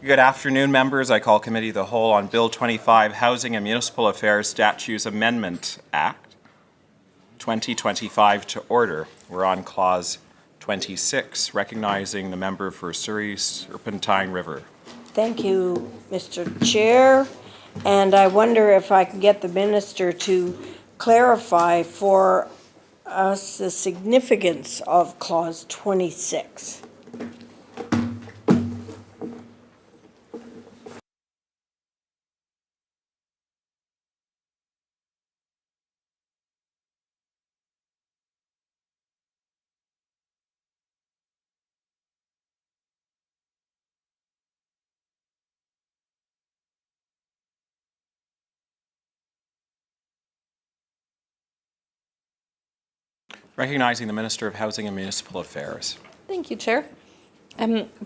Good afternoon, members. I call Committee of the Whole on Bill 25, Housing and Municipal Affairs Statutes Amendment Act 2025 to order. We're on Clause 26, recognizing the member for Surrey Serpentine River. Thank you, Mr. Chair. And I wonder if I can get the minister to clarify for us the significance of Clause 26. Recognizing the Minister of Housing and Municipal Affairs. Thank you, Chair.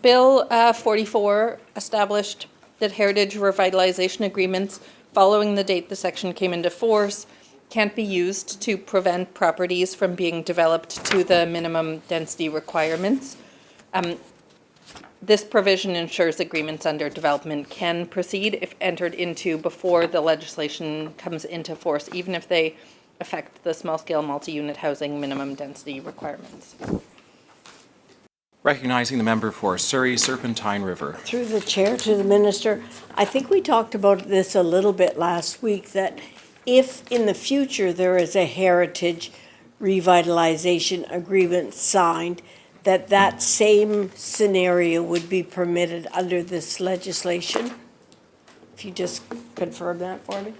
Bill 44 established that heritage revitalization agreements following the date the section came into force can't be used to prevent properties from being developed to the minimum density requirements. This provision ensures agreements under development can proceed if entered into before the legislation comes into force, even if they affect the small-scale multi-unit housing minimum density requirements. Recognizing the member for Surrey Serpentine River. Through the chair to the minister, I think we talked about this a little bit last week, that if in the future there is a heritage revitalization agreement signed, that same scenario would be permitted under this legislation. If you just confirm that for me.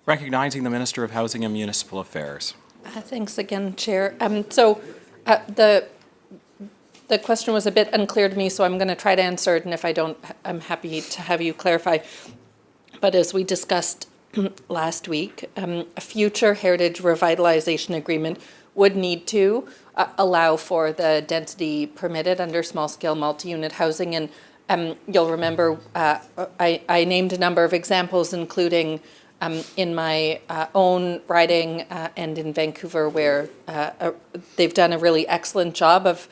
Recognizing the Minister of Housing and Municipal Affairs. Thanks again, Chair. The question was a bit unclear to me, so I'm going to try to answer it, and if I don't, I'm happy to have you clarify. But as we discussed last week, a future heritage revitalization agreement would need to allow for the density permitted under small-scale multi-unit housing. And you'll remember I named a number of examples, including in my own riding and in Vancouver, where they've done a really excellent job of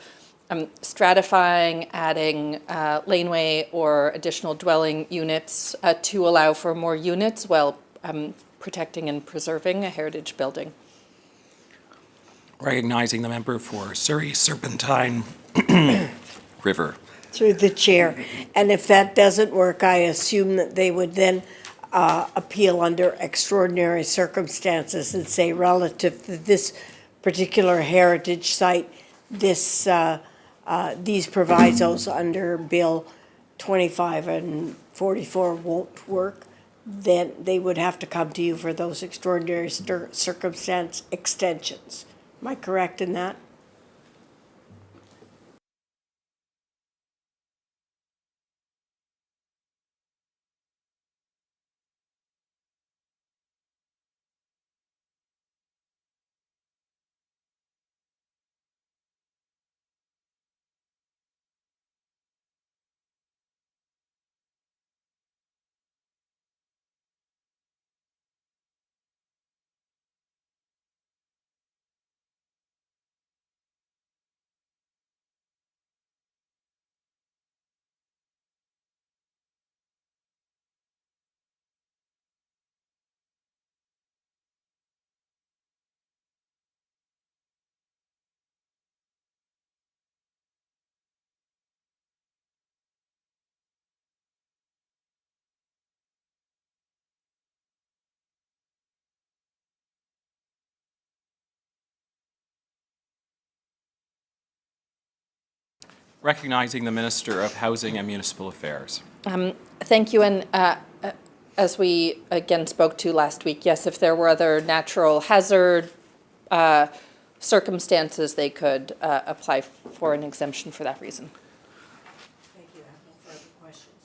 stratifying, adding laneway or additional dwelling units to allow for more units while protecting and preserving a heritage building. Recognizing the member for Surrey Serpentine River. Through the chair. And if that doesn't work, I assume that they would then appeal under extraordinary circumstances and say, relative to this particular heritage site, this these provisos under Bill 25 and 44 won't work, then they would have to come to you for those extraordinary circumstance extensions. Am I correct in that? Recognizing the Minister of Housing and Municipal Affairs. Thank you. And as we again spoke to last week, yes, if there were other natural hazard circumstances, they could apply for an exemption for that reason.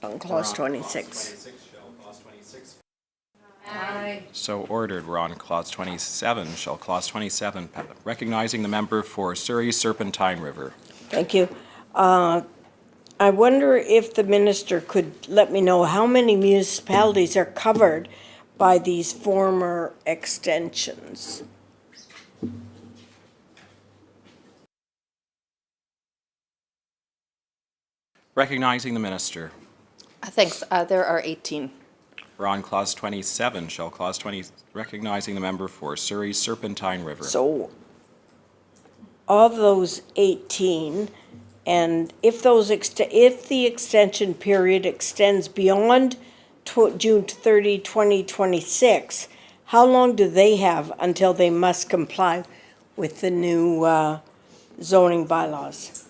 On clause 26. So ordered. We're on clause 27. Shall clause 27 recognizing the member for Surrey Serpentine River? Thank you. I wonder if the minister could let me know how many municipalities are covered by these former extensions. Recognizing the minister. Thanks. There are 18. We're on clause 27. Shall clause 20 recognizing the member for Surrey Serpentine River? So, of those 18, and if the extension period extends beyond June 30, 2026, how long do they have until they must comply with the new zoning bylaws?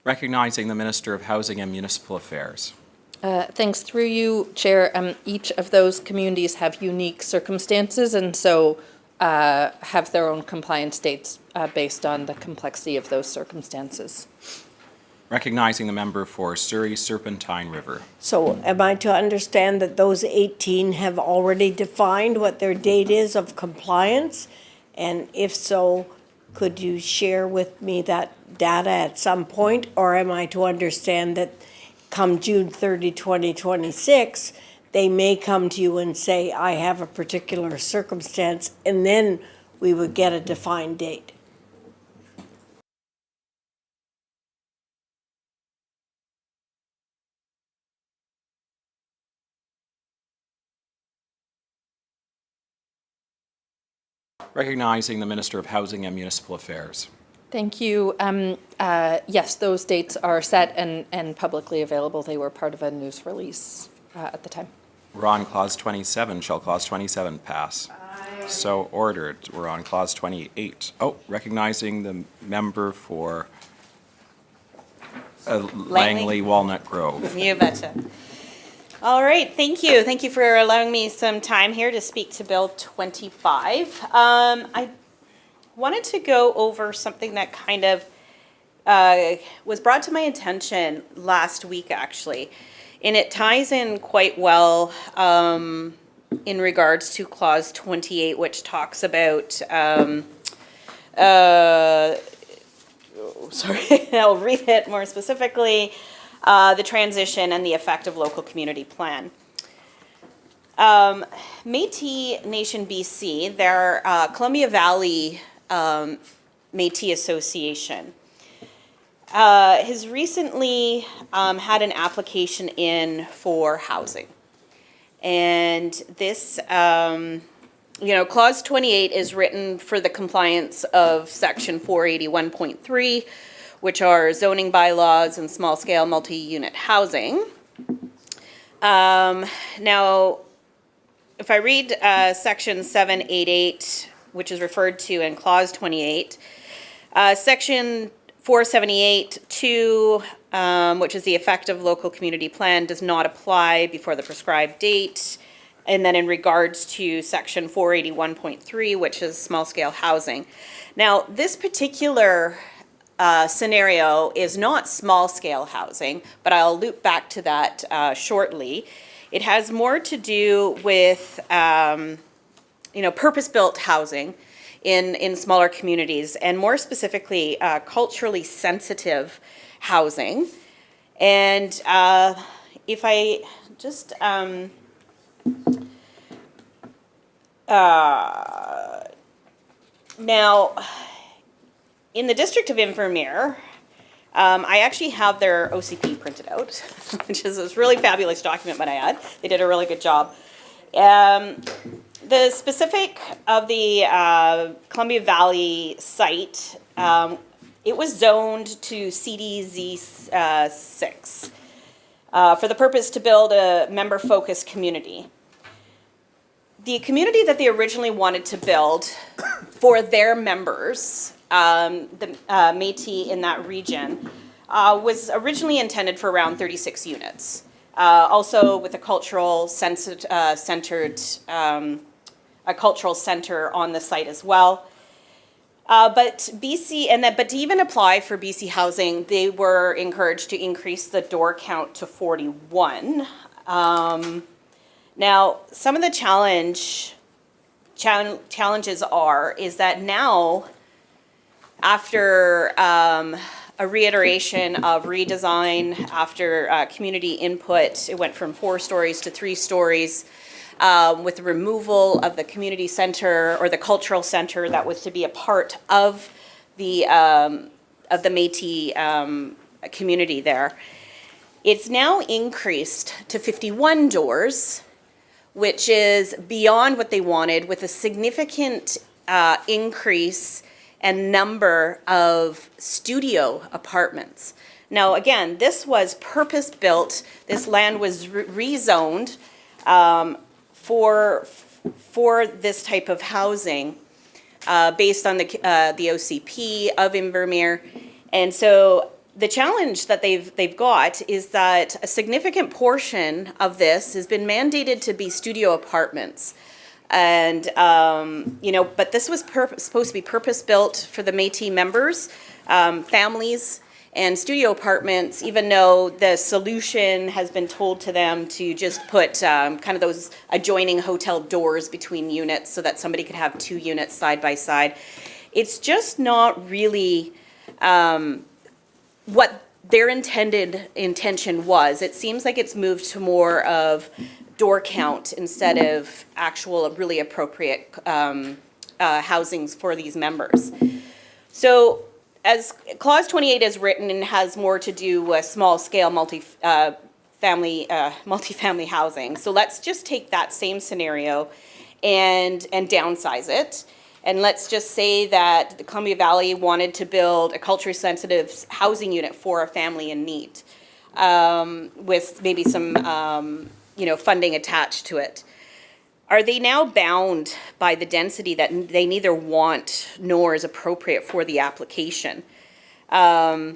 Recognizing the Minister of Housing and Municipal Affairs. Thanks. Through you, Chair, each of those communities have unique circumstances and so have their own compliance dates based on the complexity of those circumstances. Recognizing the member for Surrey Serpentine River. So am I to understand that those 18 have already defined what their date is of compliance? And if so, could you share with me that data at some point? Or am I to understand that come June 30, 2026, they may come to you and say, I have a particular circumstance, and then we would get a defined date? Recognizing the Minister of Housing and Municipal Affairs. Thank you. Yes, those dates are set and publicly available. They were part of a news release at the time. We're on clause 27. Shall clause 27 pass? Aye. So ordered. We're on clause 28. Oh, recognizing the member for Langley Walnut Grove. You betcha. All right, thank you. Thank you for allowing me some time here to speak to Bill 25. I wanted to go over something that kind of was brought to my attention last week, actually. And it ties in quite well in regards to Clause 28, which talks about, sorry, I'll read it more specifically. The transition and the effect of local community plan. Métis Nation BC, their Columbia Valley Métis Association, has recently had an application in for housing. And this, Clause 28 is written for the compliance of Section 481.3, which are zoning bylaws and small-scale multi-unit housing. Now, if I read Section 788, which is referred to in Clause 28, Section 478.2, which is the effective local community plan, does not apply before the prescribed date. And then in regards to Section 481.3, which is small-scale housing. Now, this particular scenario is not small-scale housing, but I'll loop back to that shortly. It has more to do with, purpose-built housing in smaller communities, and more specifically, culturally sensitive housing. And if I just now. In the District of Invermere, I actually have their OCP printed out, which is this really fabulous document, might I add. They did a really good job. The specific of the Columbia Valley site, it was zoned to CDZ 6 for the purpose to build a member-focused community. The community that they originally wanted to build for their members the Métis in that region, was originally intended for around 36 units. Also with a cultural centered, a cultural center on the site as well. But to even apply for BC Housing, they were encouraged to increase the door count to 41. Now, some of the challenges is that now, after a reiteration of redesign, after community input, it went from 4 stories to 3 stories. With the removal of the community center or the cultural center that was to be a part of the Métis community there. It's now increased to 51 doors, which is beyond what they wanted, with a significant increase and number of studio apartments. Now, again, this was purpose-built. This land was rezoned for this type of housing based on the OCP of Invermere. And so the challenge that they've got is that a significant portion of this has been mandated to be studio apartments. And, but this was supposed to be purpose-built for the Métis members, families, and studio apartments, even though the solution has been told to them to just put kind of those adjoining hotel doors between units so that somebody could have 2 units side by side. It's just not really what their intention was. It seems like it's moved to more of door count instead of actual really appropriate housings for these members. So, as Clause 28 is written and has more to do with small-scale multifamily housing. So let's just take that same scenario and downsize it. And let's just say that the Columbia Valley wanted to build a culturally sensitive housing unit for a family in need, with maybe some funding attached to it. Are they now bound by the density that they neither want nor is appropriate for the application? The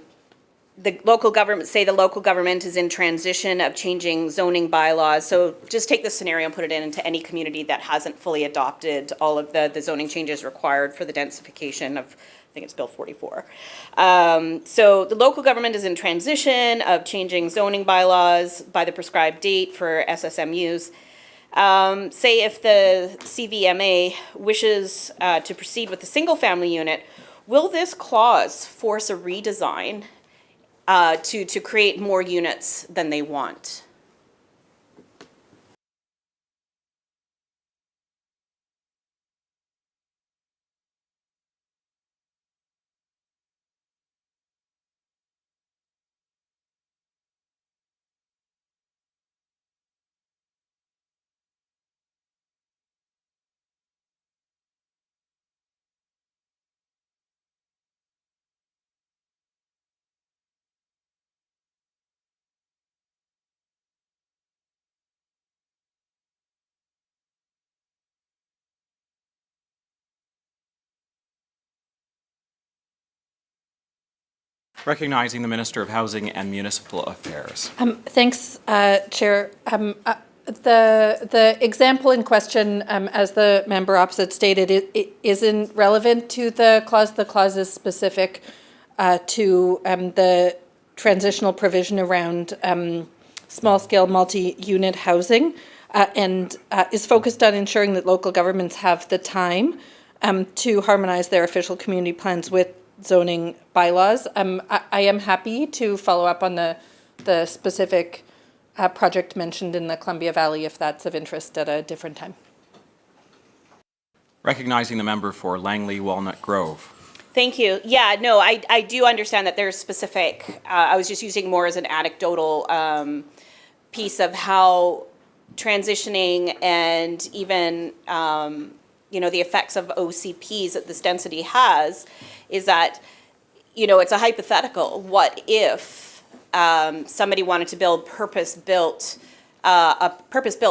local government is in transition of changing zoning bylaws. So just take this scenario and put it into any community that hasn't fully adopted all of the zoning changes required for the densification of, I think it's Bill 44. So the local government is in transition of changing zoning bylaws by the prescribed date for SSMUs. Say if the CVMA wishes to proceed with a single-family unit, will this clause force a redesign to create more units than they want? Recognizing the Minister of Housing and Municipal Affairs. Thanks, Chair. The example in question, as the member opposite stated, it isn't relevant to the clause. The clause is specific to the transitional provision around small-scale multi-unit housing and is focused on ensuring that local governments have the time to harmonize their official community plans with zoning bylaws. I am happy to follow up on the specific project mentioned in the Columbia Valley if that's of interest at a different time. Recognizing the member for Langley Walnut Grove. Thank you. Yeah, no, I do understand that there's specific, I was just using more as an anecdotal piece of how transitioning and even, the effects of OCPs that this density has is that, it's a hypothetical. What if somebody wanted to build a purpose-built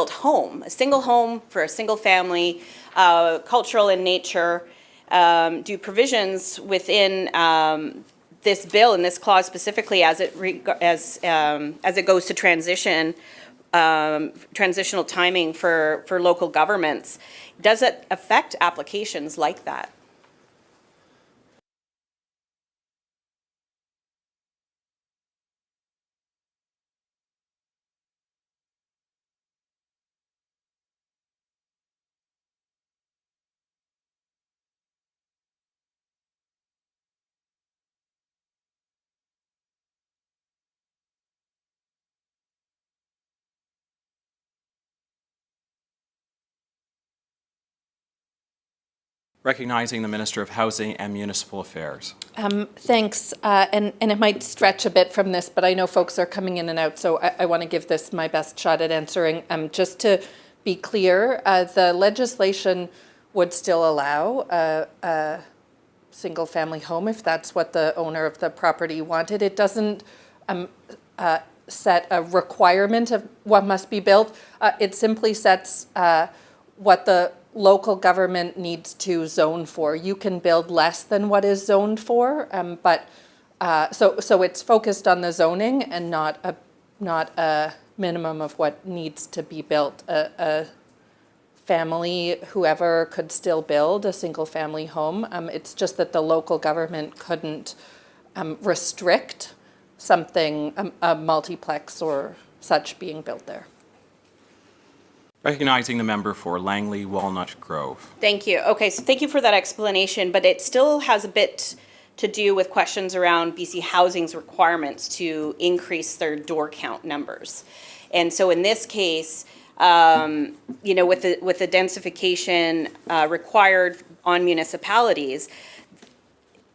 home, a single home for a single family, cultural in nature, do provisions within this bill and this clause specifically as it goes to transitional timing for local governments, does it affect applications like that? Recognizing the Minister of Housing and Municipal Affairs. Thanks, and it might stretch a bit from this, but I know folks are coming in and out, so I want to give this my best shot at answering. Just to be clear, the legislation would still allow a single-family home if that's what the owner of the property wanted. It doesn't set a requirement of what must be built. It simply sets what the local government needs to zone for. You can build less than what is zoned for, but so it's focused on the zoning and not a minimum of what needs to be built. A family, whoever, could still build a single family home. It's just that the local government couldn't restrict something, a multiplex or such being built there. Recognizing the member for Langley Walnut Grove. Thank you. Okay, so thank you for that explanation, but it still has a bit to do with questions around BC Housing's requirements to increase their door count numbers. And so in this case, you know, with the densification required on municipalities,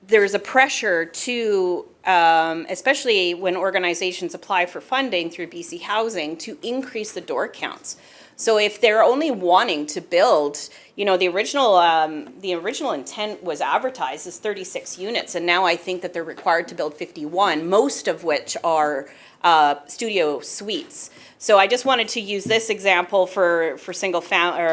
there's a pressure to, especially when organizations apply for funding through BC Housing, to increase the door counts. So if they're only wanting to build, you know, the original intent was advertised as 36 units, and now I think that they're required to build 51, most of which are studio suites. So I just wanted to use this example for single family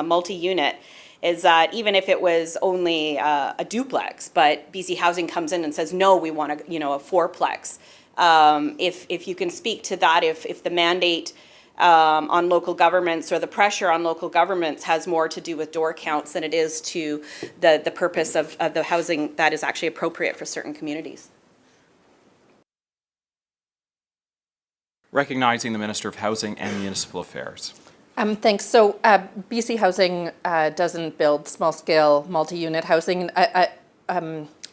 multi-unit, is that even if it was only a duplex, but BC Housing comes in and says, no, we want a fourplex. If you can speak to that, if the mandate on local governments or the pressure on local governments has more to do with door counts than it is to the purpose of the housing that is actually appropriate for certain communities. Recognizing the Minister of Housing and Municipal Affairs. Thanks. So BC Housing doesn't build small-scale multi-unit housing.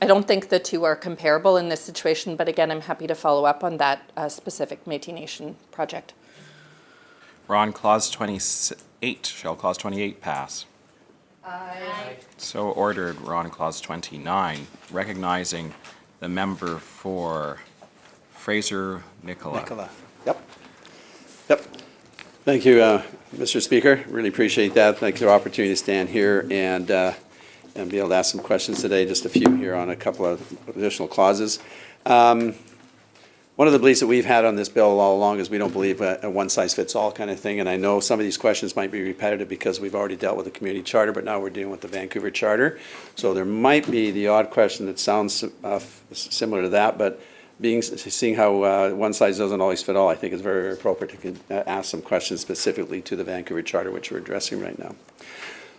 I don't think the two are comparable in this situation, but again, I'm happy to follow up on that specific Métis Nation project. We're on Clause 28. Shall Clause 28 pass? Aye. So ordered. We're on Clause 29. Recognizing the member for Fraser Nicola. Yep. Thank you, Mr. Speaker. Really appreciate that. Thanks for the opportunity to stand here and be able to ask some questions today. Just a few here on a couple of additional clauses. One of the beliefs that we've had on this bill all along is we don't believe a one-size-fits-all kind of thing, and I know some of these questions might be repetitive because we've already dealt with the community charter, but now we're dealing with the Vancouver Charter. So there might be the odd question that sounds similar to that, but seeing how one size doesn't always fit all, I think is very, very appropriate to ask some questions specifically to the Vancouver Charter, which we're addressing right now.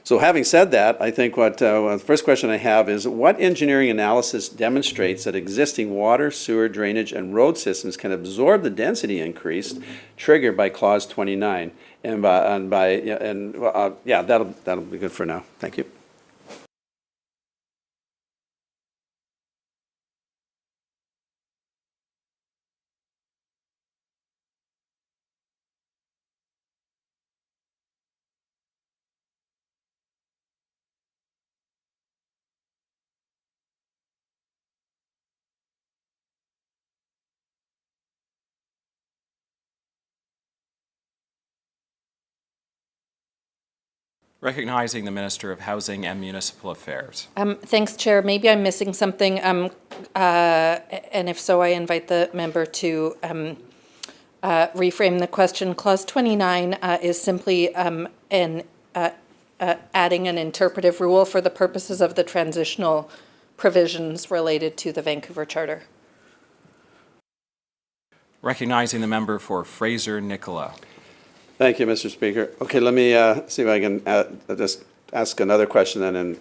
So having said that, I think the first question I have is, what engineering analysis demonstrates that existing water, sewer, drainage, and road systems can absorb the density increase triggered by Clause 29? That'll be good for now. Thank you. Recognizing the Minister of Housing and Municipal Affairs. Thanks, Chair. Maybe I'm missing something, and if so, I invite the member to reframe the question. Clause 29 is simply an adding an interpretive rule for the purposes of the transitional provisions related to the Vancouver Charter. Recognizing the member for Fraser-Nicola. Thank you, Mr. Speaker. Okay, let me see if I can just ask another question then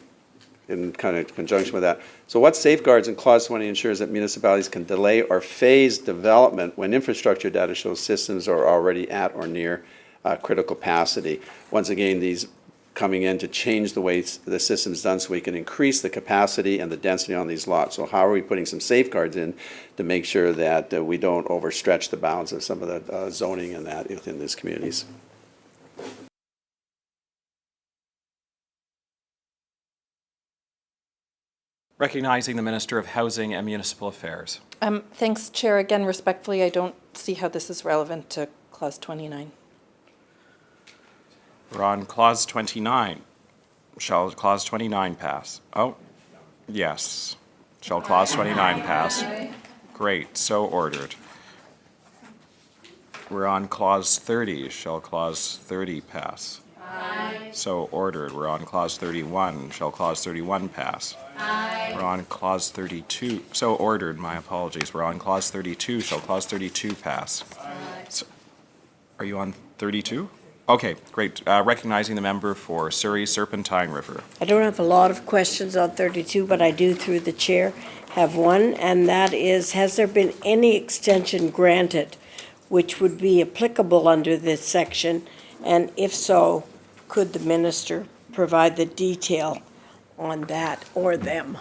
in kind of conjunction with that. So what safeguards in Clause 20 ensures that municipalities can delay or phase development when infrastructure data shows systems are already at or near critical capacity? Once again, these coming in to change the way the system's done so we can increase the capacity and the density on these lots. So how are we putting some safeguards in to make sure that we don't overstretch the bounds of some of the zoning and that within these communities? Recognizing the Minister of Housing and Municipal Affairs. Thanks, Chair. Again, respectfully, I don't see how this is relevant to Clause 29. We're on Clause 29. Shall Clause 29 pass? Oh, yes. Shall Clause 29 pass? Great, so ordered. We're on Clause 30. Shall Clause 30 pass? Aye. So ordered. We're on Clause 31. Shall Clause 31 pass? Aye. We're on Clause 32. So ordered. My apologies. We're on Clause 32. Shall Clause 32 pass? Aye. So, are you on 32? Okay, great. Recognizing the member for Surrey Serpentine River. I don't have a lot of questions on 32, but I do, through the chair, have one, and that is, has there been any extension granted which would be applicable under this section? And if so, could the minister provide the detail on that or them?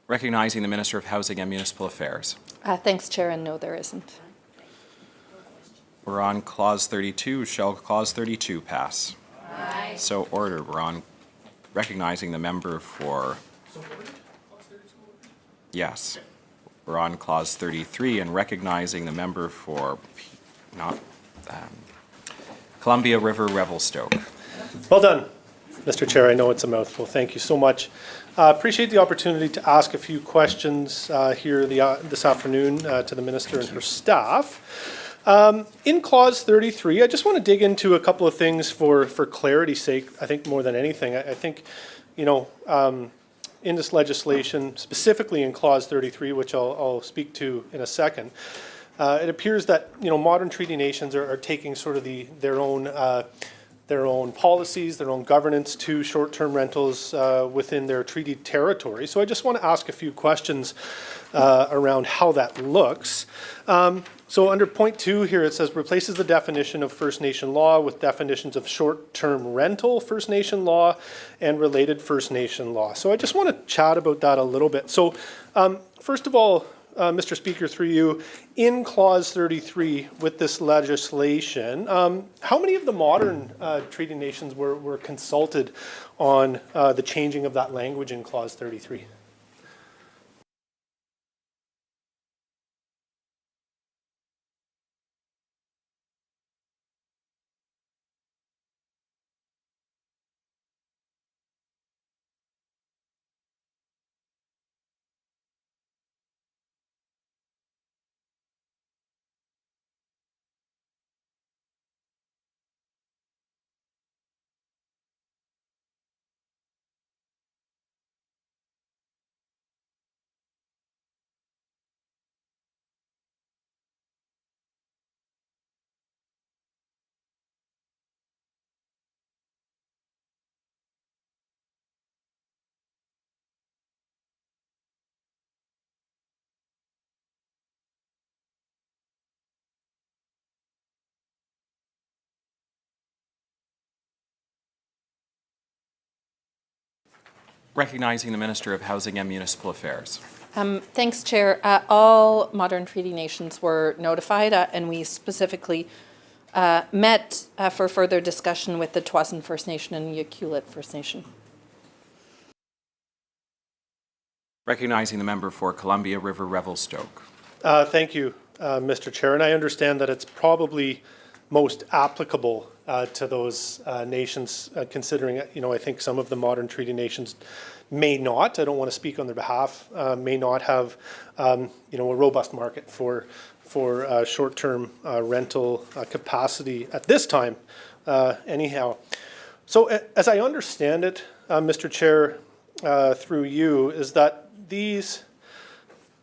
Recognizing the Minister of Housing and Municipal Affairs. Thanks, Chair, and no, there isn't. We're on Clause 32. Shall Clause 32 pass? Aye. So ordered. We're on recognizing the member for... Yes. We're on Clause 33 and recognizing the member for Columbia River Revelstoke. Well done, Mr. Chair. I know it's a mouthful. Thank you so much. Appreciate the opportunity to ask a few questions here this afternoon to the Minister and her staff. In Clause 33, I just want to dig into a couple of things for clarity's sake, I think more than anything. I think, in this legislation, specifically in Clause 33, which I'll speak to in a second, it appears that, modern treaty nations are taking sort of their own policies, their own governance to short-term rentals within their treaty territory. So I just want to ask a few questions around how that looks. So under point 2 here, it says replaces the definition of First Nation law with definitions of short-term rental First Nation law and related First Nation law. So I just want to chat about that a little bit. So first of all, Mr. Speaker, through you, in Clause 33 with this legislation, how many of the modern treaty nations were consulted on the changing of that language in Clause 33? Recognizing the Minister of Housing and Municipal Affairs. Thanks, Chair. All modern treaty nations were notified, and we specifically met for further discussion with the Tsawwassen First Nation and Yaqulit First Nation. Recognizing the member for Columbia River Revelstoke. Thank you, Mr. Chair. And I understand that it's probably most applicable to those nations, considering, I think some of the modern treaty nations may not, I don't want to speak on their behalf, may not have, a robust market for for short-term rental capacity at this time, anyhow. So as I understand it, Mr. Chair, through you, is that these,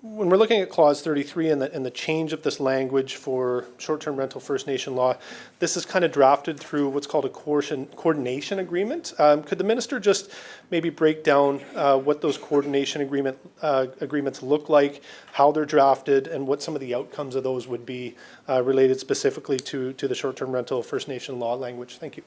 when we're looking at clause 33 and the change of this language for short-term rental First Nation law, this is kind of drafted through what's called a coordination agreement. Could the minister just maybe break down what those coordination agreements look like, how they're drafted, and what some of the outcomes of those would be related specifically to the short-term rental First Nation law language? Thank you.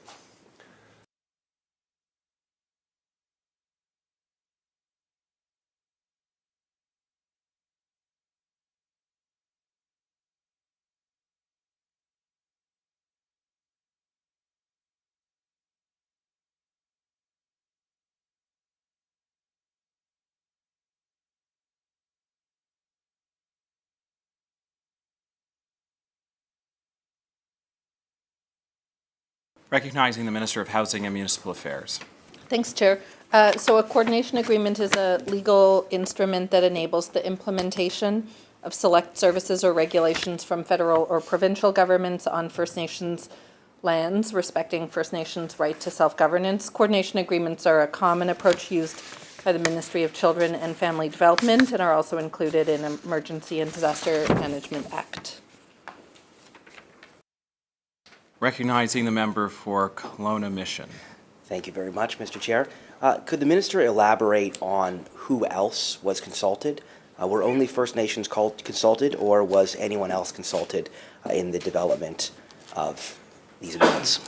Recognizing the Minister of Housing and Municipal Affairs. Thanks, Chair. So a coordination agreement is a legal instrument that enables the implementation of select services or regulations from federal or provincial governments on First Nations lands, respecting First Nations' right to self-governance. Coordination agreements are a common approach used by the Ministry of Children and Family Development and are also included in Emergency and Disaster Management Act. Recognizing the member for Kelowna Mission. Thank you very much, Mr. Chair. Could the minister elaborate on who else was consulted? Were only First Nations consulted, or was anyone else consulted in the development of these amendments?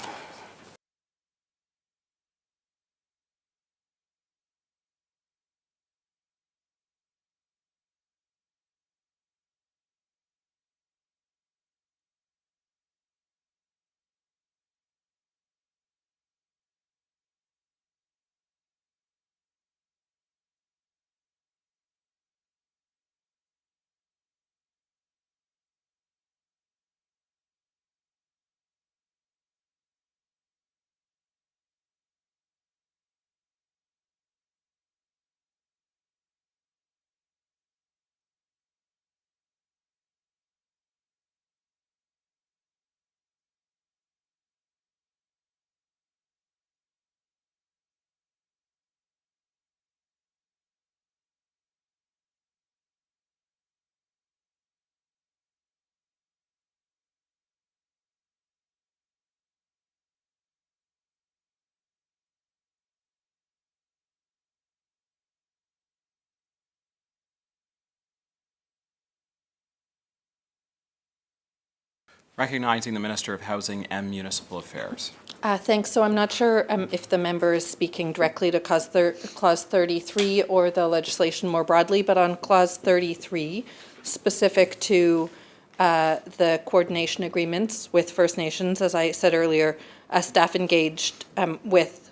Recognizing the Minister of Housing and Municipal Affairs. Thanks. So I'm not sure if the member is speaking directly to Clause 33 or the legislation more broadly, but on Clause 33, specific to the coordination agreements with First Nations, as I said earlier, staff engaged with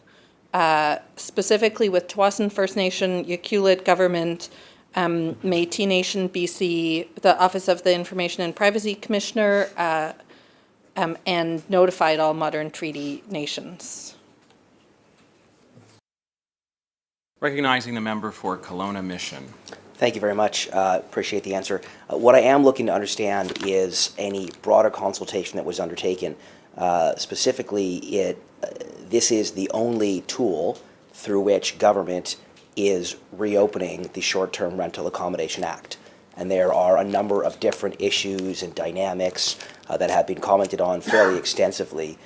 specifically with Tsawwassen First Nation, Yakulit Government, Métis Nation BC, the Office of the Information and Privacy Commissioner, and notified all modern treaty nations. Recognizing the member for Kelowna Mission. Thank you very much. Appreciate the answer. What I am looking to understand is any broader consultation that was undertaken. Specifically, this is the only tool through which government is reopening the Short-Term Rental Accommodation Act. And there are a number of different issues and dynamics that have been commented on fairly extensively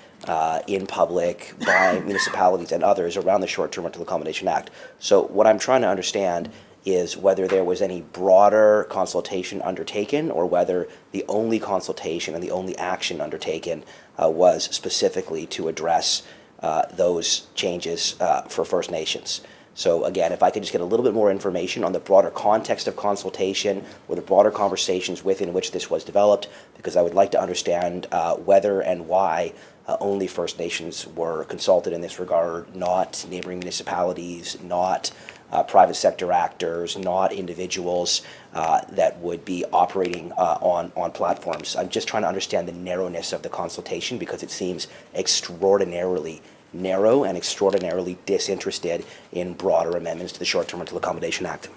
in public by municipalities and others around the Short-Term Rental Accommodation Act. So what I'm trying to understand is whether there was any broader consultation undertaken, or whether the only consultation and the only action undertaken was specifically to address those changes for First Nations. So again, if I could just get a little bit more information on the broader context of consultation or the broader conversations within which this was developed, because I would like to understand whether and why only First Nations were consulted in this regard, not neighboring municipalities, not private sector actors, not individuals that would be operating on platforms. I'm just trying to understand the narrowness of the consultation, because it seems extraordinarily narrow and extraordinarily disinterested in broader amendments to the Short-Term Rental Accommodation Act.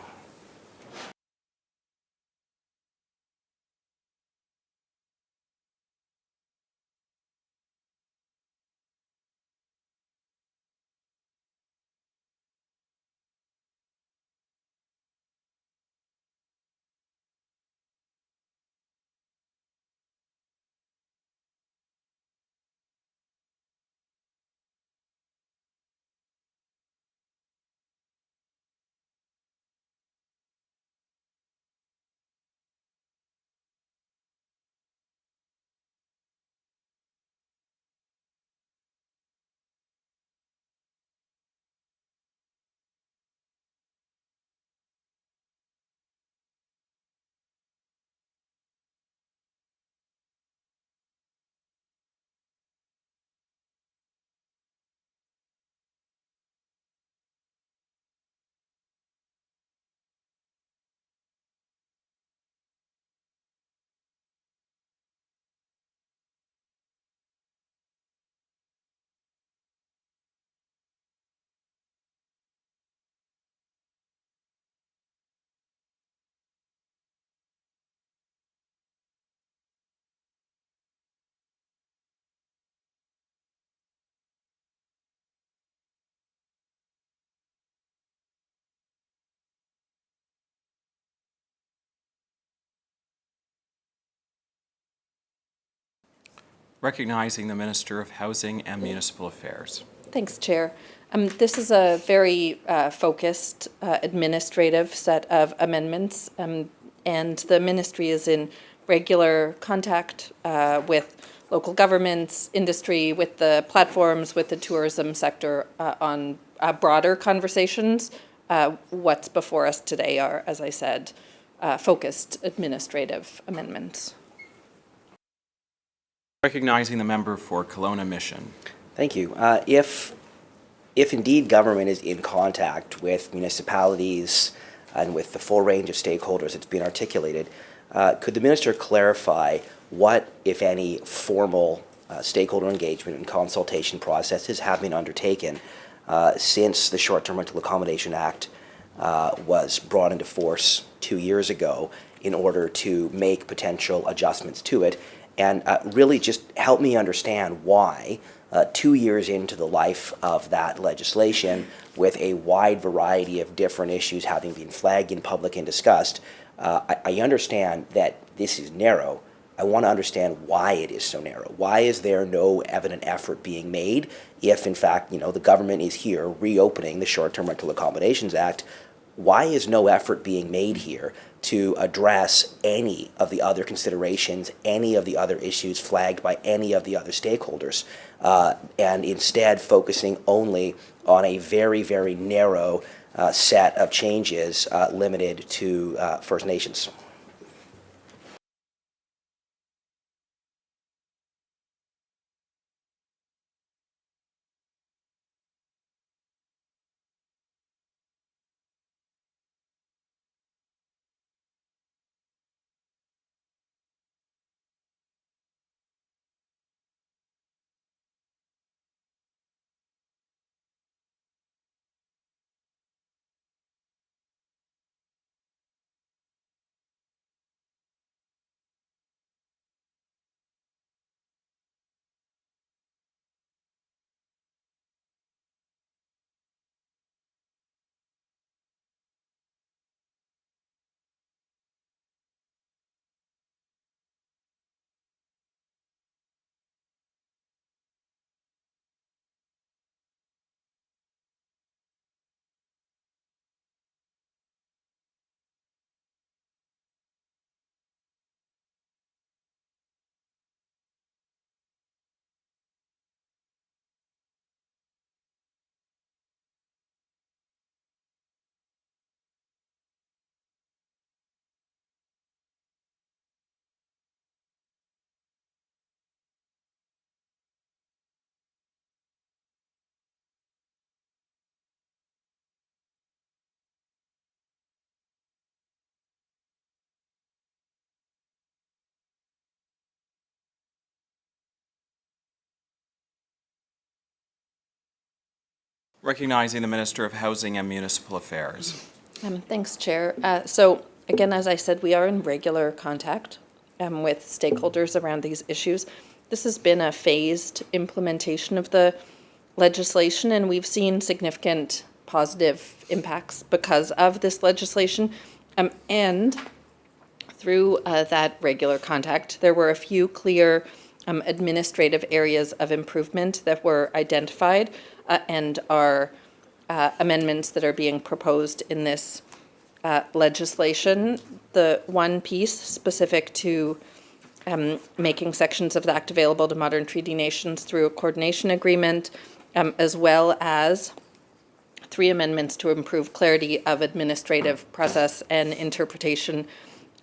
Recognizing the Minister of Housing and Municipal Affairs. Thanks, Chair. This is a very focused administrative set of amendments, and the ministry is in regular contact with local governments, industry, with the platforms, with the tourism sector on broader conversations. What's before us today are, as I said, focused administrative amendments. Recognizing the member for Kelowna Mission. Thank you. If indeed government is in contact with municipalities and with the full range of stakeholders that's been articulated, could the minister clarify what, if any, formal stakeholder engagement and consultation processes have been undertaken since the Short-Term Rental Accommodation Act was brought into force 2 years ago in order to make potential adjustments to it? And really just help me understand why 2 years into the life of that legislation, with a wide variety of different issues having been flagged in public and discussed, I understand that this is narrow. I want to understand why it is so narrow. Why is there no evident effort being made if, in fact, the government is here reopening the Short-Term Rental Accommodations Act? Why is no effort being made here to address any of the other considerations, any of the other issues flagged by any of the other stakeholders, and instead focusing only on a very, very narrow set of changes limited to First Nations? Recognizing the Minister of Housing and Municipal Affairs. Thanks, Chair. So again, as I said, we are in regular contact with stakeholders around these issues. This has been a phased implementation of the legislation, and we've seen significant positive impacts because of this legislation. And through that regular contact, there were a few clear administrative areas of improvement that were identified and are amendments that are being proposed in this legislation. The one piece specific to making sections of the Act available to modern treaty nations through a coordination agreement, as well as 3 amendments to improve clarity of administrative process and interpretation,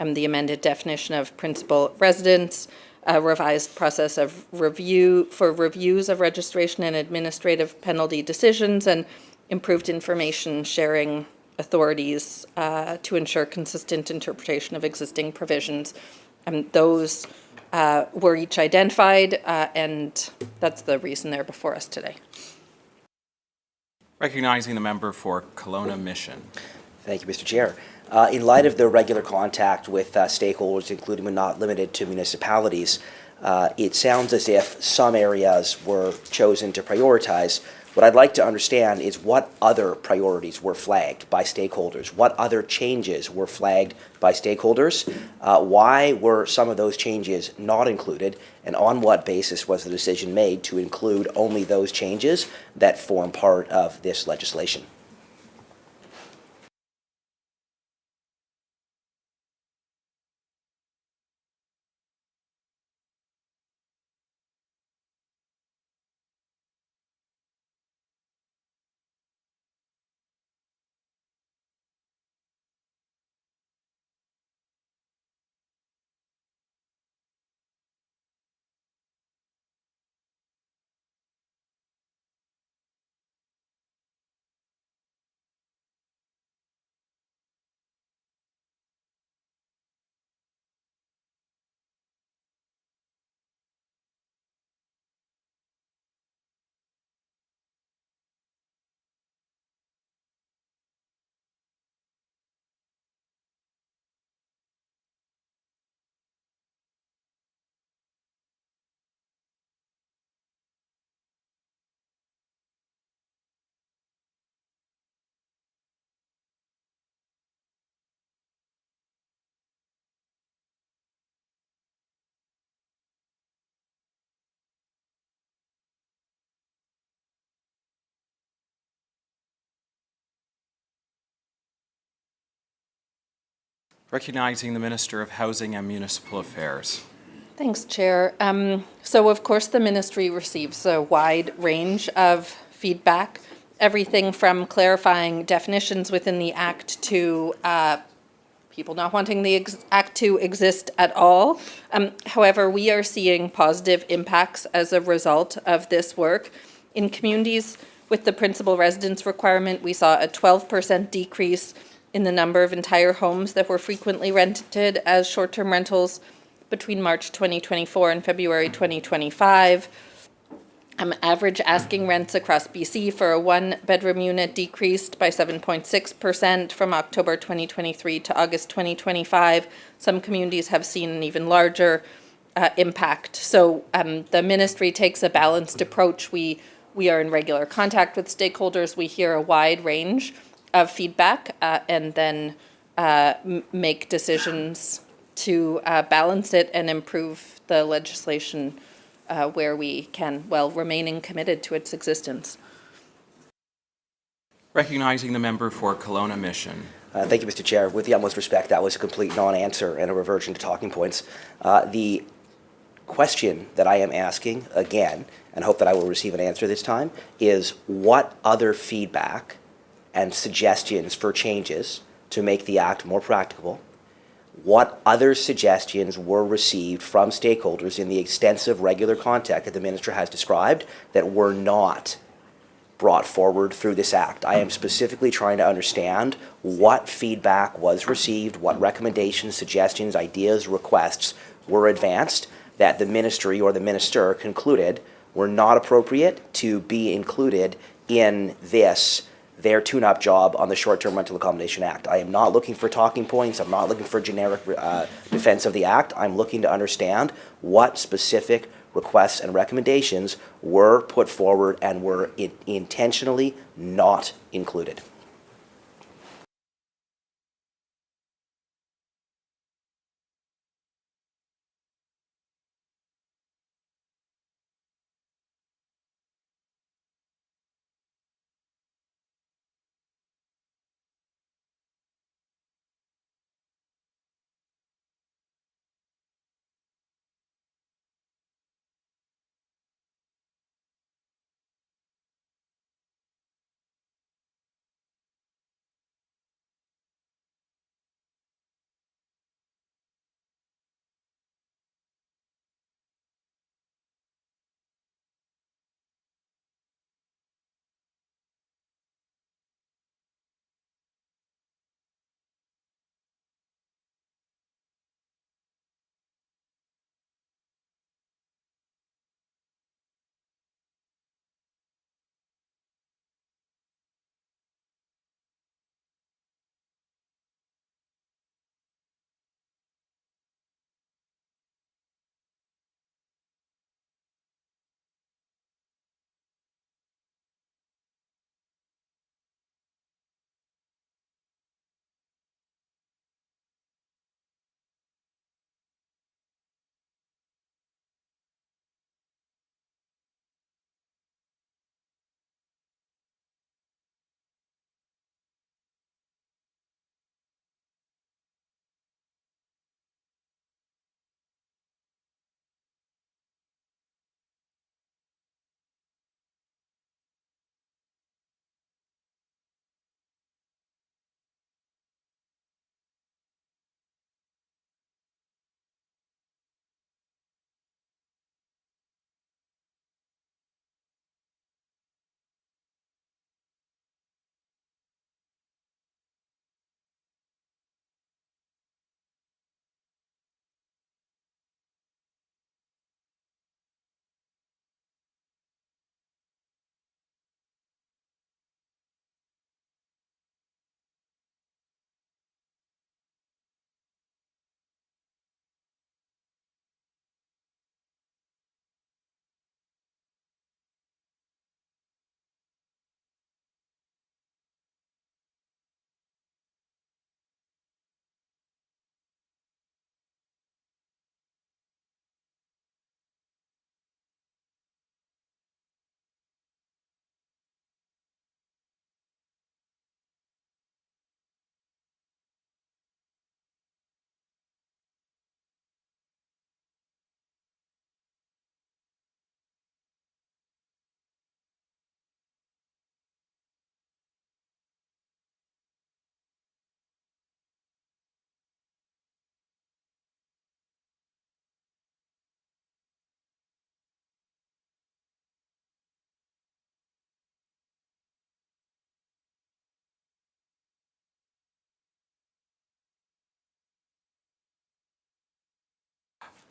the amended definition of principal residence, a revised process of review for reviews of registration and administrative penalty decisions, and improved information sharing authorities to ensure consistent interpretation of existing provisions. Those were each identified, and that's the reason they're before us today. Recognizing the member for Kelowna Mission. Thank you, Mr. Chair. In light of the regular contact with stakeholders, including but not limited to municipalities, it sounds as if some areas were chosen to prioritize. What I'd like to understand is what other priorities were flagged by stakeholders? What other changes were flagged by stakeholders? Why were some of those changes not included? And on what basis was the decision made to include only those changes that form part of this legislation? Recognizing the Minister of Housing and Municipal Affairs. Thanks, Chair. So of course, the ministry receives a wide range of feedback, everything from clarifying definitions within the Act to people not wanting the Act to exist at all. However, we are seeing positive impacts as a result of this work. In communities with the principal residence requirement, we saw a 12% decrease in the number of entire homes that were frequently rented as short-term rentals between March 2024 and February 2025. Average asking rents across BC for a one-bedroom unit decreased by 7.6% from October 2023 to August 2025. Some communities have seen an even larger impact. So the ministry takes a balanced approach. We are in regular contact with stakeholders. We hear a wide range of feedback and then make decisions to balance it and improve the legislation where we can, while remaining committed to its existence. Recognizing the member for Kelowna Mission. Thank you, Mr. Chair. With the utmost respect, that was a complete non-answer and a reversion to talking points. The question that I am asking again, and hope that I will receive an answer this time, is what other feedback and suggestions for changes to make the Act more practicable, what other suggestions were received from stakeholders in the extensive regular contact that the Minister has described that were not brought forward through this Act? I am specifically trying to understand what feedback was received, what recommendations, suggestions, ideas, requests were advanced that the Ministry or the Minister concluded were not appropriate to be included in their tune-up job on the Short-Term Rental Accommodation Act. I am not looking for talking points. I'm not looking for generic defense of the Act. I'm looking to understand what specific requests and recommendations were put forward and were intentionally not included.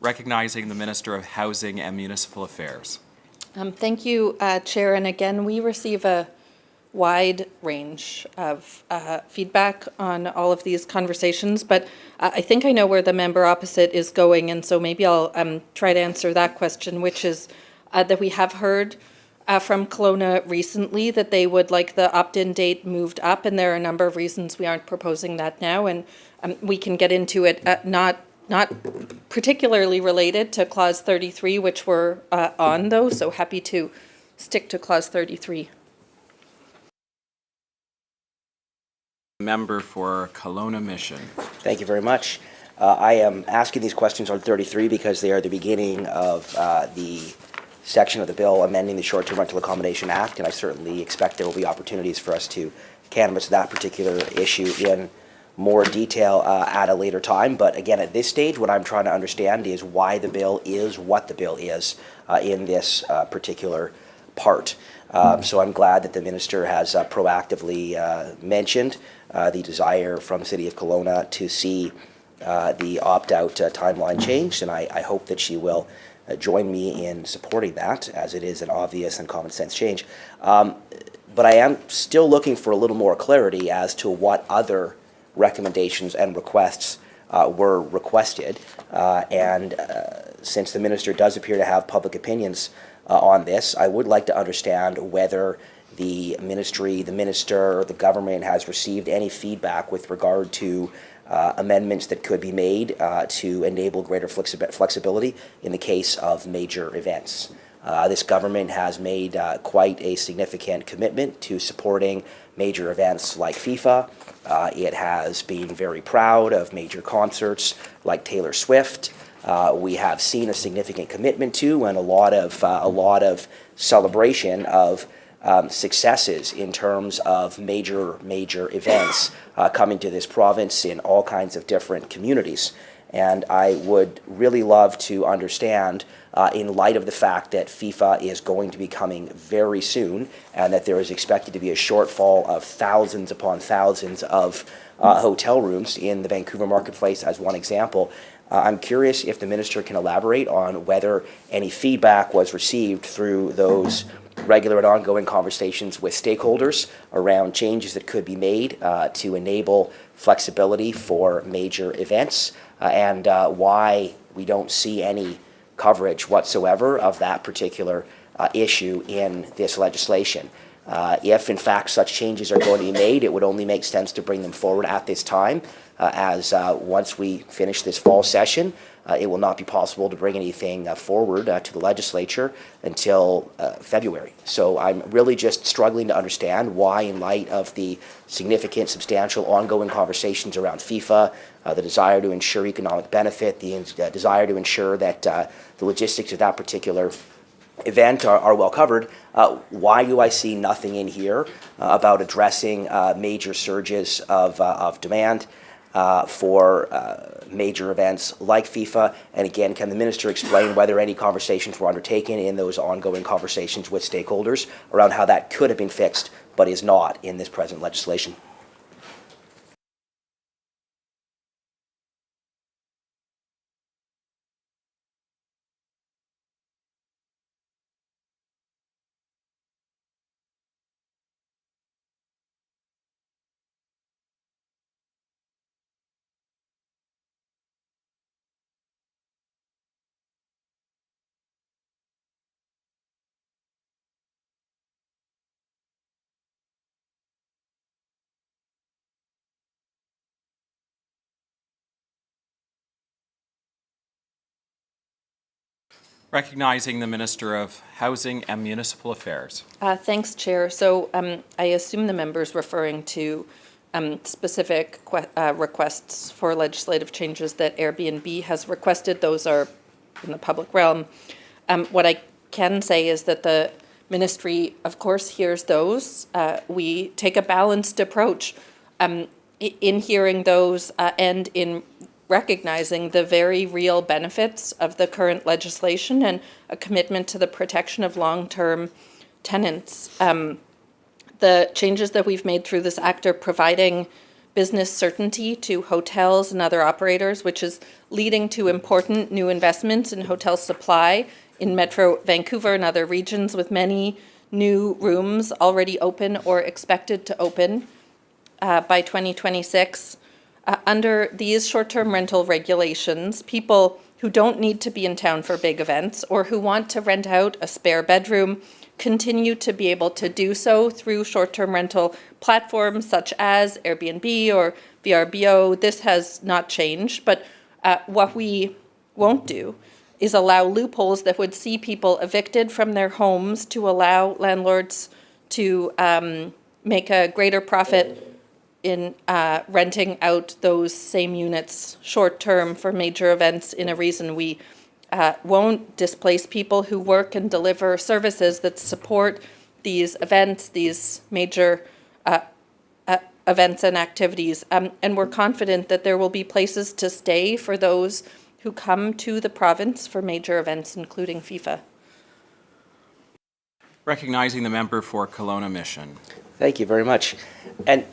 Recognizing the Minister of Housing and Municipal Affairs. Thank you, Chair. And again, we receive a wide range of feedback on all of these conversations, but I think I know where the member opposite is going, and so maybe I'll try to answer that question, which is that we have heard from Kelowna recently that they would like the opt-in date moved up, and there are a number of reasons we aren't proposing that now, and we can get into it, not particularly related to Clause 33, which we're on though, so happy to stick to Clause 33. Member for Kelowna Mission. Thank you very much. I am asking these questions on 33 because they are the beginning of the section of the bill amending the Short-Term Rental Accommodation Act, and I certainly expect there will be opportunities for us to canvass that particular issue in more detail at a later time. But again, at this stage, what I'm trying to understand is why the bill is what the bill is in this particular part. So I'm glad that the minister has proactively mentioned the desire from the City of Kelowna to see the opt-out timeline changed, and I hope that she will join me in supporting that, as it is an obvious and common sense change. But I am still looking for a little more clarity as to what other recommendations and requests were requested, and since the minister does appear to have public opinions on this, I would like to understand whether the ministry, the minister, or the government has received any feedback with regard to amendments that could be made to enable greater flexibility in the case of major events. This government has made quite a significant commitment to supporting major events like FIFA. It has been very proud of major concerts like Taylor Swift. We have seen a significant commitment to and a lot of celebration of successes in terms of major events coming to this province in all kinds of different communities. And I would really love to understand, in light of the fact that FIFA is going to be coming very soon and that there is expected to be a shortfall of thousands upon thousands of hotel rooms in the Vancouver marketplace, as one example, I'm curious if the minister can elaborate on whether any feedback was received through those regular and ongoing conversations with stakeholders around changes that could be made to enable flexibility for major events, and why we don't see any coverage whatsoever of that particular issue in this legislation. If in fact such changes are going to be made, it would only make sense to bring them forward at this time, as once we finish this fall session, it will not be possible to bring anything forward to the legislature until February. So I'm really just struggling to understand why, in light of the significant, substantial, ongoing conversations around FIFA, the desire to ensure economic benefit, the desire to ensure that the logistics of that particular event are well covered, why do I see nothing in here about addressing major surges of demand for major events like FIFA? And again, can the minister explain whether any conversations were undertaken in those ongoing conversations with stakeholders around how that could have been fixed but is not in this present legislation? Recognizing the Minister of Housing and Municipal Affairs. Thanks, Chair. So I assume the member's referring to specific requests for legislative changes that Airbnb has requested. Those are in the public realm. What I can say is that the ministry, of course, hears those. We take a balanced approach in hearing those and in recognizing the very real benefits of the current legislation and a commitment to the protection of long-term tenants. The changes that we've made through this act are providing business certainty to hotels and other operators, which is leading to important new investments in hotel supply in Metro Vancouver and other regions, with many new rooms already open or expected to open by 2026. Under these short-term rental regulations, people who don't need to be in town for big events or who want to rent out a spare bedroom continue to be able to do so through short-term rental platforms such as Airbnb or VRBO. This has not changed, but what we won't do is allow loopholes that would see people evicted from their homes to allow landlords to make a greater profit in renting out those same units short-term for major events in a reason. We won't displace people who work and deliver services that support these events, these major events and activities. And we're confident that there will be places to stay for those who come to the province for major events, including FIFA. Recognizing the member for Kelowna Mission. Thank you very much. And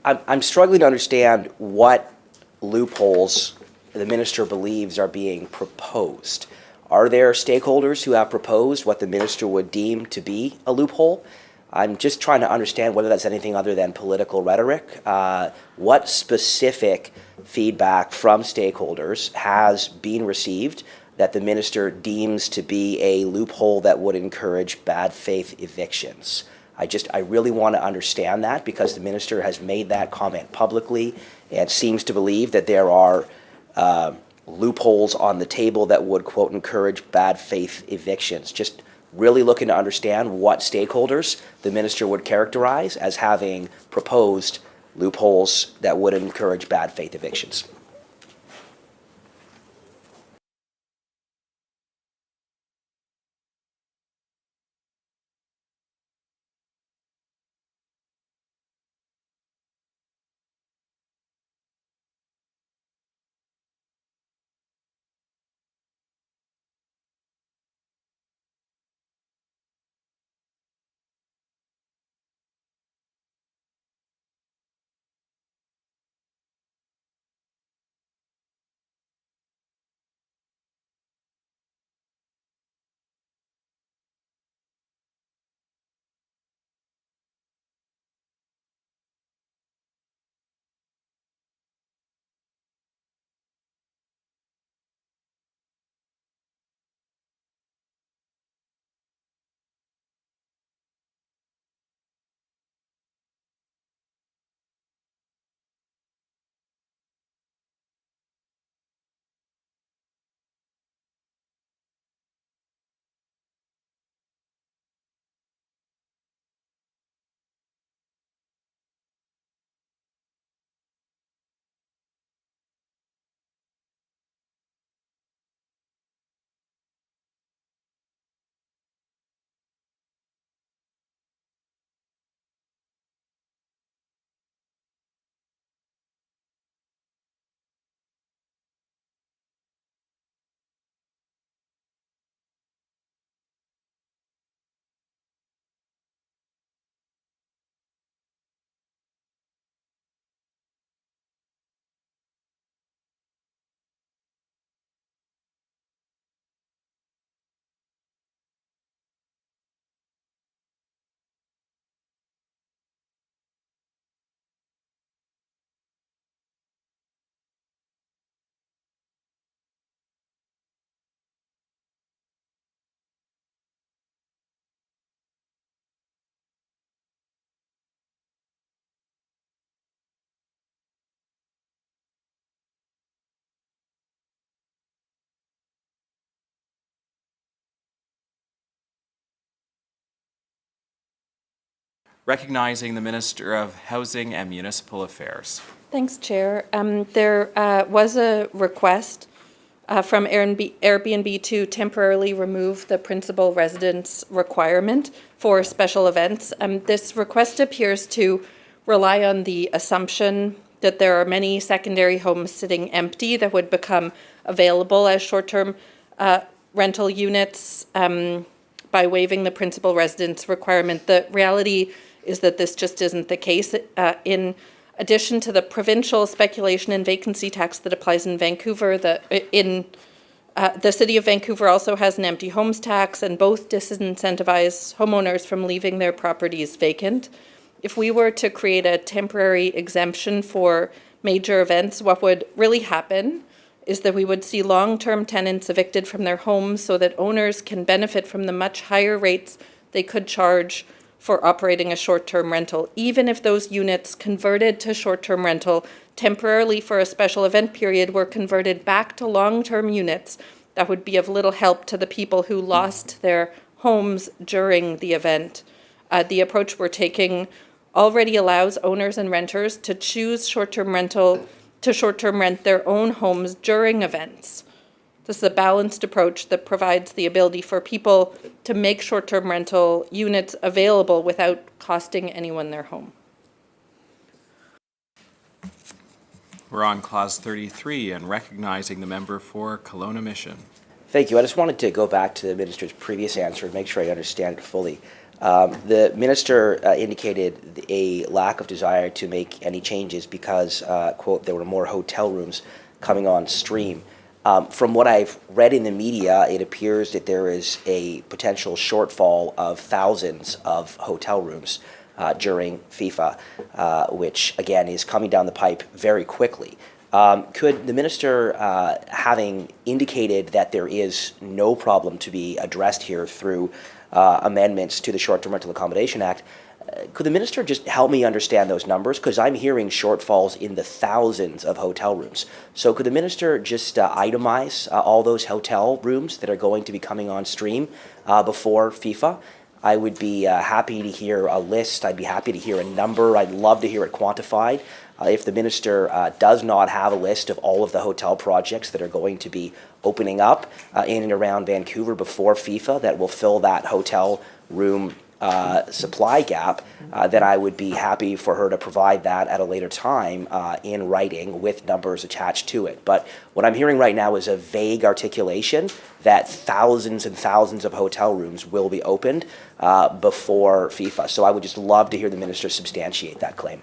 I'm struggling to understand what loopholes the minister believes are being proposed. Are there stakeholders who have proposed what the minister would deem to be a loophole? I'm just trying to understand whether that's anything other than political rhetoric. What specific feedback from stakeholders has been received that the minister deems to be a loophole that would encourage bad faith evictions? I really want to understand that, because the minister has made that comment publicly and seems to believe that there are loopholes on the table that would, quote, encourage bad faith evictions. Just really looking to understand what stakeholders the minister would characterize as having proposed loopholes that would encourage bad faith evictions. Recognizing the Minister of Housing and Municipal Affairs. Thanks, Chair. There was a request from Airbnb to temporarily remove the principal residence requirement for special events. This request appears to rely on the assumption that there are many secondary homes sitting empty that would become available as short-term rental units by waiving the principal residence requirement. The reality is that this just isn't the case. In addition to the provincial speculation and vacancy tax that applies in Vancouver, the city of Vancouver also has an empty homes tax, and both disincentivize homeowners from leaving their properties vacant. If we were to create a temporary exemption for major events, what would really happen is that we would see long-term tenants evicted from their homes so that owners can benefit from the much higher rates they could charge for operating a short-term rental, even if those units converted to short-term rental temporarily for a special event period were converted back to long-term units. That would be of little help to the people who lost their homes during the event. The approach we're taking already allows owners and renters to choose short-term rent their own homes during events. This is a balanced approach that provides the ability for people to make short-term rental units available without costing anyone their home. We're on clause 33 and recognizing the member for Kelowna Mission. Thank you. I just wanted to go back to the minister's previous answer and make sure I understand it fully. The minister indicated a lack of desire to make any changes because, quote, there were more hotel rooms coming on stream. From what I've read in the media, it appears that there is a potential shortfall of thousands of hotel rooms during FIFA, which again is coming down the pipe very quickly. Could the minister, having indicated that there is no problem to be addressed here through amendments to the Short-Term Rental Accommodation Act, could the minister just help me understand those numbers? Because I'm hearing shortfalls in the thousands of hotel rooms. So could the minister just itemize all those hotel rooms that are going to be coming on stream before FIFA? I would be happy to hear a list. I'd be happy to hear a number. I'd love to hear it quantified. If the minister does not have a list of all of the hotel projects that are going to be opening up in and around Vancouver before FIFA that will fill that hotel room supply gap, then I would be happy for her to provide that at a later time in writing with numbers attached to it. But what I'm hearing right now is a vague articulation that thousands and thousands of hotel rooms will be opened before FIFA. So I would just love to hear the minister substantiate that claim.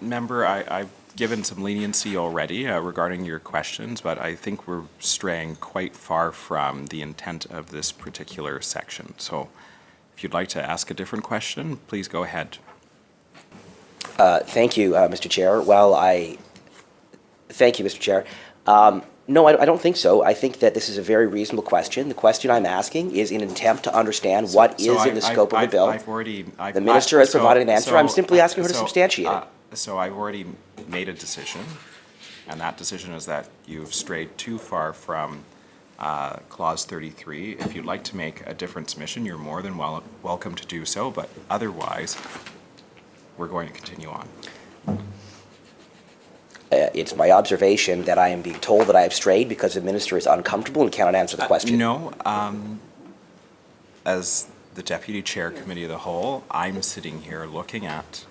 Member, I've given some leniency already regarding your questions, but I think we're straying quite far from the intent of this particular section. So if you'd like to ask a different question, please go ahead. Thank you, Mr. Chair. Thank you, Mr. Chair. No, I don't think so. I think that this is a very reasonable question. The question I'm asking is in an attempt to understand what is in the scope of the bill. The minister has provided an answer. I'm simply asking her to substantiate it. So I've already made a decision, and that decision is that you've strayed too far from clause 33. If you'd like to make a different submission, you're more than welcome to do so, but otherwise, we're going to continue on. It's my observation that I am being told that I have strayed because the minister is uncomfortable and cannot answer the question. No. As the Deputy Chair Committee of the Whole, I'm sitting here looking at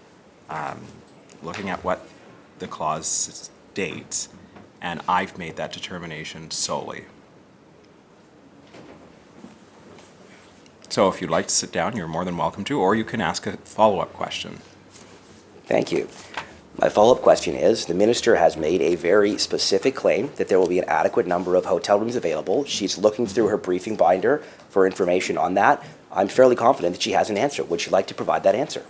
what the clause states, and I've made that determination solely. So if you'd like to sit down, you're more than welcome to, or you can ask a follow-up question. Thank you. My follow-up question is, the minister has made a very specific claim that there will be an adequate number of hotel rooms available. She's looking through her briefing binder for information on that. I'm fairly confident that she has an answer. Would she like to provide that answer?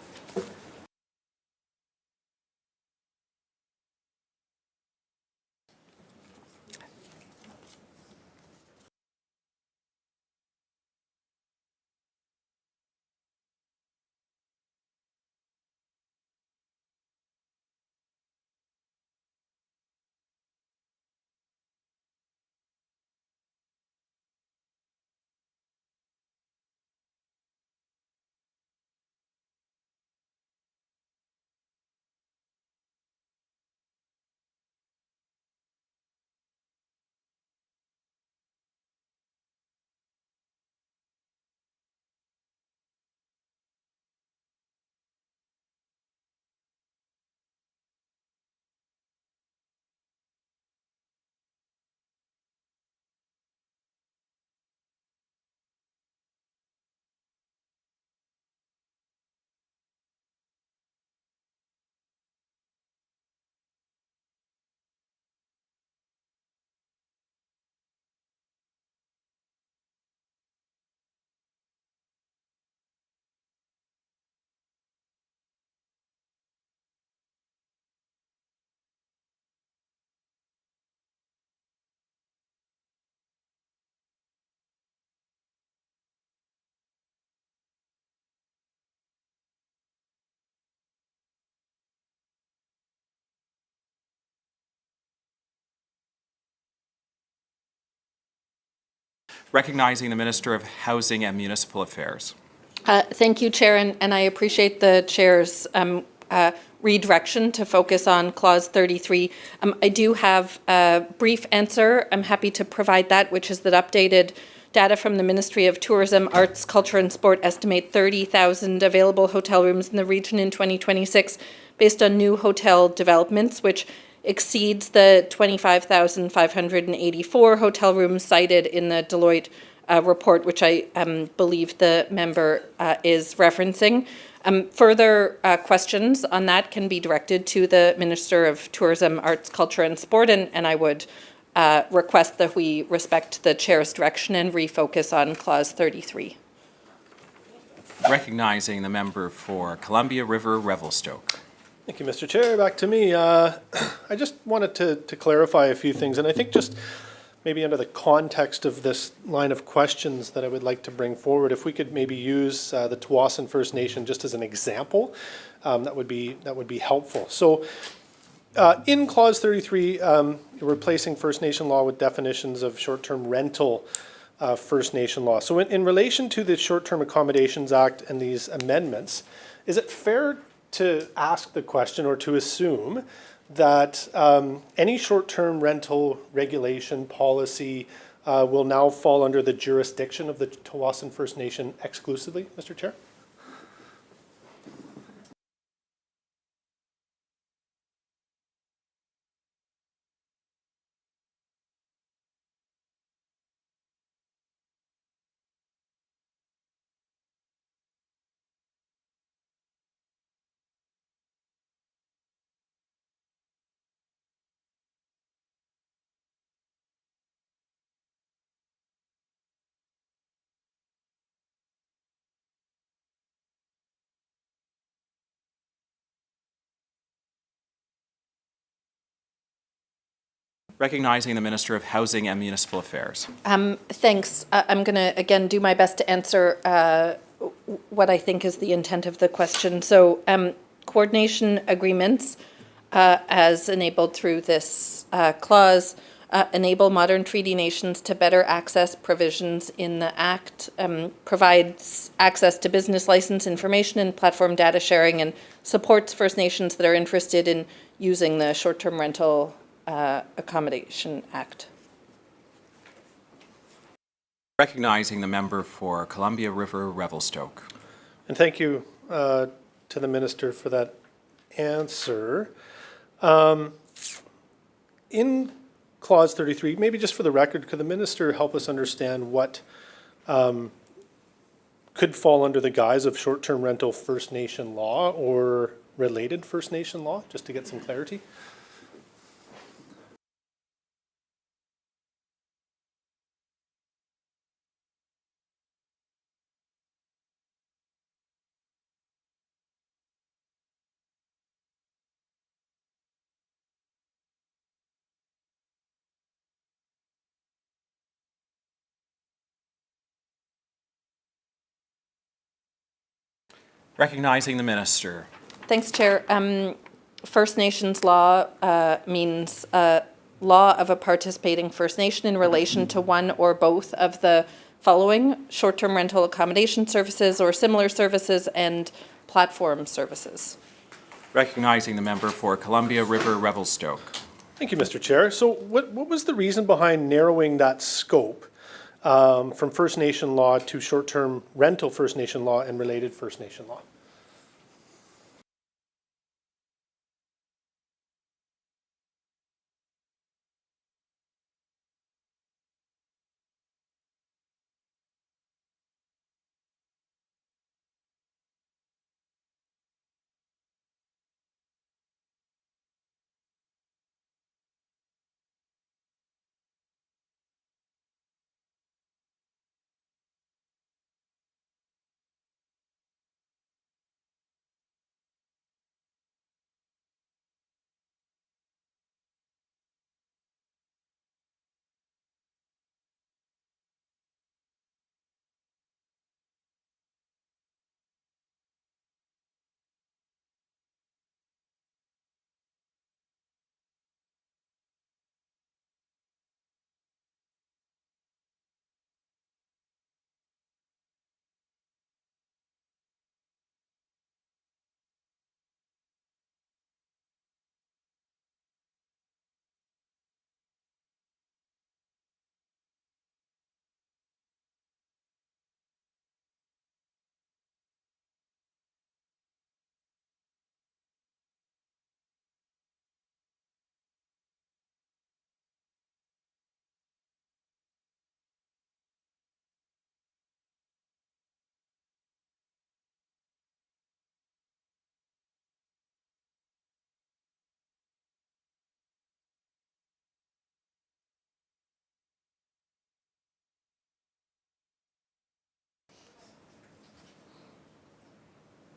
Recognizing the Minister of Housing and Municipal Affairs. Thank you, Chair, and I appreciate the Chair's redirection to focus on Clause 33. I do have a brief answer. I'm happy to provide that, which is that updated data from the Ministry of Tourism, Arts, Culture and Sport estimate 30,000 available hotel rooms in the region in 2026 based on new hotel developments, which exceeds the 25,584 hotel rooms cited in the Deloitte report, which I believe the member is referencing. Further questions on that can be directed to the Minister of Tourism, Arts, Culture and Sport, and I would request that we respect the Chair's direction and refocus on Clause 33. Recognizing the member for Columbia River Revelstoke. Thank you, Mr. Chair. Back to me. I just wanted to clarify a few things, and I think just maybe under the context of this line of questions that I would like to bring forward, if we could maybe use the Tawasin First Nation just as an example, that would be helpful. So in Clause 33, you're replacing First Nation law with definitions of short-term rental First Nation law. So in relation to the Short-Term Accommodations Act and these amendments, is it fair to ask the question or to assume that any short-term rental regulation policy will now fall under the jurisdiction of the Tawasin First Nation exclusively, Mr. Chair? Recognizing the Minister of Housing and Municipal Affairs. Thanks. I'm going to, again, do my best to answer what I think is the intent of the question. So coordination agreements, as enabled through this clause, enable modern treaty nations to better access provisions in the Act, provides access to business license information and platform data sharing, and supports First Nations that are interested in using the short-term rental Accommodation Act. Recognizing the member for Columbia River Revelstoke. And thank you to the Minister for that answer. In Clause 33, maybe just for the record, could the Minister help us understand what could fall under the guise of short-term rental First Nation law or related First Nation law, just to get some clarity? Recognizing the Minister. Thanks, Chair. First Nations law means law of a participating First Nation in relation to one or both of the following: short-term rental accommodation services or similar services and platform services. Recognizing the member for Columbia River Revelstoke. Thank you, Mr. Chair. So what was the reason behind narrowing that scope from First Nation law to short-term rental First Nation law and related First Nation law?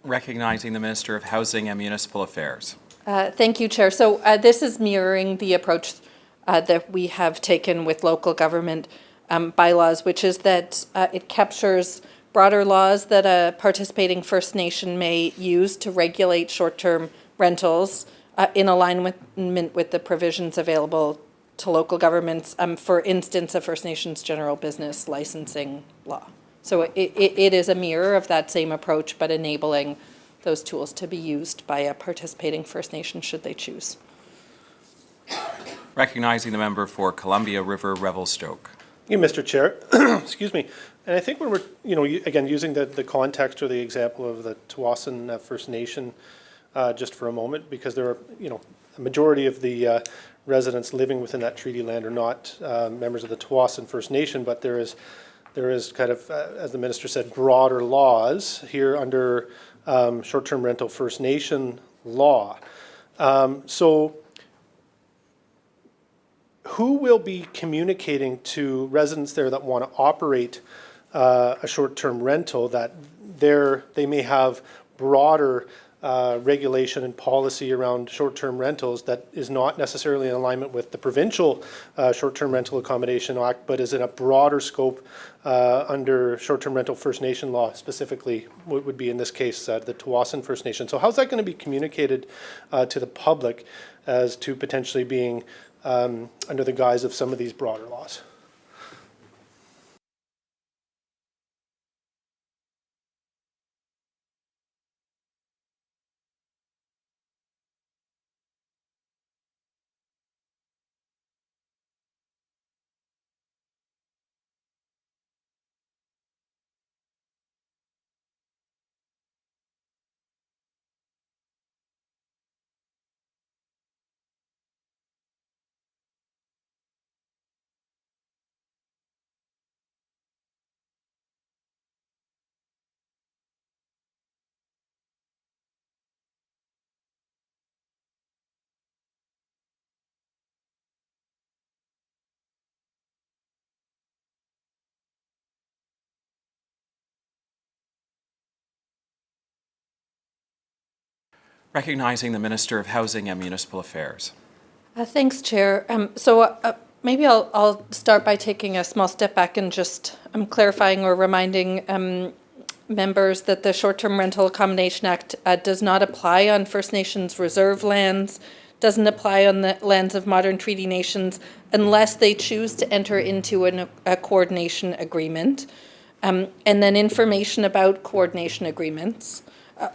Recognizing the Minister of Housing and Municipal Affairs. Thank you, Chair. So this is mirroring the approach that we have taken with local government bylaws, which is that it captures broader laws that a participating First Nation may use to regulate short-term rentals in alignment with the provisions available to local governments, for instance, a First Nations general business licensing law. So it is a mirror of that same approach, but enabling those tools to be used by a participating First Nation should they choose. Recognizing the member for Columbia River Revelstoke. Thank you, Mr. Chair. Excuse me. And I think when we're, again, using the context or the example of the Tsawwassen First Nation just for a moment, because there are, a majority of the residents living within that treaty land are not members of the Tsawwassen First Nation, but there is kind of, as the minister said, broader laws here under short-term rental First Nation law. So who will be communicating to residents there that want to operate a short-term rental that they may have broader regulation and policy around short-term rentals that is not necessarily in alignment with the provincial short-term rental accommodation act, but is in a broader scope under short-term rental First Nation law, specifically what would be in this case the Tsawwassen First Nation. So how's that going to be communicated to the public as to potentially being under the guise of some of these broader laws? Recognizing the Minister of Housing and Municipal Affairs. Thanks, Chair. Maybe I'll start by taking a small step back and just clarifying or reminding members that the Short-Term Rental Accommodation Act does not apply on First Nations reserve lands, doesn't apply on the lands of modern treaty nations unless they choose to enter into a coordination agreement. And then information about coordination agreements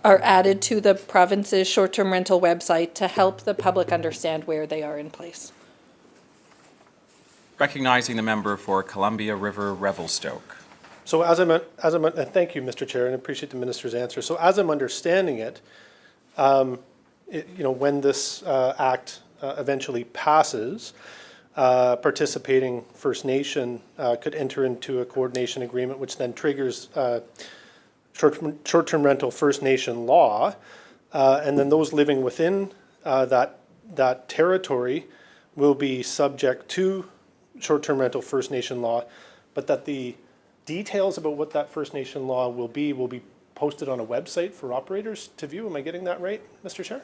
are added to the province's short-term rental website to help the public understand where they are in place. Recognizing the member for Columbia River Revelstoke. So thank you, Mr. Chair, and I appreciate the minister's answer. So as I'm understanding it, when this act eventually passes, participating First Nation could enter into a coordination agreement, which then triggers short-term rental First Nation law, and then those living within that territory will be subject to short-term rental First Nation law, but that the details about what that First Nation law will be posted on a website for operators to view. Am I getting that right, Mr. Chair?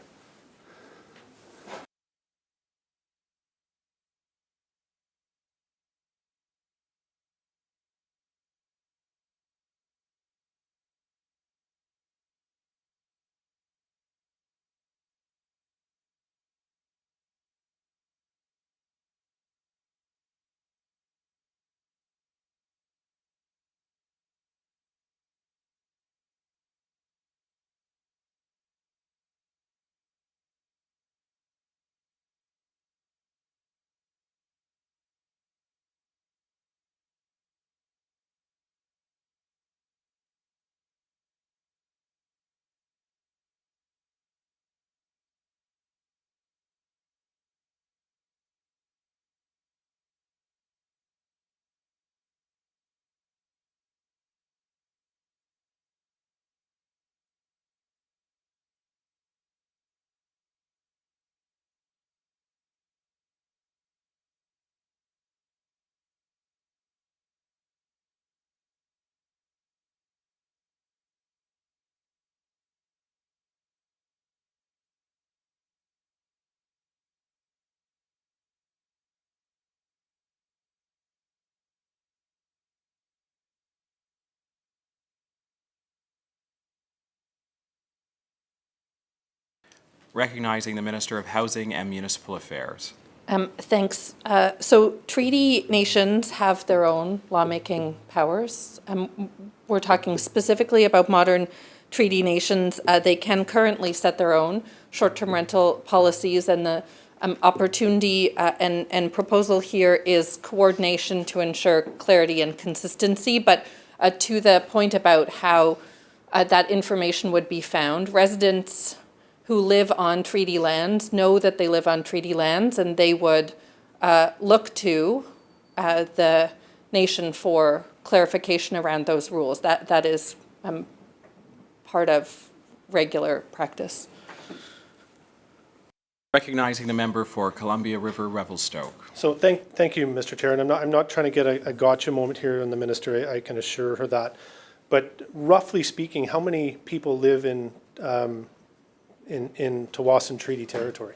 Recognizing the Minister of Housing and Municipal Affairs. Thanks. So treaty nations have their own lawmaking powers. We're talking specifically about modern treaty nations. They can currently set their own short-term rental policies, and the opportunity and proposal here is coordination to ensure clarity and consistency. But to the point about how that information would be found, residents who live on treaty lands know that they live on treaty lands, and they would look to the nation for clarification around those rules. That is part of regular practice. Recognizing the member for Columbia River Revelstoke. So thank you, Mr. Chair, and I'm not trying to get a gotcha moment here on the minister. I can assure her that. But roughly speaking, how many people live in Tawasin Treaty Territory?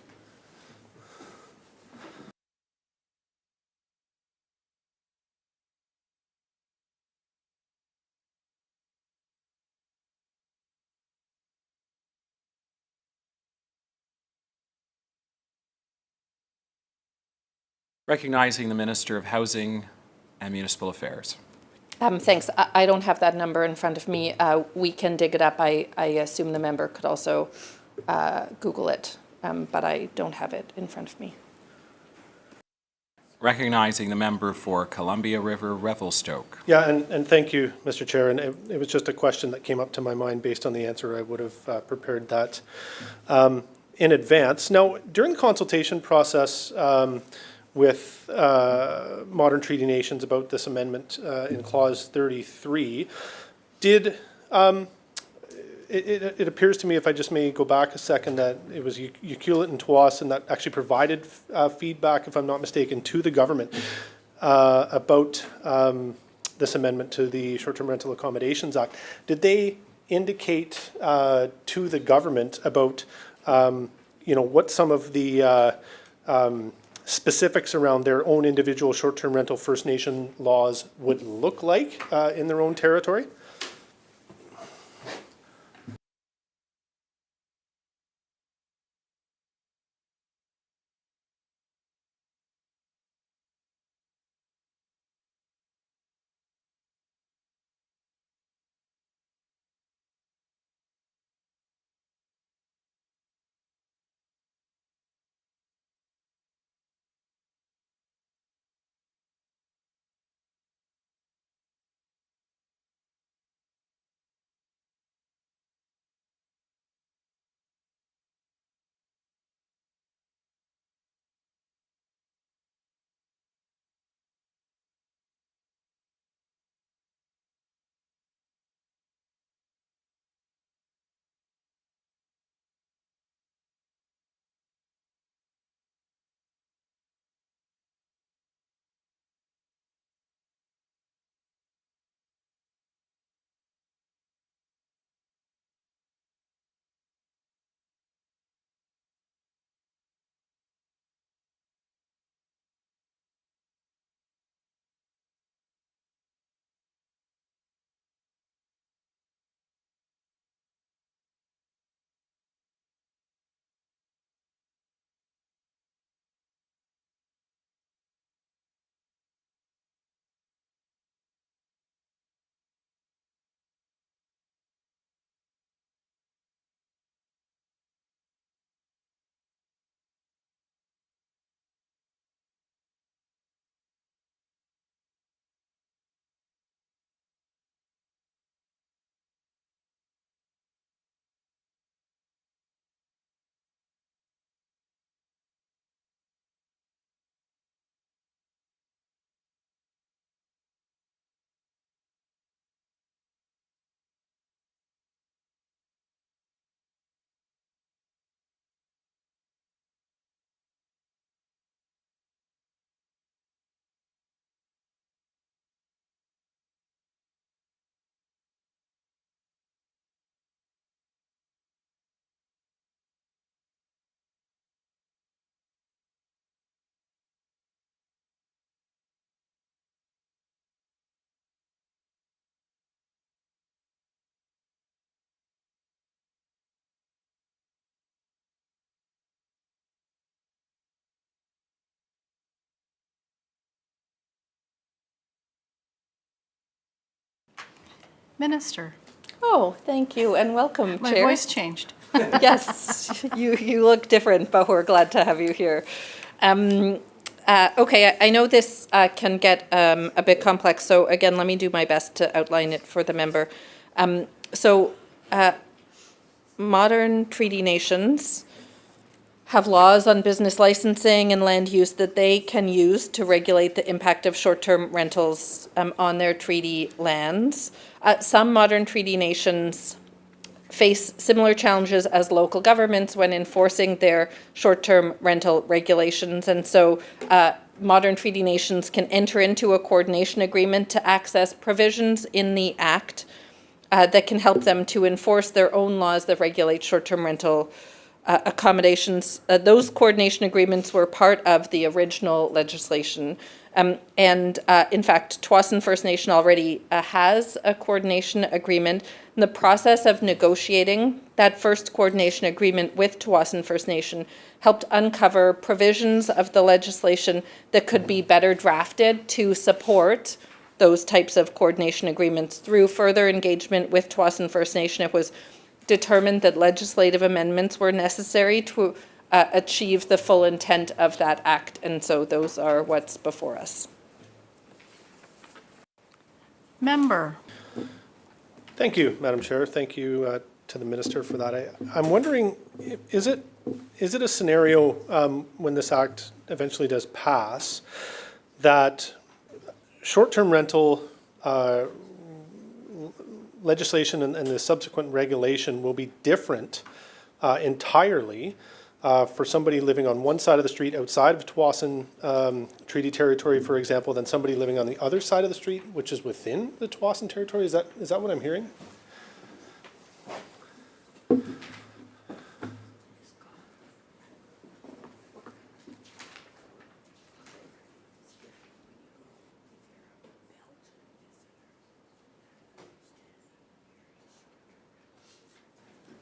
Recognizing the Minister of Housing and Municipal Affairs. Thanks. I don't have that number in front of me. We can dig it up. I assume the member could also Google it, but I don't have it in front of me. Recognizing the member for Columbia River Revelstoke. Yeah, and thank you, Mr. Chair. And it was just a question that came up to my mind based on the answer. I would have prepared that in advance. Now, during the consultation process with modern treaty nations about this amendment in Clause 33, it appears to me, if I just may go back a second, that it was Ucluelet and Tawasin that actually provided feedback, if I'm not mistaken, to the government about this amendment to the Short-Term Rental Accommodations Act. Did they indicate to the government about what some of the specifics around their own individual short-term rental First Nation laws would look like in their own territory? Minister, Oh, thank you and welcome, my Chair. voice changed. Yes, you look different, but we're glad to have you here. Okay, I know this can get a bit complex, so again, let me do my best to outline it for the member. So, modern treaty nations have laws on business licensing and land use that they can use to regulate the impact of short-term rentals on their treaty lands. Some modern treaty nations face similar challenges as local governments when enforcing their short-term rental regulations. And so modern treaty nations can enter into a coordination agreement to access provisions in the Act that can help them to enforce their own laws that regulate short-term rental accommodations. Those coordination agreements were part of the original legislation. And in fact, Tsawwassen First Nation already has a coordination agreement. In the process of negotiating that first coordination agreement with Tsawwassen First Nation helped uncover provisions of the legislation that could be better drafted to support those types of coordination agreements. Through further engagement with Tsawwassen First Nation, it was determined that legislative amendments were necessary to achieve the full intent of that act, and so those are what's before us. Member, Thank you, Madam Chair. Thank you to the Minister for that. I'm wondering, is it a scenario when this Act eventually does pass that short-term rental legislation and the subsequent regulation will be different entirely for somebody living on one side of the street outside of Tsawwassen Treaty Territory, for example, than somebody living on the other side of the street, which is within the Tsawwassen Territory? Is that what I'm hearing?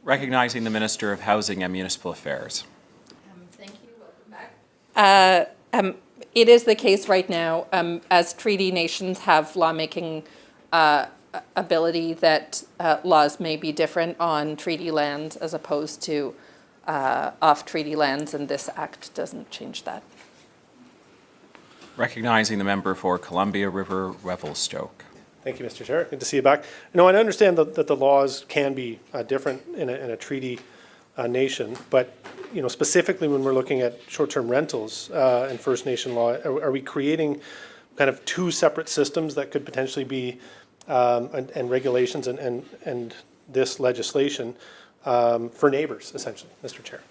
Recognizing the Minister of Housing and Municipal Affairs. Thank you. Welcome back. It is the case right now, as treaty nations have lawmaking ability, that laws may be different on treaty lands as opposed to off treaty lands, and this Act doesn't change that. Recognizing the member for Columbia River Revelstoke. Thank you, Mr. Chair. Good to see you back. No, and I understand that the laws can be different in a treaty nation, but specifically when we're looking at short-term rentals and First Nation law, are we creating kind of two separate systems that could potentially be and regulations and this legislation for neighbors, essentially, Mr. Chair?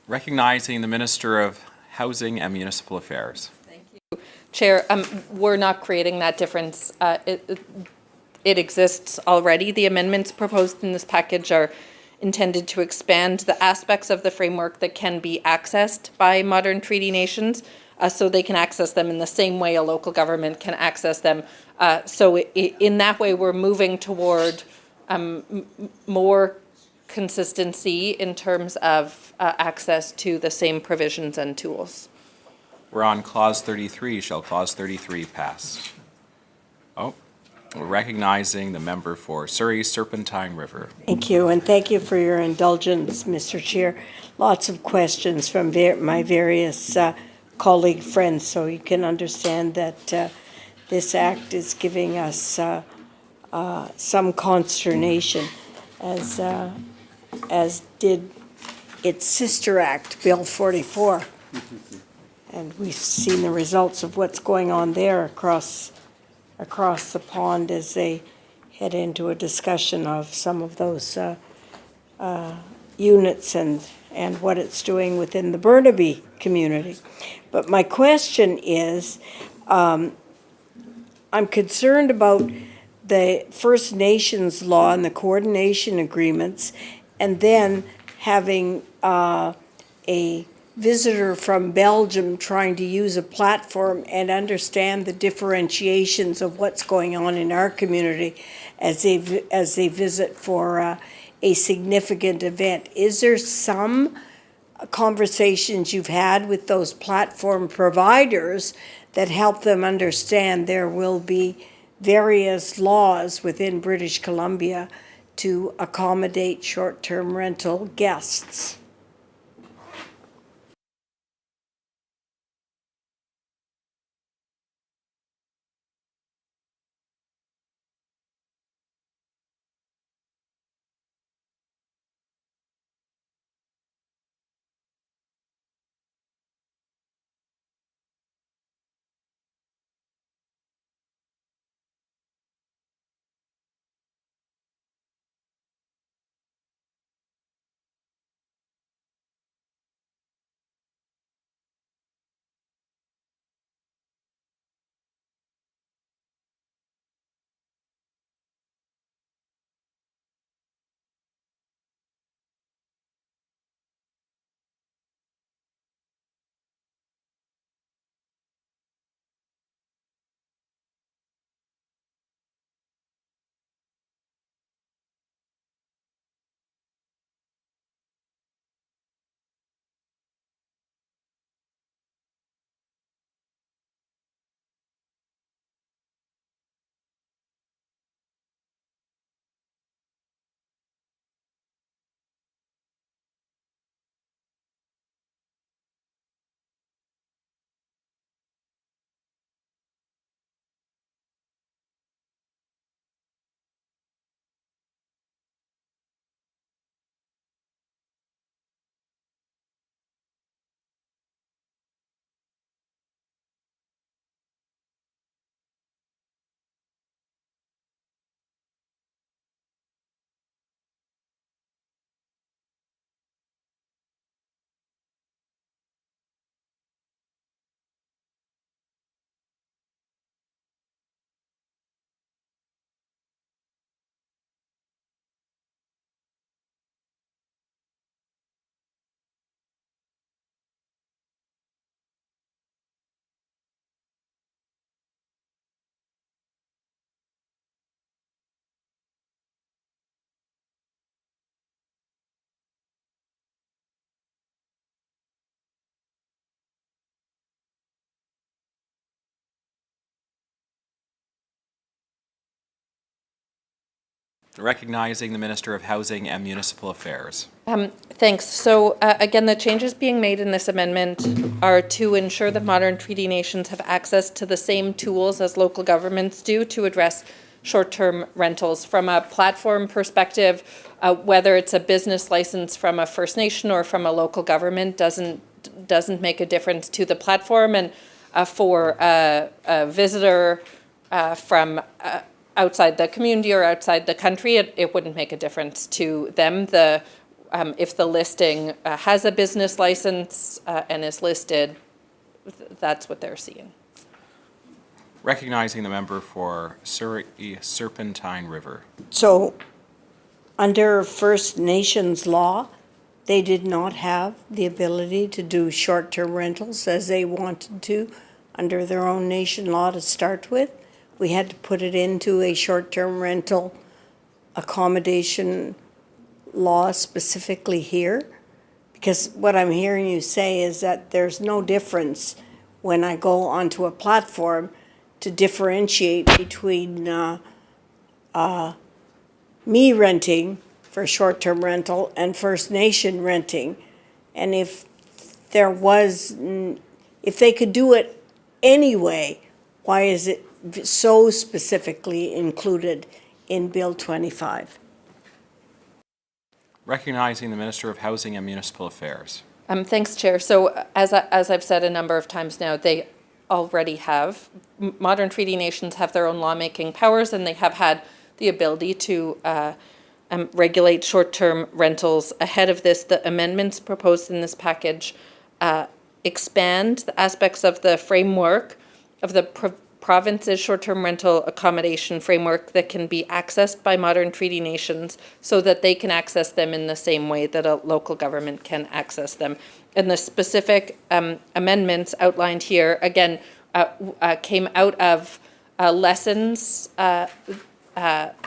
Recognizing the Minister of Housing and Municipal Affairs. Thank you, Chair. We're not creating that difference. It exists already. The amendments proposed in this package are intended to expand the aspects of the framework that can be accessed by modern treaty nations, so they can access them in the same way a local government can access them. So in that way, we're moving toward more consistency in terms of access to the same provisions and tools. We're on Clause 33. Shall Clause 33 pass? Oh, we're recognizing the member for Surrey Serpentine River. Thank you, and thank you for your indulgence, Mr. Chair. Lots of questions from my various colleague friends, so you can understand that this Act is giving us some consternation, as did its sister act, Bill 44. And we've seen the results of what's going on there across the pond as they head into a discussion of some of those units and what it's doing within the Burnaby community. But my question is, I'm concerned about the First Nations law and the coordination agreements, and then having a visitor from Belgium trying to use a platform and understand the differentiations of what's going on in our community as they visit for a significant event. Is there some conversations you've had with those platform providers that help them understand there will be various laws within British Columbia to accommodate short-term rental guests? Recognizing the Minister of Housing and Municipal Affairs. Thanks. So again, the changes being made in this amendment are to ensure that modern treaty nations have access to the same tools as local governments do to address short-term rentals. From a platform perspective, whether it's a business license from a First Nation or from a local government doesn't make a difference to the platform. And for a visitor from outside the community or outside the country, it wouldn't make a difference to them. If the listing has a business license and is listed, that's what they're seeing. Recognizing the member for Surrey Serpentine River. So, under First Nations law, they did not have the ability to do short-term rentals as they wanted to under their own nation law to start with. We had to put it into a short-term rental accommodation law specifically here. Because what I'm hearing you say is that there's no difference when I go onto a platform to differentiate between me renting for short-term rental and First Nation renting. And if they could do it anyway, why is it so specifically included in Bill 25? Recognizing the Minister of Housing and Municipal Affairs. Thanks, Chair. So as I've said a number of times now, they already have. Modern treaty nations have their own lawmaking powers, and they have had the ability to regulate short-term rentals ahead of this. The amendments proposed in this package expand the aspects of the framework of the province's short-term rental accommodation framework that can be accessed by modern treaty nations so that they can access them in the same way that a local government can access them. And the specific amendments outlined here, again, came out of lessons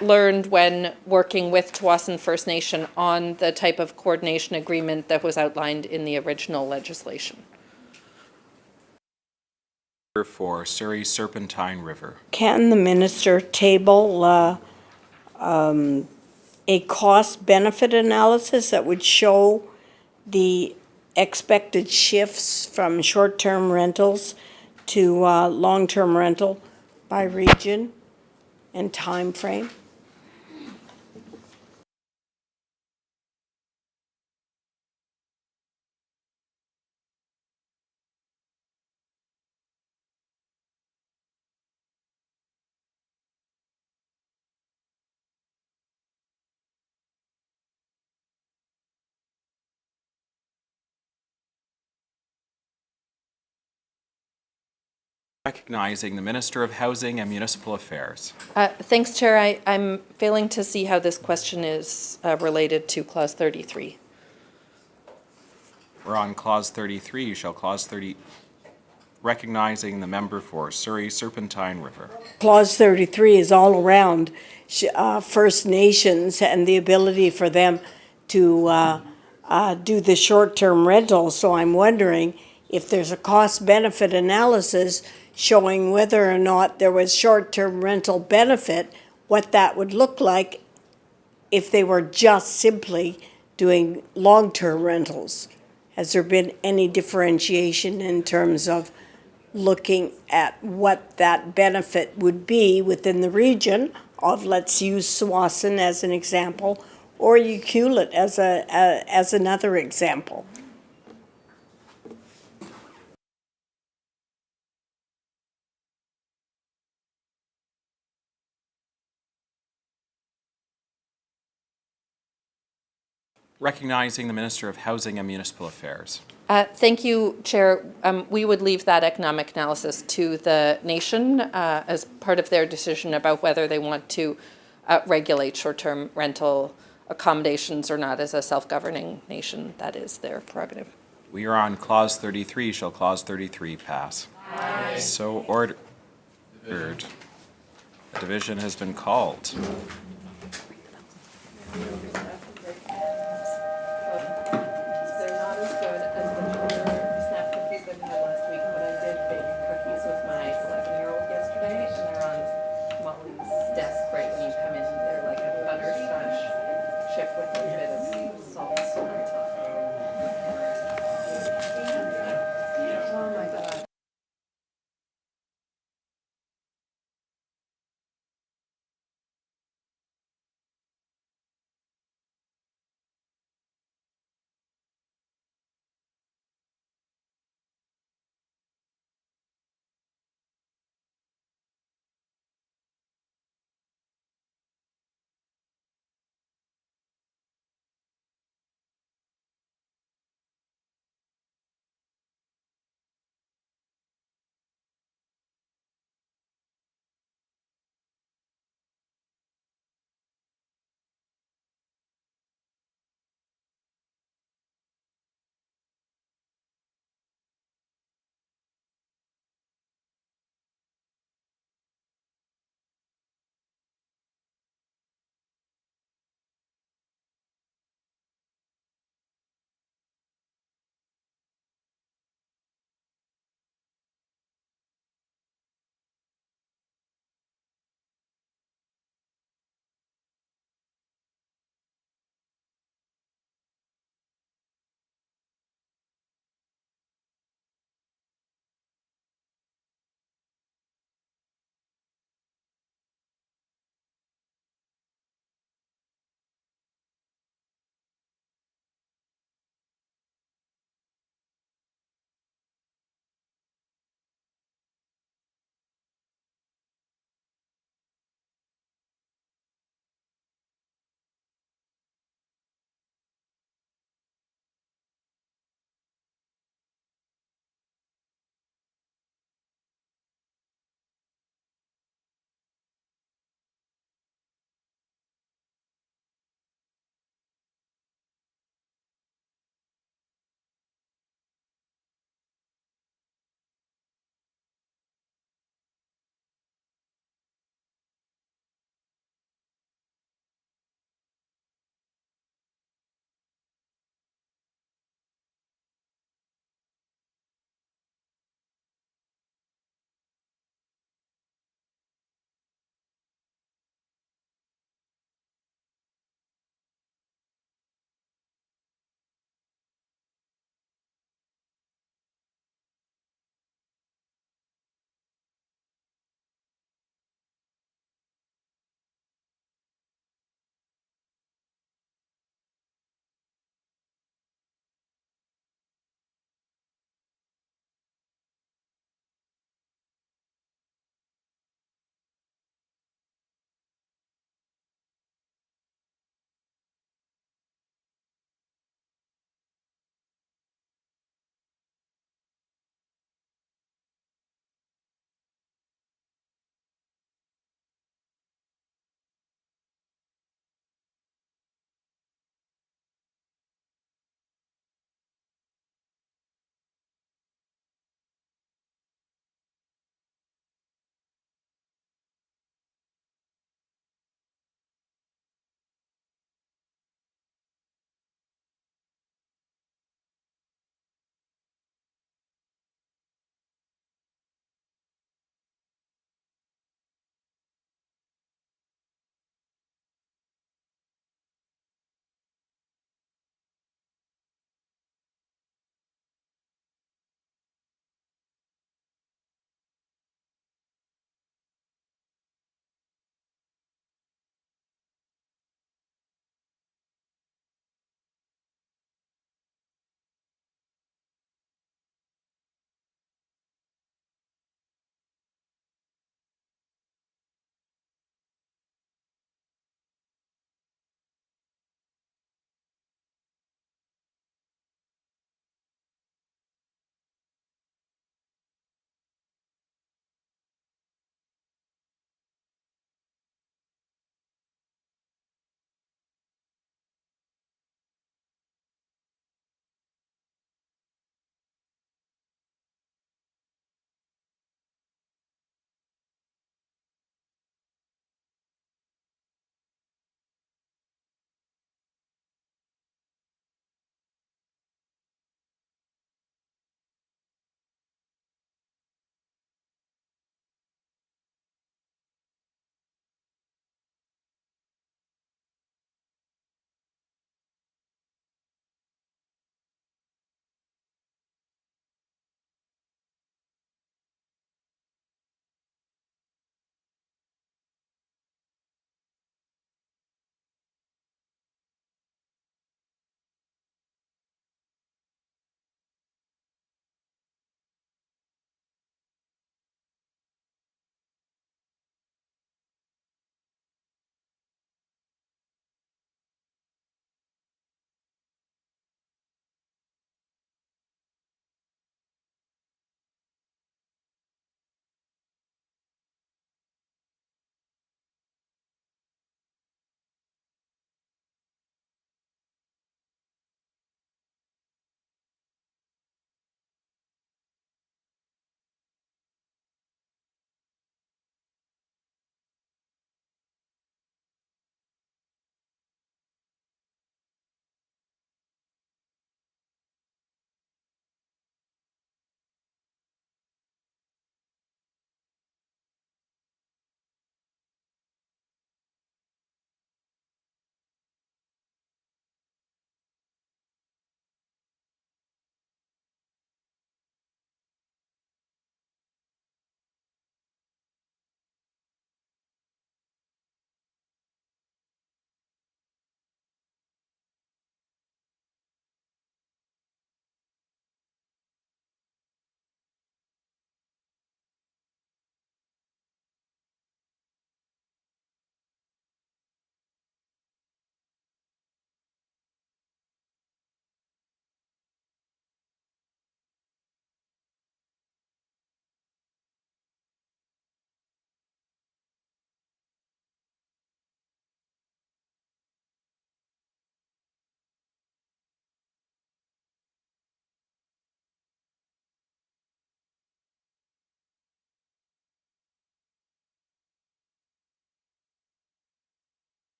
learned when working with Tsawwassen First Nation on the type of coordination agreement that was outlined in the original legislation. For Surrey Serpentine River. Can the minister table a cost-benefit analysis that would show the expected shifts from short-term rentals to long-term rental by region and time frame? Recognizing the Minister of Housing and Municipal Affairs. Thanks, Chair. I'm failing to see how this question is related to Clause 33. We're on Clause 33. Shall Clause 30... Recognizing the member for Surrey Serpentine River. Clause 33 is all around First Nations and the ability for them to do the short-term rental. So I'm wondering if there's a cost-benefit analysis showing whether or not there was short-term rental benefit, what that would look like if they were just simply doing long-term rentals. Has there been any differentiation in terms of looking at what that benefit would be within the region of, let's use Tsawwassen as an example, or Ucluelet as another example? Recognizing the Minister of Housing and Municipal Affairs. Thank you, Chair. We would leave that economic analysis to the nation as part of their decision about whether they want to regulate short-term rental accommodations or not. As a self-governing nation, that is their prerogative. We are on Clause 33. Shall Clause 33 pass? Aye. So ordered. A division has been called.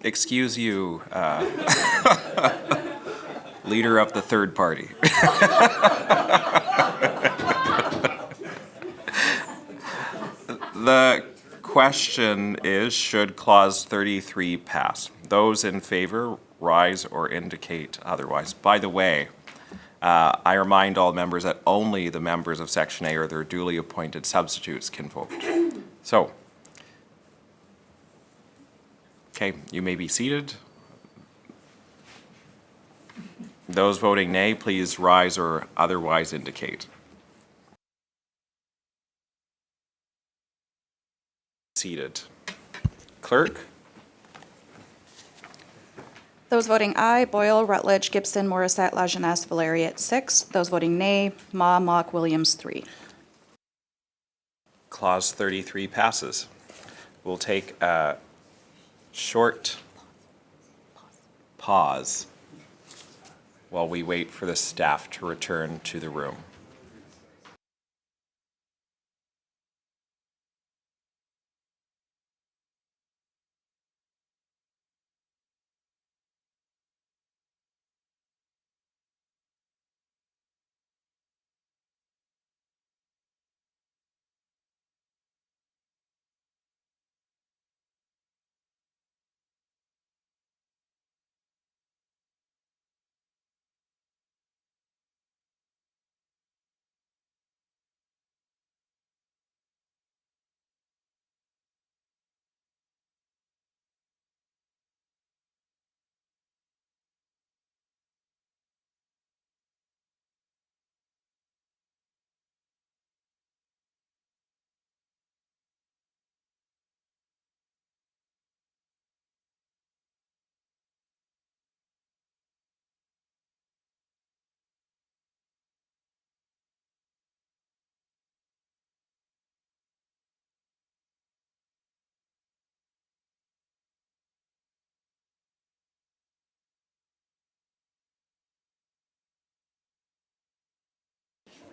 excuse you, leader of the third party. The question is, should clause 33 pass? Those in favor rise or indicate otherwise. By the way, I remind all members that only the members of Section A or their duly appointed substitutes can vote. So, okay, you may be seated. Those voting nay, please rise or otherwise indicate. Seated. Clerk? Those voting aye, Boyle, Rutledge, Gibson, Morissette, Lajeunesse, Valeri at 6. Those voting nay, Ma, Mock, Williams, 3. Clause 33 passes. We'll take a short pause while we wait for the staff to return to the room.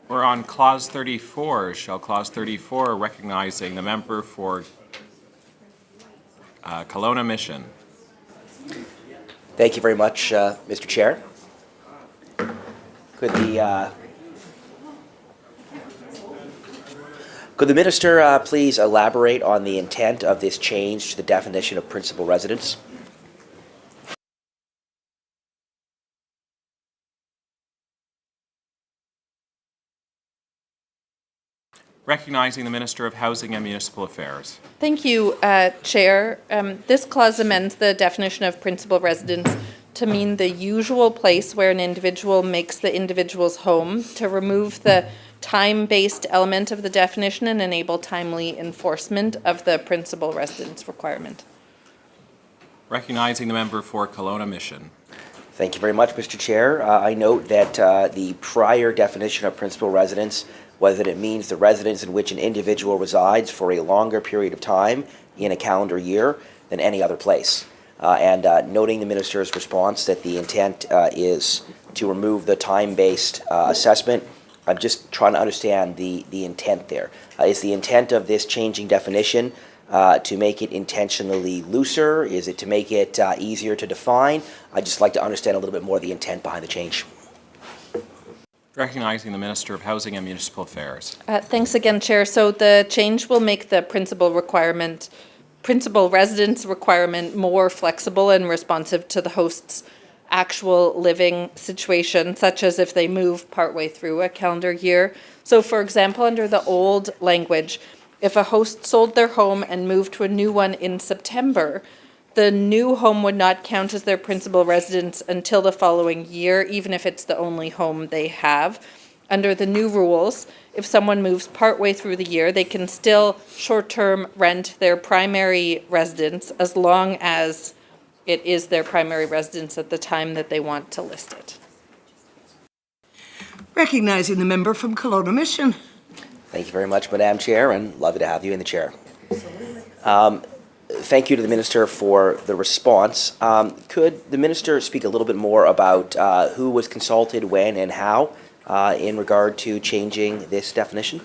We're on clause 34. Shall clause 34 recognizing the member for Kelowna Mission? Thank you very much, Mr. Chair. Could the minister please elaborate on the intent of this change to the definition of principal residence? Recognizing the Minister of Housing and Municipal Affairs. Thank you, Chair. This clause amends the definition of principal residence to mean the usual place where an individual makes the individual's home, to remove the time-based element of the definition and enable timely enforcement of the principal residence requirement. Recognizing the member for Kelowna Mission. Thank you very much, Mr. Chair. I note that the prior definition of principal residence was that it means the residence in which an individual resides for a longer period of time in a calendar year than any other place. Noting the minister's response that the intent is to remove the time-based assessment, I'm just trying to understand the intent there. Is the intent of this changing definition to make it intentionally looser? Is it to make it easier to define? I'd just like to understand a little bit more the intent behind the change. Recognizing the Minister of Housing and Municipal Affairs. Thanks again, Chair. So the change will make the principal residence requirement more flexible and responsive to the host's actual living situation, such as if they move partway through a calendar year. So for example, under the old language, if a host sold their home and moved to a new one in September, the new home would not count as their principal residence until the following year, even if it's the only home they have. Under the new rules, if someone moves partway through the year, they can still short-term rent their primary residence as long as it is their primary residence at the time that they want to list it. Recognizing the member from Kelowna Mission. Thank you very much, Madam Chair, and lovely to have you in the chair. Thank you to the Minister for the response. Could the Minister speak a little bit more about who was consulted, when, and how in regard to changing this definition?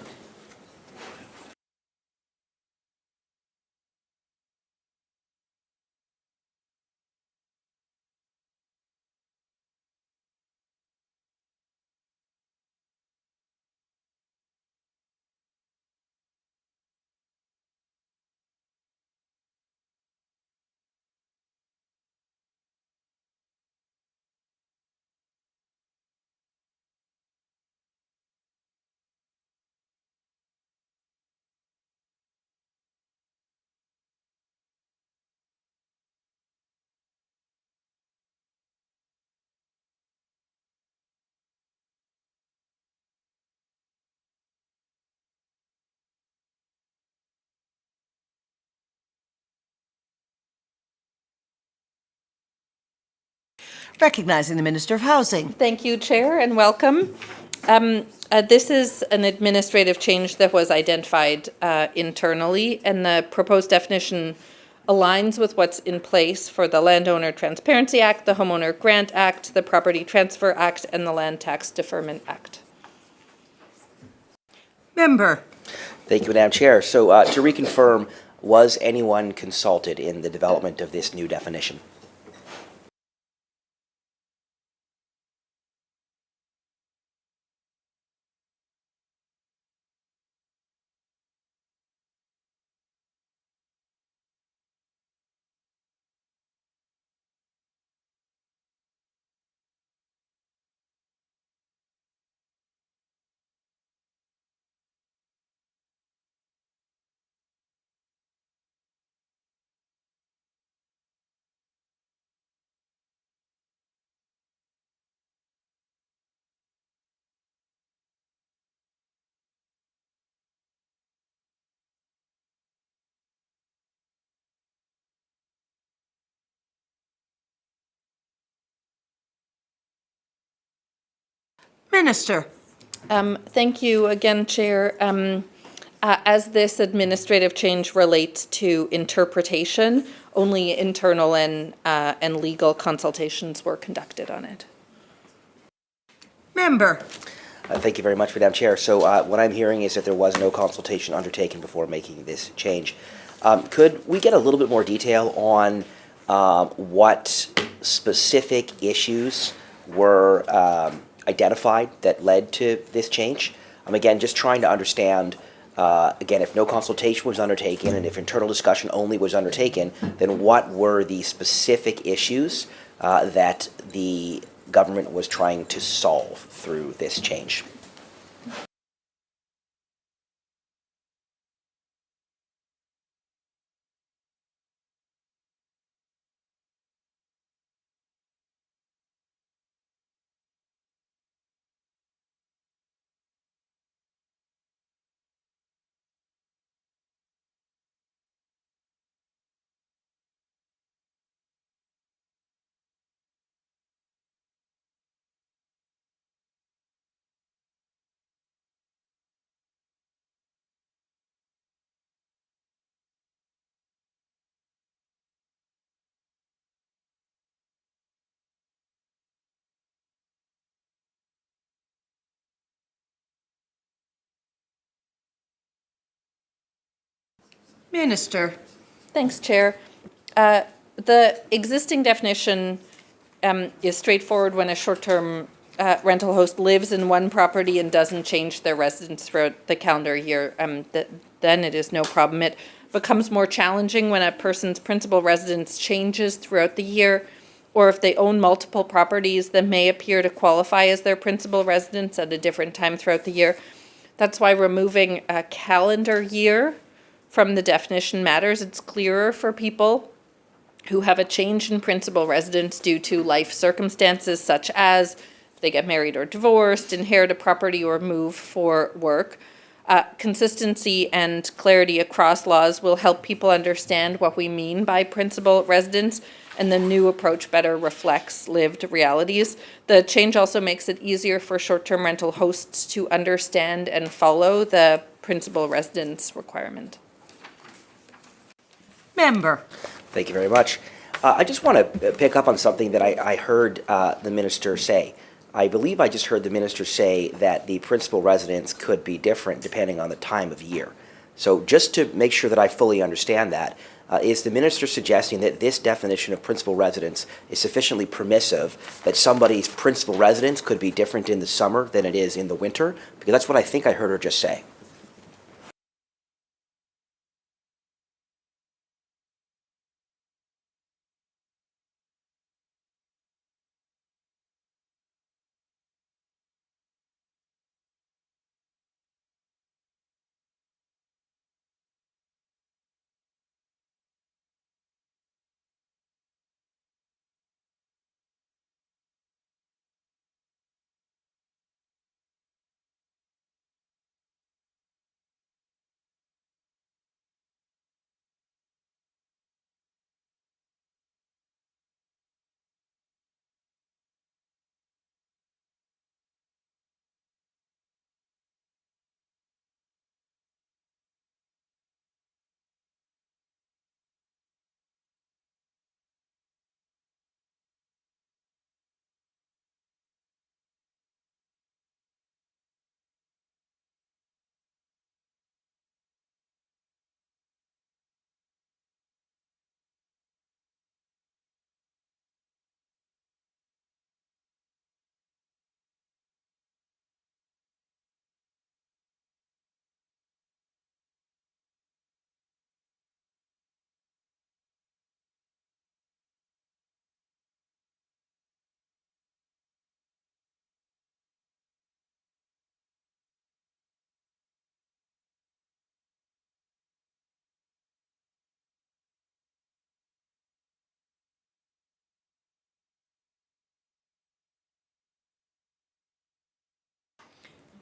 Recognizing the Minister of Housing. Thank you, Chair, and welcome. This is an administrative change that was identified internally, and the proposed definition aligns with what's in place for the Landowner Transparency Act, the Homeowner Grant Act, the Property Transfer Act, and the Land Tax Deferment Act. Member. Thank you, Madam Chair. So to reconfirm, was anyone consulted in the development of this new definition? Minister. Thank you again, Chair. As this administrative change relates to interpretation, only internal and legal consultations were conducted on it. Member. Thank you very much, Madam Chair. So what I'm hearing is that there was no consultation undertaken before making this change. Could we get a little bit more detail on what specific issues were identified that led to this change? Again, just trying to understand, again, if no consultation was undertaken and if internal discussion only was undertaken, then what were the specific issues that the government was trying to solve through this change? Minister. Thanks, Chair. The existing definition is straightforward when a short-term rental host lives in one property and doesn't change their residence throughout the calendar year. Then it is no problem. It becomes more challenging when a person's principal residence changes throughout the year, or if they own multiple properties that may appear to qualify as their principal residence at a different time throughout the year. That's why removing a calendar year from the definition matters. It's clearer for people who have a change in principal residence due to life circumstances such as they get married or divorced, inherit a property, or move for work. Consistency and clarity across laws will help people understand what we mean by principal residence, and the new approach better reflects lived realities. The change also makes it easier for short-term rental hosts to understand and follow the principal residence requirement. Member. Thank you very much. I just want to pick up on something that I heard the minister say. I believe I just heard the minister say that the principal residence could be different depending on the time of year. So just to make sure that I fully understand that, is the minister suggesting that this definition of principal residence is sufficiently permissive that somebody's principal residence could be different in the summer than it is in the winter? Because that's what I think I heard her just say.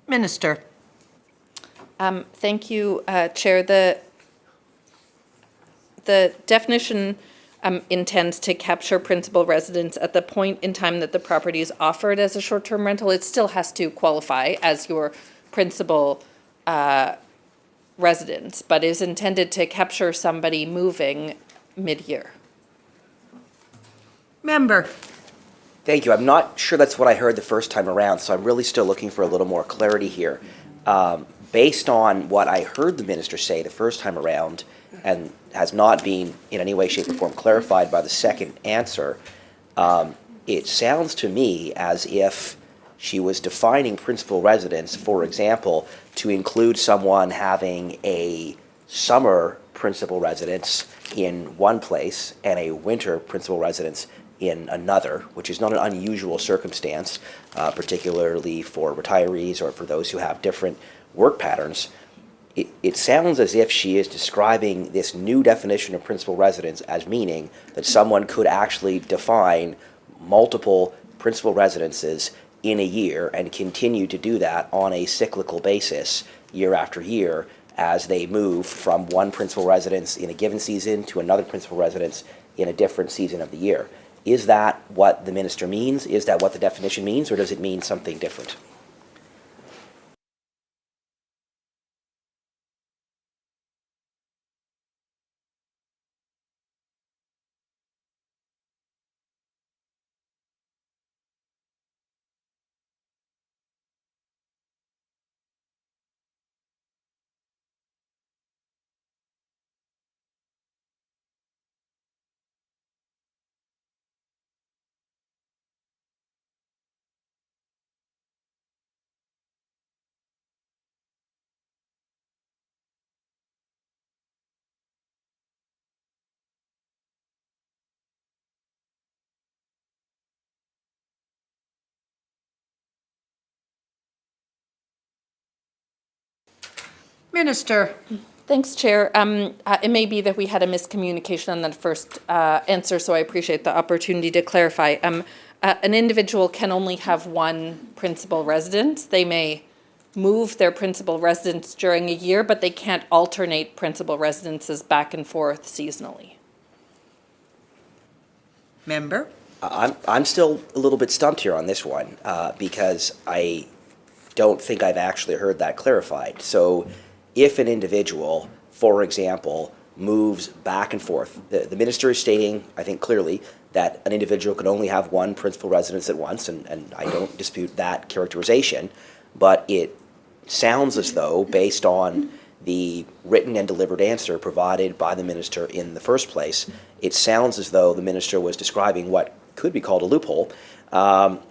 Minister. Thank you, Chair. The definition intends to capture principal residence at the point in time that the property is offered as a short-term rental. It still has to qualify as your principal residence, but is intended to capture somebody moving mid-year. Member. Thank you. I'm not sure that's what I heard the first time around, so I'm really still looking for a little more clarity here. Based on what I heard the minister say the first time around, and has not been in any way, shape, or form clarified by the second answer, it sounds to me as if she was defining principal residence, for example, to include someone having a summer principal residence in one place and a winter principal residence in another, which is not an unusual circumstance, particularly for retirees or for those who have different work patterns. It sounds as if she is describing this new definition of principal residence as meaning that someone could actually define multiple principal residences in a year and continue to do that on a cyclical basis year after year as they move from one principal residence in a given season to another principal residence in a different season of the year. Is that what the minister means? Is that what the definition means, or does it mean something different? Minister. Thanks, Chair. It may be that we had a miscommunication on the first answer, so I appreciate the opportunity to clarify. An individual can only have one principal residence. They may move their principal residence during a year, but they can't alternate principal residences back and forth seasonally. Member. I'm still a little bit stumped here on this one because I don't think I've actually heard that clarified. So if an individual, for example, moves back and forth, the minister is stating, I think clearly, that an individual can only have one principal residence at once, and I don't dispute that characterization, but it sounds as though, based on the written and delivered answer provided by the minister in the first place, it sounds as though the minister was describing what could be called a loophole,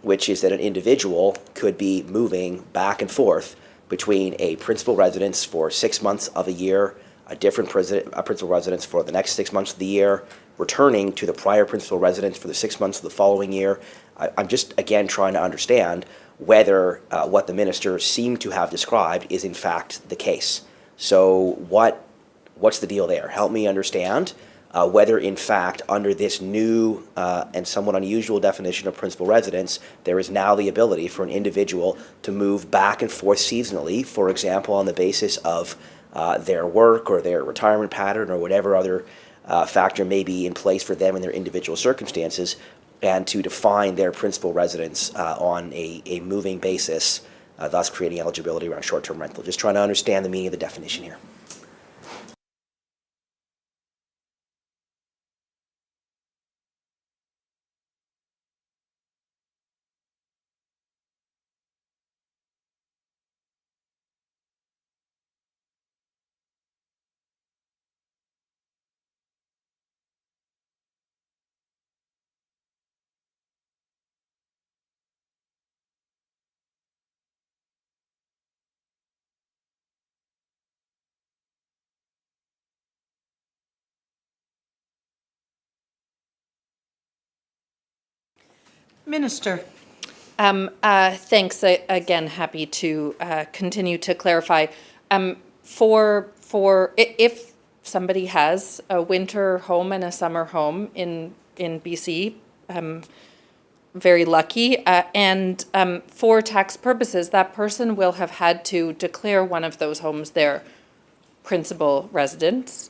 which is that an individual could be moving back and forth between a principal residence for 6 months of a year, a different principal residence for the next 6 months of the year, returning to the prior principal residence for the 6 months of the following year. I'm just, again, trying to understand whether what the minister seemed to have described is in fact the case. So what's the deal there? Help me understand whether in fact under this new and somewhat unusual definition of principal residence, there is now the ability for an individual to move back and forth seasonally, for example, on the basis of their work or their retirement pattern or whatever other factor may be in place for them in their individual circumstances, and to define their principal residence on a moving basis, thus creating eligibility around short-term rental. Just trying to understand the meaning of the definition here. Minister. Thanks. Again, happy to continue to clarify. If somebody has a winter home and a summer home in BC, very lucky. And for tax purposes, that person will have had to declare one of those homes their principal residence.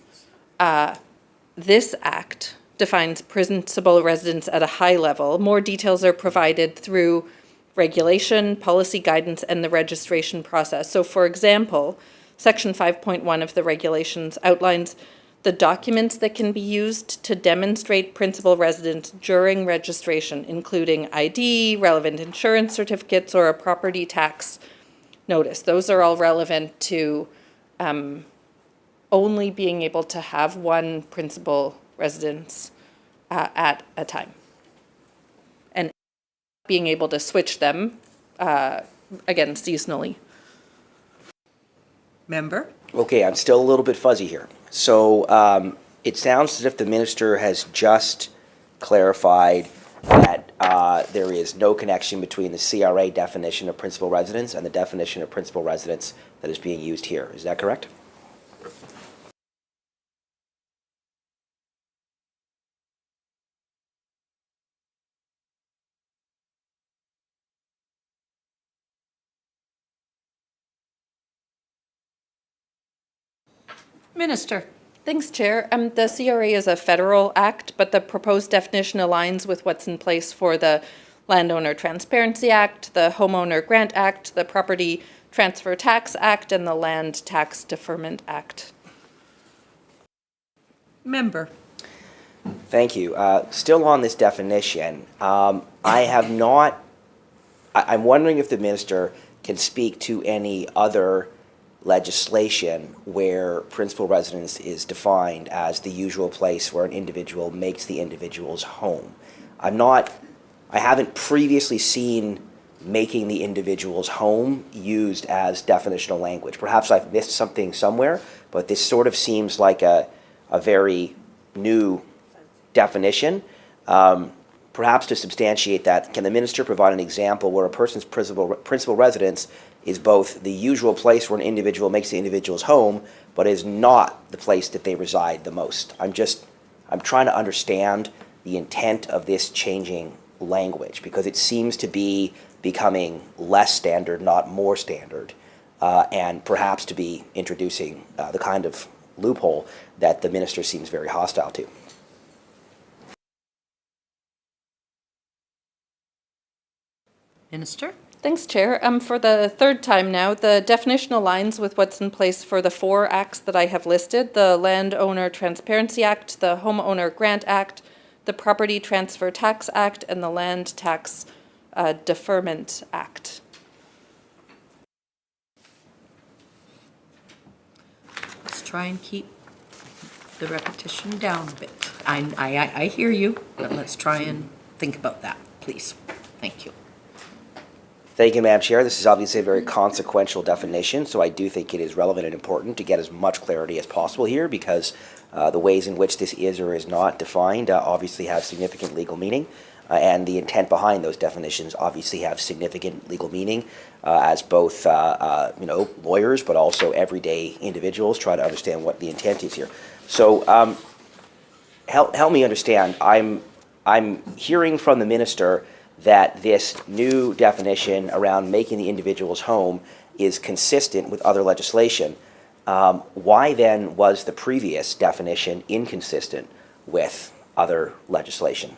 This act defines principal residence at a high level. More details are provided through regulation, policy guidance, and the registration process. So for example, Section 5.1 of the regulations outlines the documents that can be used to demonstrate principal residence during registration, including ID, relevant insurance certificates, or a property tax notice. Those are all relevant to only being able to have one principal residence at a time. And being able to switch them, again, seasonally. Member? Okay, I'm still a little bit fuzzy here. So it sounds as if the minister has just clarified that there is no connection between the CRA definition of principal residence and the definition of principal residence that is being used here. Is that correct? Minister? Thanks, Chair. The CRA is a federal act, but the proposed definition aligns with what's in place for the Landowner Transparency Act, the Homeowner Grant Act, the Property Transfer Tax Act, and the Land Tax Deferment Act. Member? Thank you. Still on this definition, I'm wondering if the minister can speak to any other legislation where principal residence is defined as the usual place where an individual makes the individual's home. I haven't previously seen making the individual's home used as definitional language. Perhaps I've missed something somewhere, but this sort of seems like a very new definition. Perhaps to substantiate that, can the minister provide an example where a person's principal residence is both the usual place where an individual makes the individual's home, but is not the place that they reside the most? I'm trying to understand the intent of this changing language, because it seems to be becoming less standard, not more standard, and perhaps to be introducing the kind of loophole that the minister seems very hostile to. Minister? Thanks, Chair. For the third time now, the definition aligns with what's in place for the 4 acts that I have listed: the Landowner Transparency Act, the Homeowner Grant Act, the Property Transfer Tax Act, and the Land Tax Deferment Act. Let's try and keep the repetition down a bit. I hear you, but let's try and think about that, please. Thank you. Thank you, Madam Chair. This is obviously a very consequential definition, so I do think it is relevant and important to get as much clarity as possible here, because the ways in which this is or is not defined obviously have significant legal meaning, and the intent behind those definitions obviously have significant legal meaning, as both lawyers but also everyday individuals try to understand what the intent is here. So help me understand. I'm hearing from the minister that this new definition around making the individual's home is consistent with other legislation. Why then was the previous definition inconsistent with other legislation?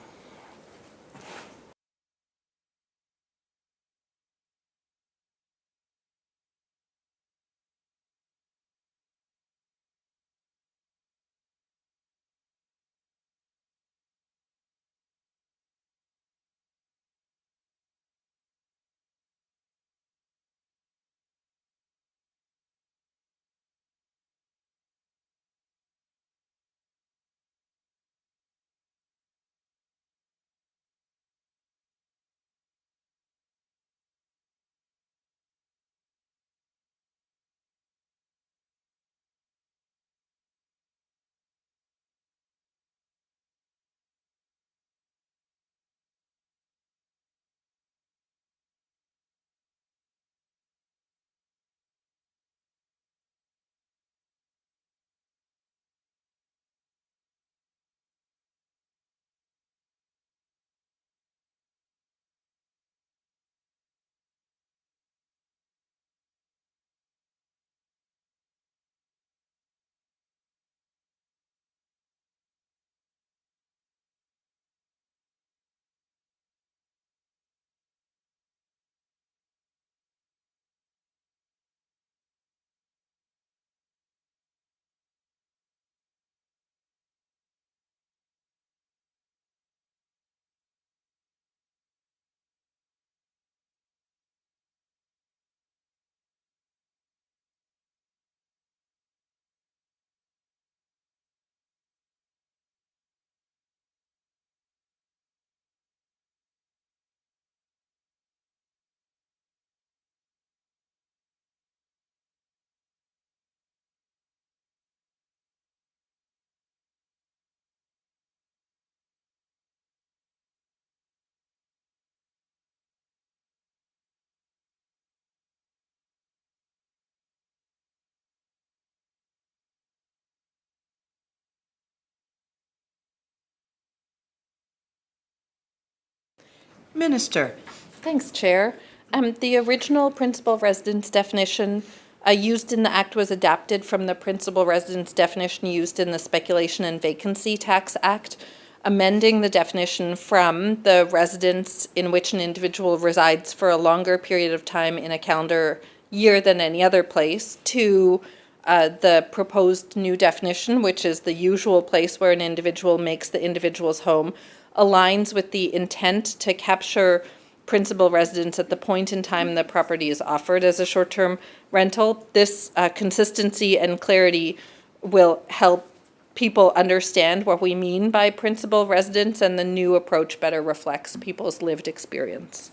Minister. Thanks, Chair. The original principal residence definition used in the Act was adapted from the principal residence definition used in the Speculation and Vacancy Tax Act, amending the definition from the residence in which an individual resides for a longer period of time in a calendar year than any other place to the proposed new definition, which is the usual place where an individual makes the individual's home, aligns with the intent to capture principal residence at the point in time the property is offered as a short-term rental. This consistency and clarity will help people understand what we mean by principal residence, and the new approach better reflects people's lived experience.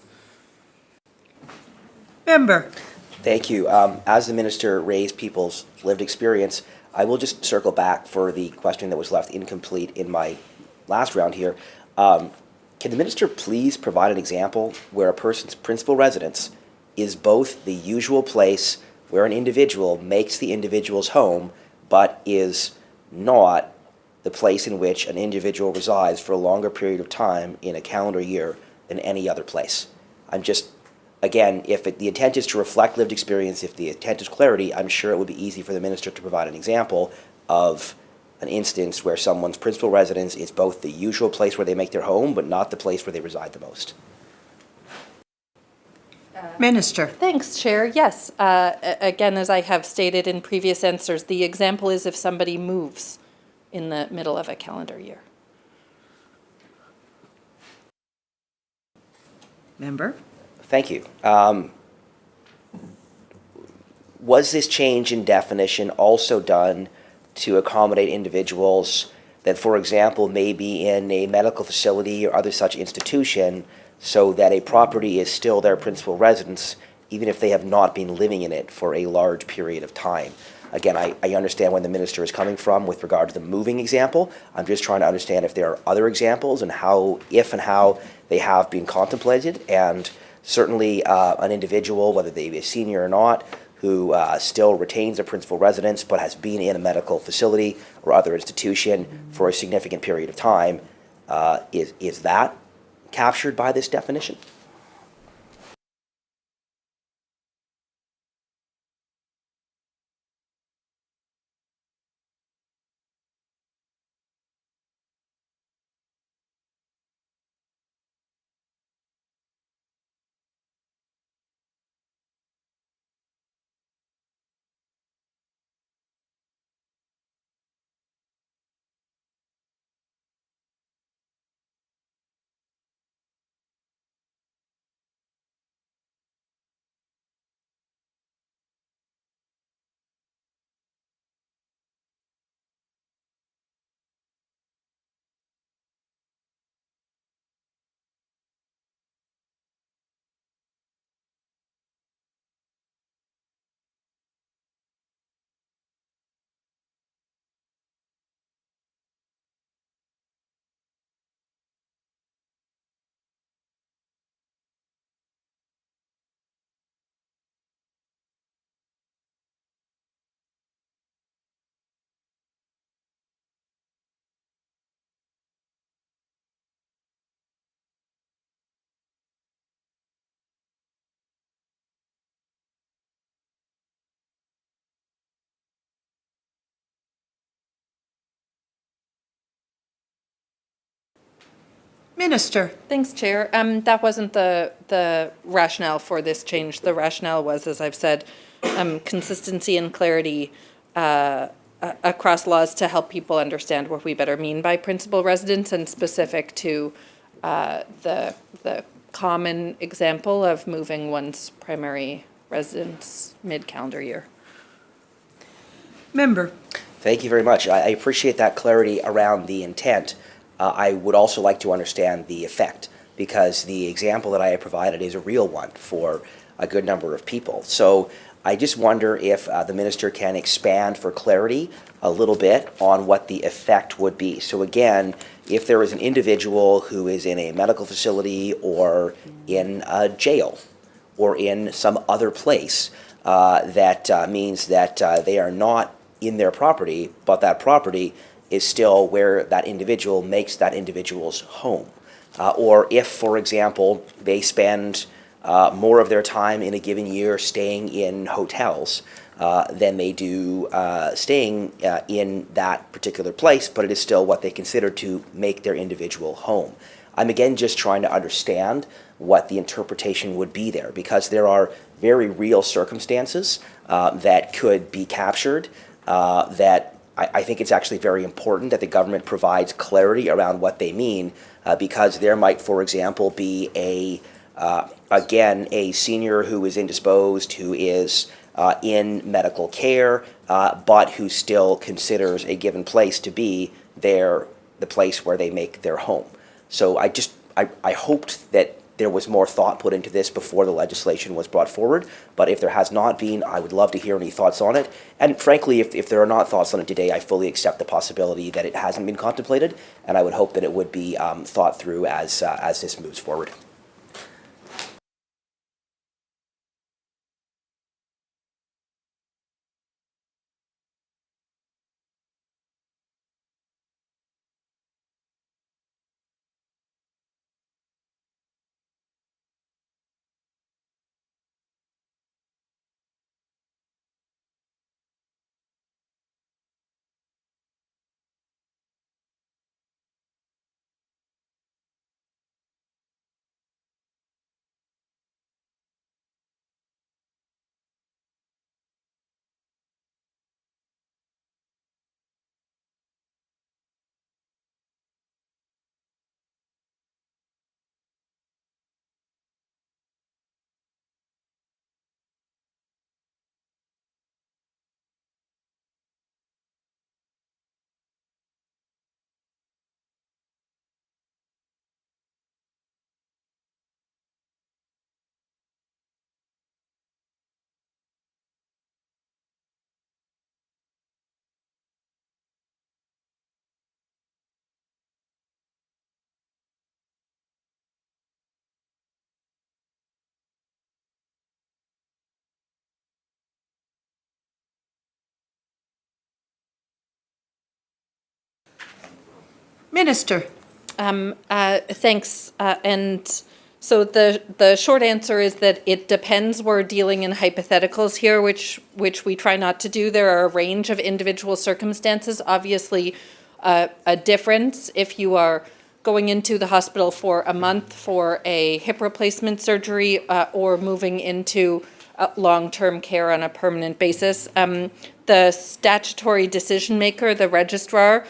Member. Thank you. As the minister raised people's lived experience, I will just circle back for the question that was left incomplete in my last round here. Can the minister please provide an example where a person's principal residence is both the usual place where an individual makes the individual's home, but is not the place in which an individual resides for a longer period of time in a calendar year than any other place? I'm just, again, if the intent is to reflect lived experience, if the intent is clarity, I'm sure it would be easy for the minister to provide an example of an instance where someone's principal residence is both the usual place where they make their home, but not the place where they reside the most. Minister. Thanks, Chair. Yes, again, as I have stated in previous answers, the example is if somebody moves in the middle of a calendar year. Member. Thank you. Was this change in definition also done to accommodate individuals that, for example, may be in a medical facility or other such institution, so that a property is still their principal residence, even if they have not been living in it for a large period of time? Again, I understand where the minister is coming from with regard to the moving example. I'm just trying to understand if there are other examples and how, if and how they have been contemplated. And certainly an individual, whether they be a senior or not, who still retains a principal residence but has been in a medical facility or other institution for a significant period of time, is that captured by this definition? Minister. Thanks, Chair. That wasn't the rationale for this change. The rationale was, as I've said, consistency and clarity across laws to help people understand what we better mean by principal residence, and specific to the common example of moving one's primary residence mid-calendar year. Member. Thank you very much. I appreciate that clarity around the intent. I would also like to understand the effect, because the example that I have provided is a real one for a good number of people. So I just wonder if the minister can expand for clarity a little bit on what the effect would be. So again, if there is an individual who is in a medical facility or in a jail or in some other place, that means that they are not in their property, but that property is still where that individual makes that individual's home. Or if, for example, they spend more of their time in a given year staying in hotels than they do staying in that particular place, but it is still what they consider to make their individual home. I'm again just trying to understand what the interpretation would be there, because there are very real circumstances that could be captured that I think it's actually very important that the government provides clarity around what they mean, because there might, for example, be again, a senior who is indisposed, who is in medical care, but who still considers a given place to be the place where they make their home. So I hoped that there was more thought put into this before the legislation was brought forward, but if there has not been, I would love to hear any thoughts on it. And frankly, if there are not thoughts on it today, I fully accept the possibility that it hasn't been contemplated, and I would hope that it would be thought through as this moves forward. Minister. Thanks. And so the short answer is that it depends. We're dealing in hypotheticals here, which we try not to do. There are a range of individual circumstances. Obviously, a difference if you are going into the hospital for a month for a hip replacement surgery or moving into long-term care on a permanent basis. The statutory decision maker, the registrar,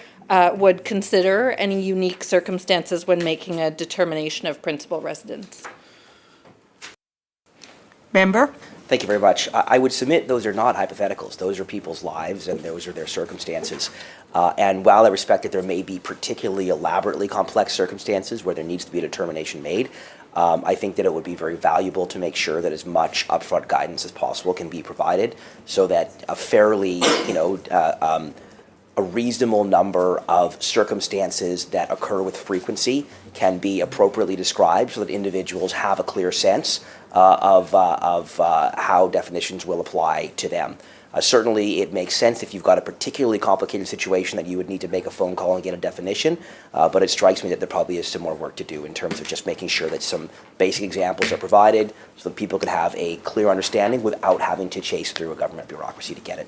would consider any unique circumstances when making a determination of principal residence. Member? Thank you very much. I would submit those are not hypotheticals. Those are people's lives and those are their circumstances. And while I respect that there may be particularly elaborately complex circumstances where there needs to be a determination made, I think that it would be very valuable to make sure that as much upfront guidance as possible can be provided so that a fairly, a reasonable number of circumstances that occur with frequency can be appropriately described so that individuals have a clear sense of how definitions will apply to them. Certainly, it makes sense if you've got a particularly complicated situation that you would need to make a phone call and get a definition, but it strikes me that there probably is some more work to do in terms of just making sure that some basic examples are provided so that people can have a clear understanding without having to chase through a government bureaucracy to get it.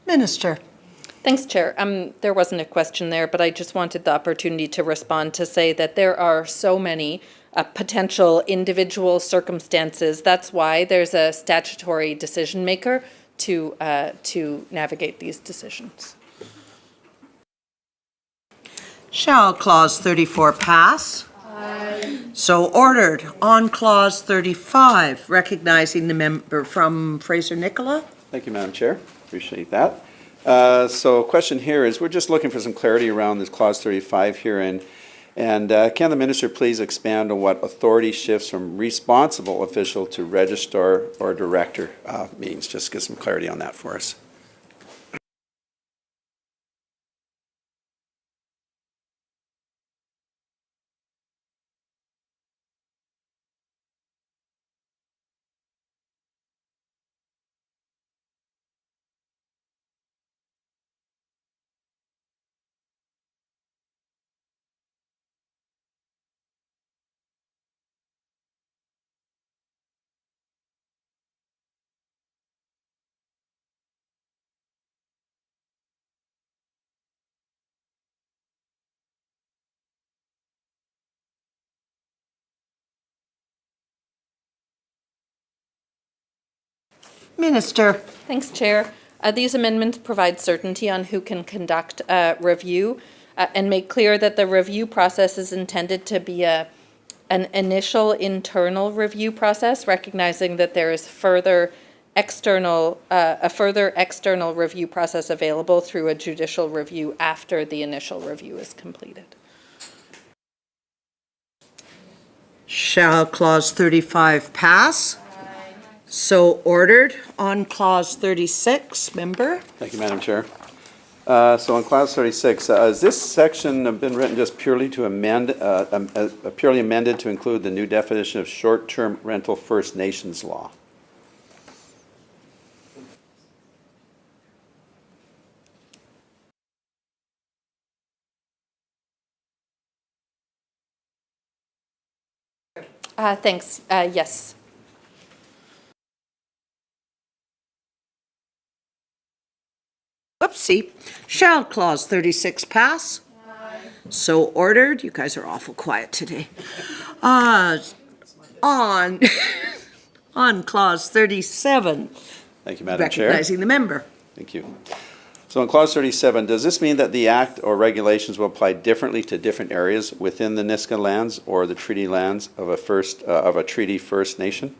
Minister. Thanks, Chair. There wasn't a question there, but I just wanted the opportunity to respond to say that there are so many potential individual circumstances. That's why there's a statutory decision maker to navigate these decisions. Shall Clause 34 pass? Aye. So ordered. On Clause 35, recognizing the member from Fraser-Nicola. Thank you, Madam Chair. Appreciate that. So question here is, we're just looking for some clarity around this Clause 35 here, and can the Minister please expand on what authority shifts from responsible official to registrar or director means? Just get some clarity on that for us. Minister. Thanks, Chair. These amendments provide certainty on who can conduct a review and make clear that the review process is intended to be an initial internal review process, recognizing that there is a further external review process available through a judicial review after the initial review is completed. Shall Clause 35 pass? So ordered. On Clause 36, member. Thank you, Madam Chair. So on Clause 36, has this section been written just purely to amend, purely amended to include the new definition of short-term rental First Nations law? Thanks. Yes. Whoopsie. Shall Clause 36 pass? Aye. So ordered. You guys are awful quiet today. On Clause 37. Thank you, Madam Chair. Recognizing the member. Thank you. So in Clause 37, does this mean that the Act or regulations will apply differently to different areas within the Nisga'a lands or the treaty lands of a treaty First Nation?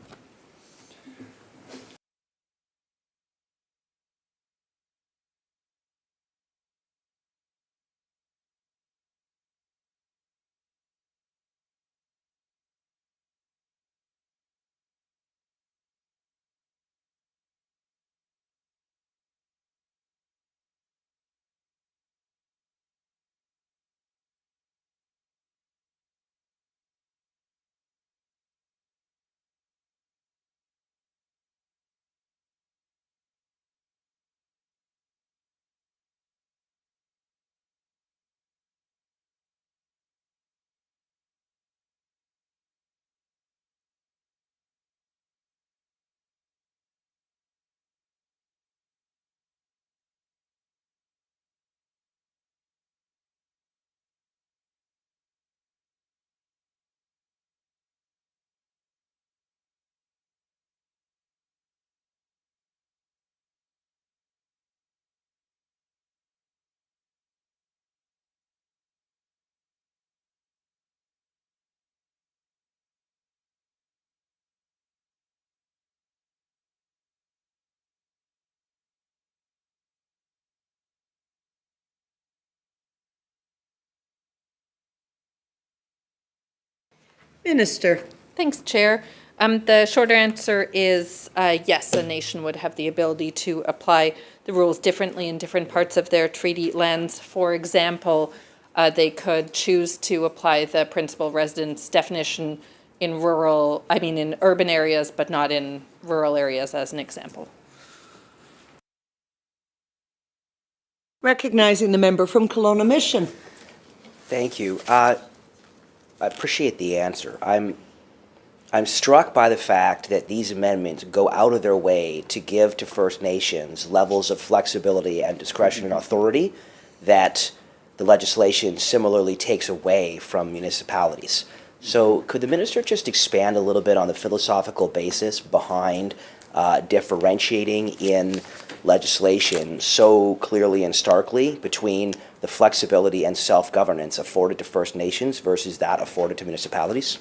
Minister. Thanks, Chair. The shorter answer is yes, a nation would have the ability to apply the rules differently in different parts of their treaty lands. For example, they could choose to apply the principal residence definition in urban areas, but not in rural areas, as an example. Recognizing the member from Kelowna Mission. Thank you. I appreciate the answer. I'm I'm struck by the fact that these amendments go out of their way to give to First Nations levels of flexibility and discretion and authority that the legislation similarly takes away from municipalities. So could the minister just expand a little bit on the philosophical basis behind differentiating in legislation so clearly and starkly between the flexibility and self-governance afforded to First Nations versus that afforded to municipalities?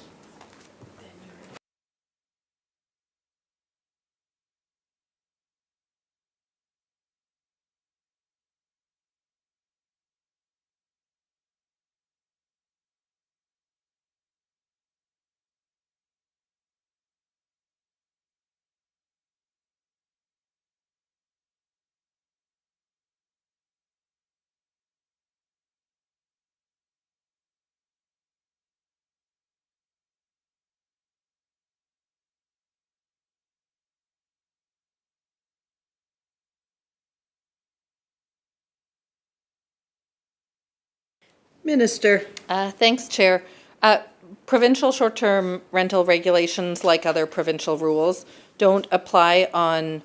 Minister. Thanks, Chair. Provincial short-term rental regulations, like other provincial rules, don't apply on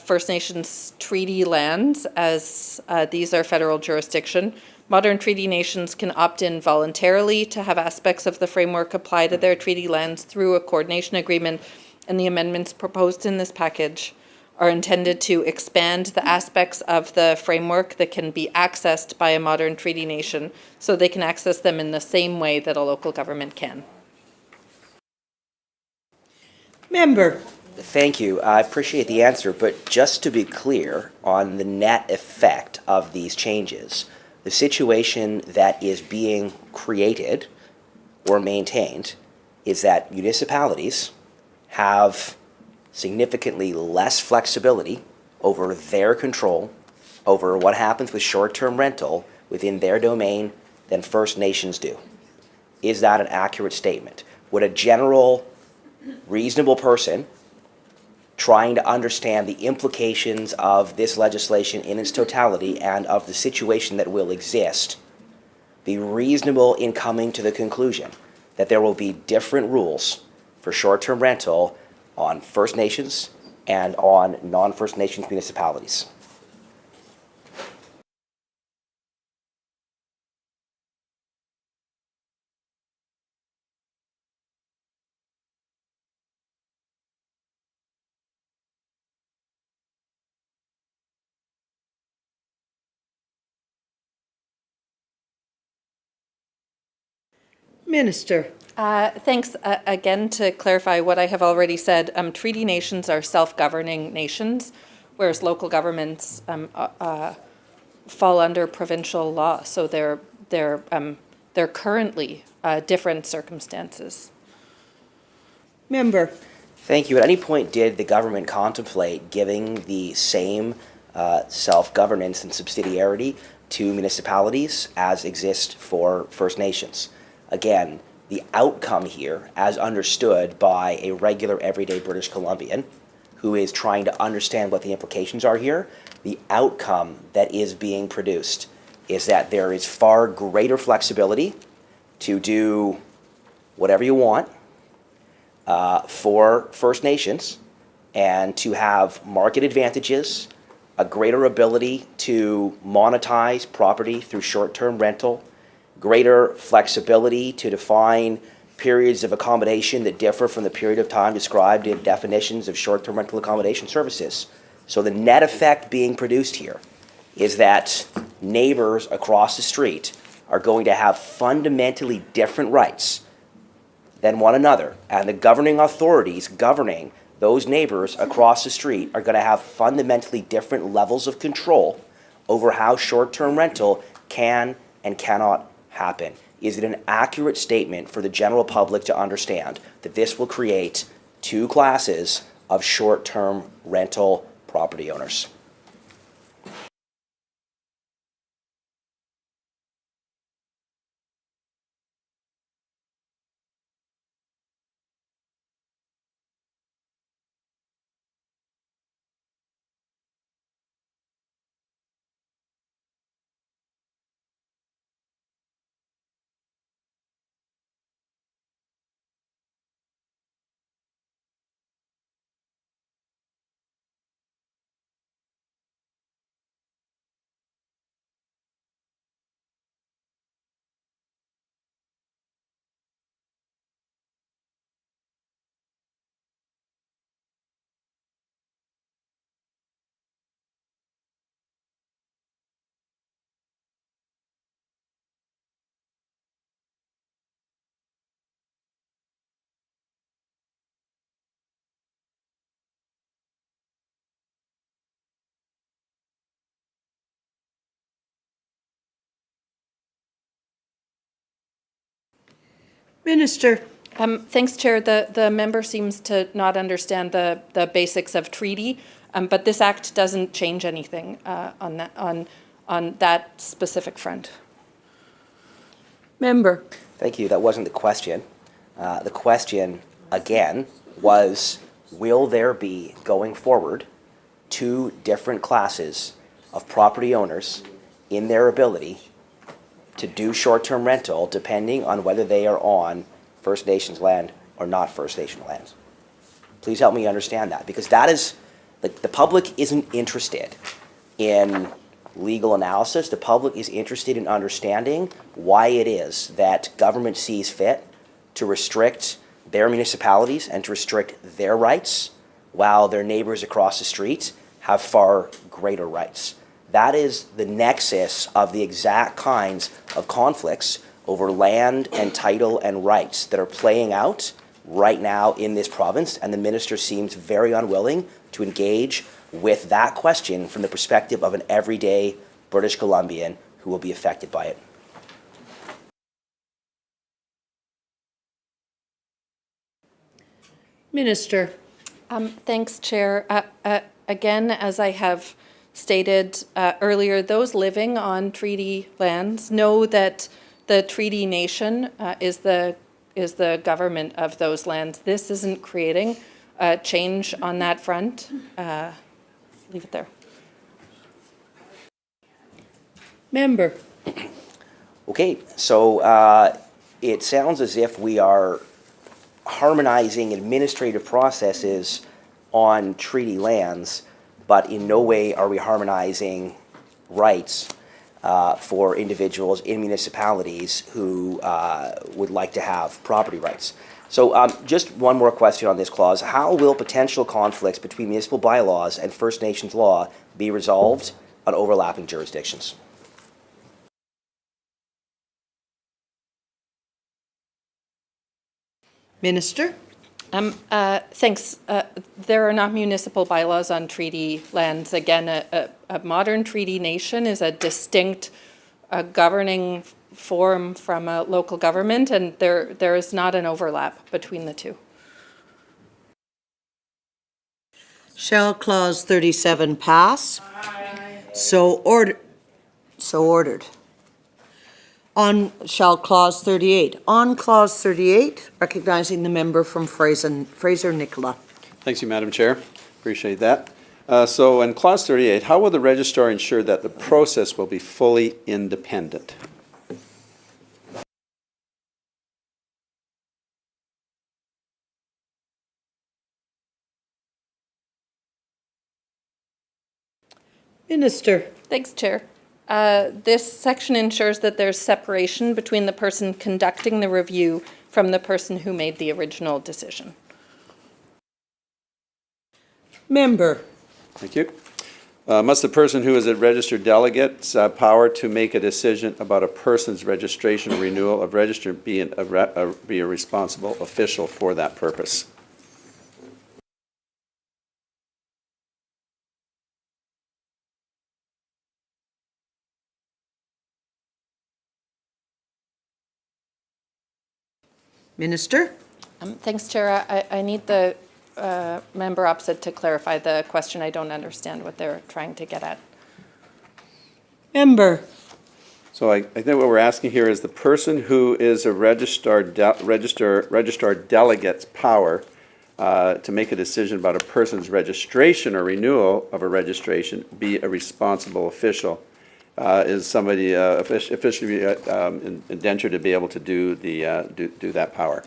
First Nations treaty lands, as these are federal jurisdiction. Modern treaty nations can opt in voluntarily to have aspects of the framework apply to their treaty lands through a coordination agreement, and the amendments proposed in this package are intended to expand the aspects of the framework that can be accessed by a modern treaty nation, so they can access them in the same way that a local government can. Member. Thank you. I appreciate the answer, but just to be clear on the net effect of these changes, the situation that is being created or maintained is that municipalities have significantly less flexibility over their control over what happens with short-term rental within their domain than First Nations do. Is that an accurate statement? Would a general, reasonable person trying to understand the implications of this legislation in its totality and of the situation that will exist be reasonable in coming to the conclusion that there will be different rules for short-term rental on First Nations and on non-First Nations municipalities? Minister. Thanks. Again, to clarify what I have already said, treaty nations are self-governing nations, whereas local governments fall under provincial law. So they're currently different circumstances. Member. Thank you. At any point, did the government contemplate giving the same self-governance and subsidiarity to municipalities as exist for First Nations? Again, the outcome here, as understood by a regular everyday British Columbian who is trying to understand what the implications are here, the outcome that is being produced is that there is far greater flexibility to do whatever you want for First Nations and to have market advantages, a greater ability to monetize property through short-term rental, greater flexibility to define periods of accommodation that differ from the period of time described in definitions of short-term rental accommodation services. So the net effect being produced here is that neighbors across the street are going to have fundamentally different rights than one another, and the governing authorities governing those neighbors across the street are going to have fundamentally different levels of control over how short-term rental can and cannot happen. Is it an accurate statement for the general public to understand that this will create two classes of short-term rental property owners? Minister. Thanks, Chair. The member seems to not understand the basics of treaty, but this act doesn't change anything on that specific front. Member. Thank you. That wasn't the question. The question, again, was will there be, going forward, two different classes of property owners in their ability to do short-term rental depending on whether they are on First Nations land or not First Nation lands? Please help me understand that, because that is, the public isn't interested in legal analysis. The public is interested in understanding why it is that government sees fit to restrict their municipalities and to restrict their rights while their neighbors across the street have far greater rights. That is the nexus of the exact kinds of conflicts over land and title and rights that are playing out right now in this province, and the minister seems very unwilling to engage with that question from the perspective of an everyday British Columbian who will be affected by it. Minister. Thanks, Chair. Again, as I have stated earlier, those living on treaty lands know that the treaty nation is the government of those lands. This isn't creating a change on that front. Leave it there. Member. Okay, so it sounds as if we are harmonizing administrative processes on treaty lands, but in no way are we harmonizing rights for individuals in municipalities who would like to have property rights. So just one more question on this clause. How will potential conflicts between municipal bylaws and First Nations law be resolved on overlapping jurisdictions? Minister. Thanks. There are not municipal bylaws on treaty lands. Again, a modern treaty nation is a distinct governing form from a local government, and there is not an overlap between the two. Shall Clause 37 pass? Aye. So ordered. Shall Clause 38. On Clause 38, recognizing the member from Fraser Nicola. Thanks, you, Madam Chair. Appreciate that. So in Clause 38, how will the registrar ensure that the process will be fully independent? Minister. Thanks, Chair. This section ensures that there's separation between the person conducting the review from the person who made the original decision. Member. Thank you. Must the person who is a registered delegate's power to make a decision about a person's registration or renewal of register be a responsible official for that purpose? Minister? Thanks, Chair. I need the member opposite to clarify the question. I don't understand what they're trying to get at. Member. So I think what we're asking here is the person who is a registrar delegate's power to make a decision about a person's registration or renewal of a registration be a responsible official. Is somebody officially indentured to be able to do that power?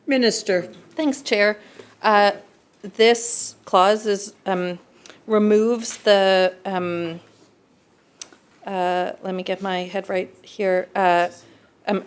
Minister. Thanks, Chair. This clause is, removes the, let me get my head right here,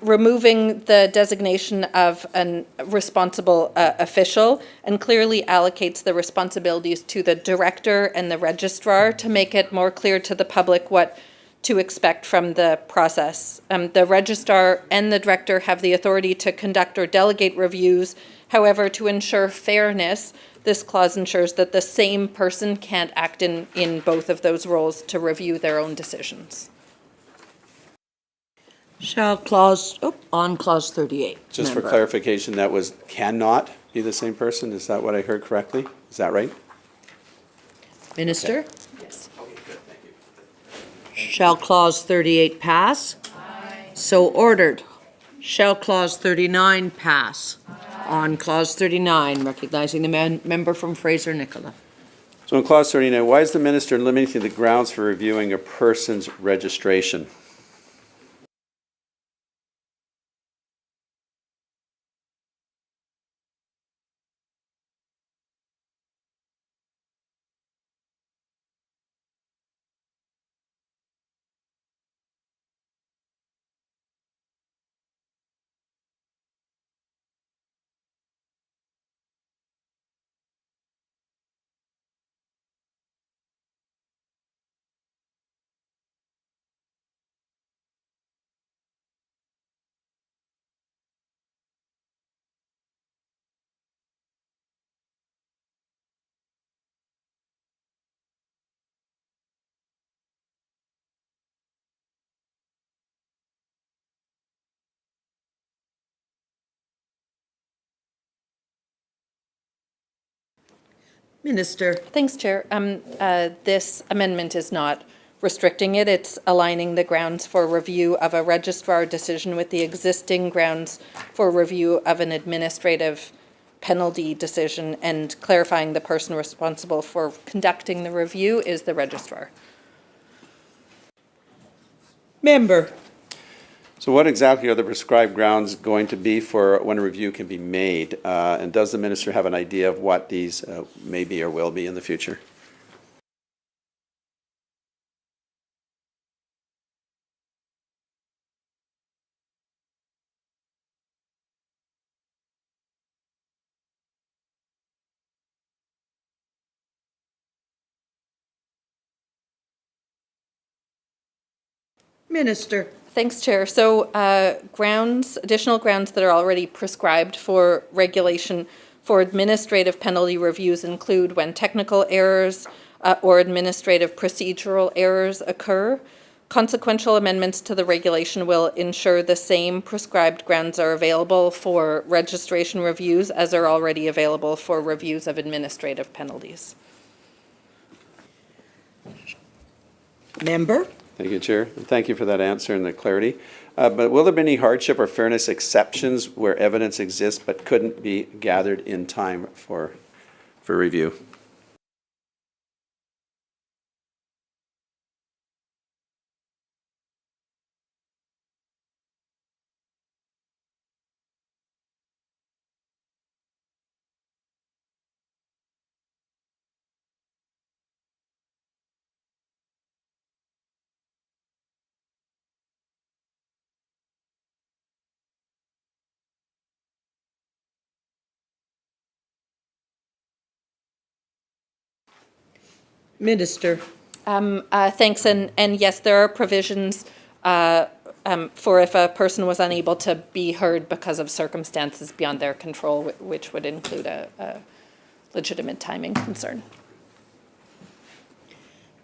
removing the designation of a responsible official and clearly allocates the responsibilities to the director and the registrar to make it more clear to the public what to expect from the process. The registrar and the director have the authority to conduct or delegate reviews. However, to ensure fairness, this clause ensures that the same person can't act in both of those roles to review their own decisions. Shall clause, on clause 38. Just for member. clarification, that was cannot be the same person? Is that what I heard correctly? Is that right? Minister. Yes. Shall clause 38 pass? Aye. So ordered. Shall clause 39 pass? Aye. On clause 39, recognizing the member from Fraser-Nicola. So in clause 39, why is the minister limiting the grounds for reviewing a person's registration? Minister. Thanks, Chair. This amendment is not restricting it. It's aligning the grounds for review of a registrar decision with the existing grounds for review of an administrative penalty decision and clarifying the person responsible for conducting the review is the registrar. Member. So what exactly are the prescribed grounds going to be for when a review can be made? And does the minister have an idea of what these may be or will be in the future? Minister. Thanks, Chair. So additional grounds that are already prescribed for regulation for administrative penalty reviews include when technical errors or administrative procedural errors occur. Consequential amendments to the regulation will ensure the same prescribed grounds are available for registration reviews as are already available for reviews of administrative penalties. Member. Thank you, Chair. And thank you for that answer and the clarity. But will there be any hardship or fairness exceptions where evidence exists but couldn't be gathered in time for review? Minister. Thanks, and yes, there are provisions for if a person was unable to be heard because of circumstances beyond their control, which would include a legitimate timing concern.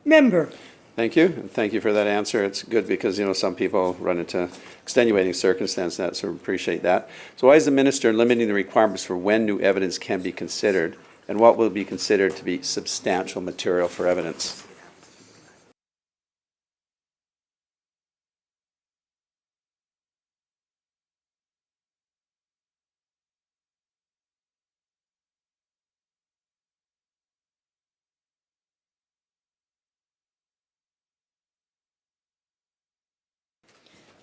Member. Thank you, and thank you for that answer. It's good because, some people run into extenuating circumstances, so appreciate that. So why is the minister limiting the requirements for when new evidence can be considered, and what will be considered to be substantial material for evidence?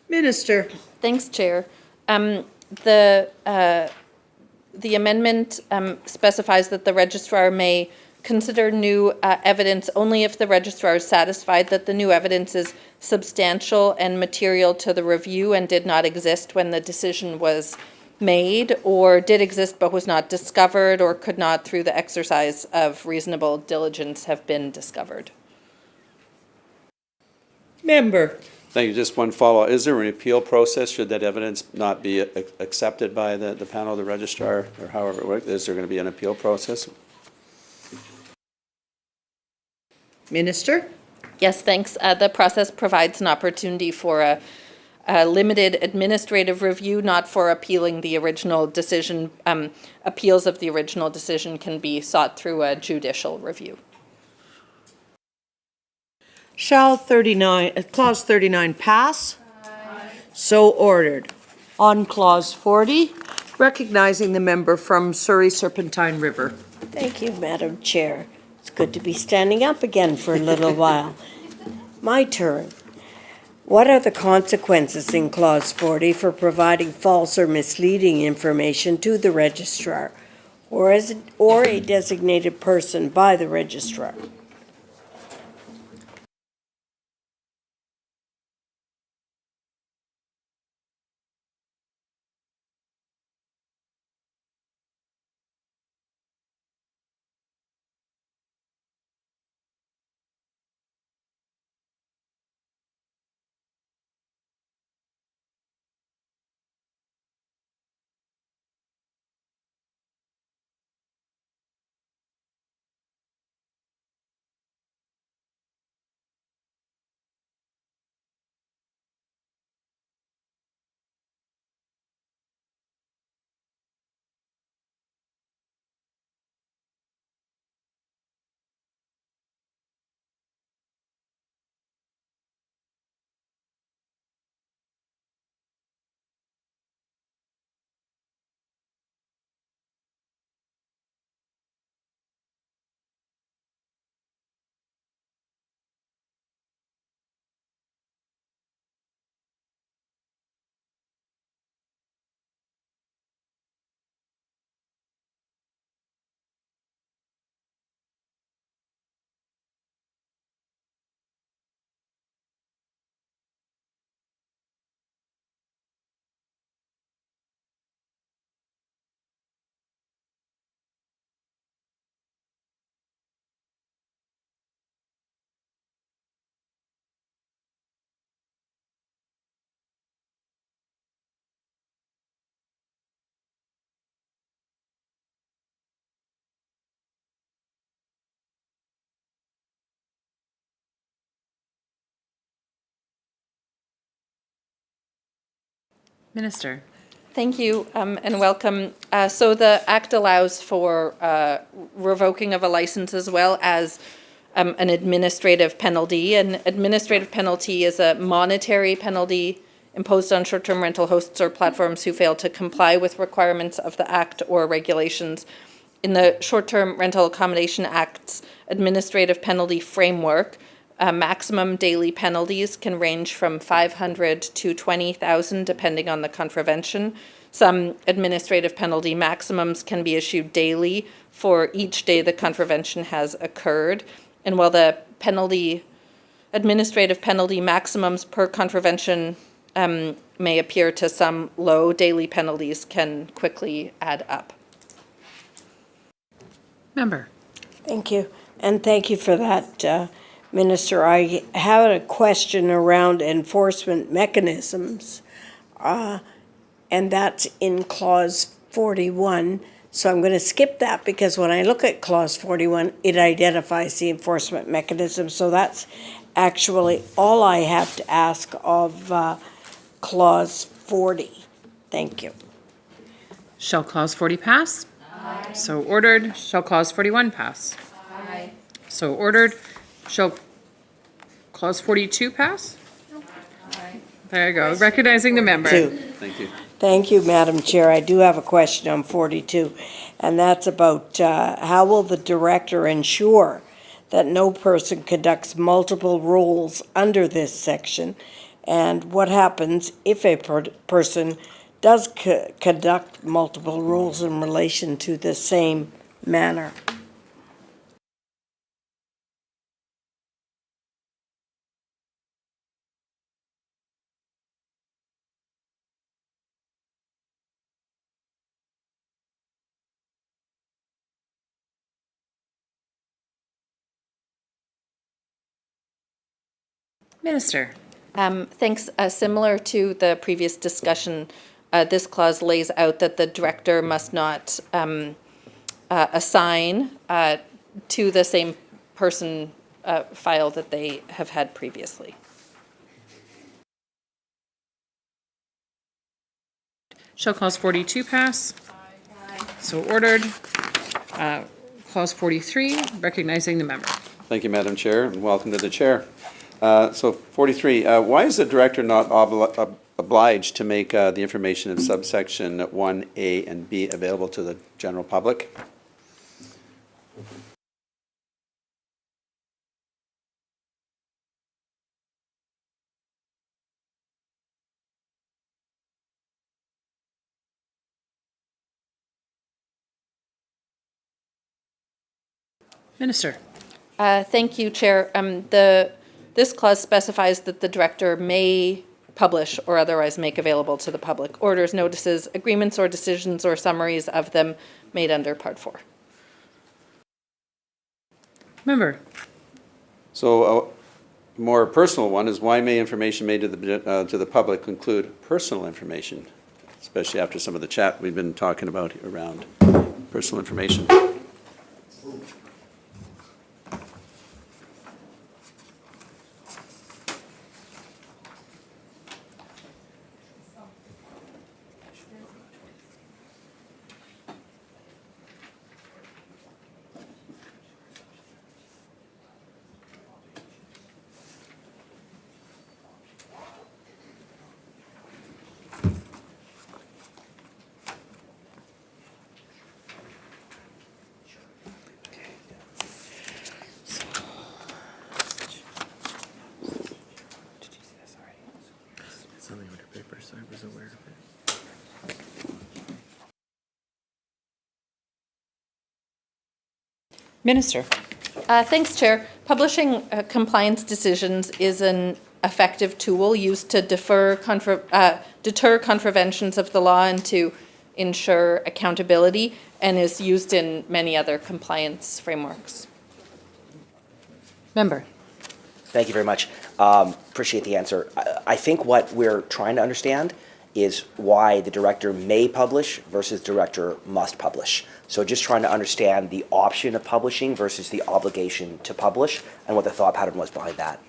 Minister. Thanks, Chair. the amendment specifies that the registrar may consider new evidence only if the registrar is satisfied that the new evidence is substantial and material to the review and did not exist when the decision was made, or did exist but was not discovered, or could not, through the exercise of reasonable diligence, have been discovered. Member. Thank you. Just one follow-up. Is there an appeal process should that evidence not be accepted by the panel of the registrar, or however it works? Is there going to be an appeal process? Minister? Yes, thanks. The process provides an opportunity for a limited administrative review, not for appealing the original decision. Appeals of the original decision can be sought through a judicial review. Shall Clause 39 pass? Aye. So ordered. On Clause 40, recognizing the member from Surrey Serpentine River. Thank you, Madam Chair. It's good to be standing up again for a little while. My turn. What are the consequences in Clause 40 for providing false or misleading information to the registrar or a designated person by the registrar? Minister. Thank you and welcome. So the Act allows for revoking of a license as well as an administrative penalty. An administrative penalty is a monetary penalty imposed on short-term rental hosts or platforms who fail to comply with requirements of the Act or regulations. In the Short-Term Rental Accommodation Act's administrative penalty framework, maximum daily penalties can range from 500 to 20,000 depending on the contravention. Some administrative penalty maximums can be issued daily for each day the contravention has occurred. And while the administrative penalty maximums per contravention may appear to some low, daily penalties can quickly add up. Member. Thank you. And thank you for that, Minister. I have a question around enforcement mechanisms, and that's in Clause 41. So I'm going to skip that because when I look at Clause 41, it identifies the enforcement mechanism. So that's actually all I have to ask of Clause 40. Thank you. Shall Clause 40 pass? Aye. So ordered. Shall Clause 41 pass? Aye. So ordered. Shall Clause 42 pass? Aye. There you go. Recognizing the member. Thank you. Thank you, Madam Chair. I do have a question on 42, and that's about how will the director ensure that no person conducts multiple roles under this section, and what happens if a person does conduct multiple rules in relation to the same manner. Minister. Thanks. Similar to the previous discussion, this clause lays out that the director must not assign to the same person file that they have had previously. Shall Clause 42 pass? So ordered. Clause 43, recognizing the member. Thank you, Madam Chair, and welcome to the chair. So 43, why is the director not obliged to make the information in subsection 1A and B available to the general public? Minister. Thank you, Chair. This clause specifies that the director may publish or otherwise make available to the public orders, notices, agreements or decisions or summaries of them made under Part 4. Member. So a more personal one is why may information made to the public include personal information, especially after some of the chat we've been talking about around personal information. Minister. Thanks, Chair. Publishing compliance decisions is an effective tool used to deter contraventions of the law and to ensure accountability, and is used in many other compliance frameworks. Member. Thank you very much. Appreciate the answer. I think what we're trying to understand is why the director may publish versus director must publish. So just trying to understand the option of publishing versus the obligation to publish and what the thought pattern was behind that.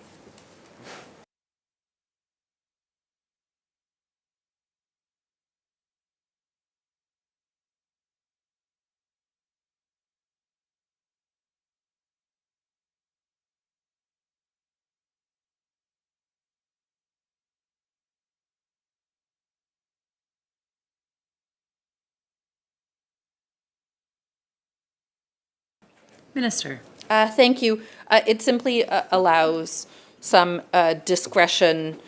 Minister. Thank you. It simply allows some discretion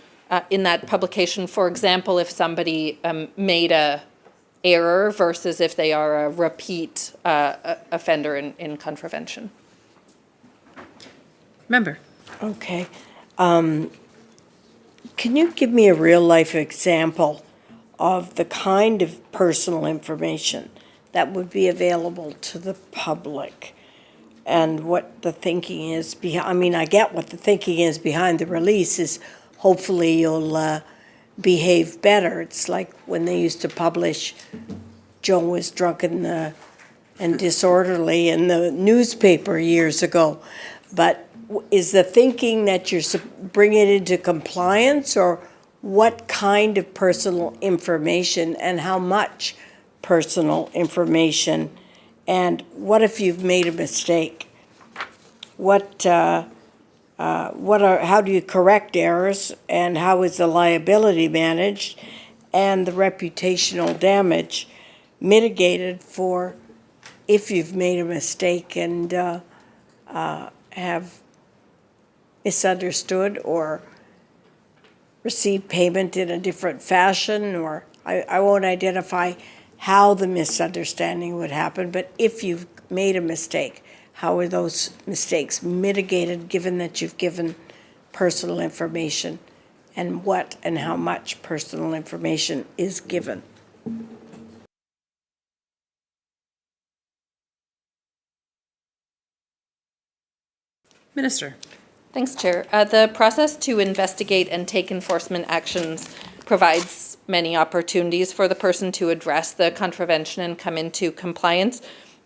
in that publication. For example, if somebody made a error versus if they are a repeat offender in contravention. Member. Okay. Can you give me a real-life example of the kind of personal information that would be available to the public? And what the thinking is behind, I mean, I get what the thinking is behind the release is hopefully you'll behave better. It's like when they used to publish Joe was drunk and disorderly in the newspaper years ago. But is the thinking that you're bring it into compliance, or what kind of personal information and how much personal information? And what if you've made a mistake? How do you correct errors, and how is the liability managed and the reputational damage mitigated for if you've made a mistake and have misunderstood or received payment in a different fashion, or I won't identify how the misunderstanding would happen, but if you've made a mistake, how are those mistakes mitigated, given that you've given personal information, and what and how much personal information is given? Minister. Thanks, Chair. The process to investigate and take enforcement actions provides many opportunities for the person to address the contravention and come into compliance.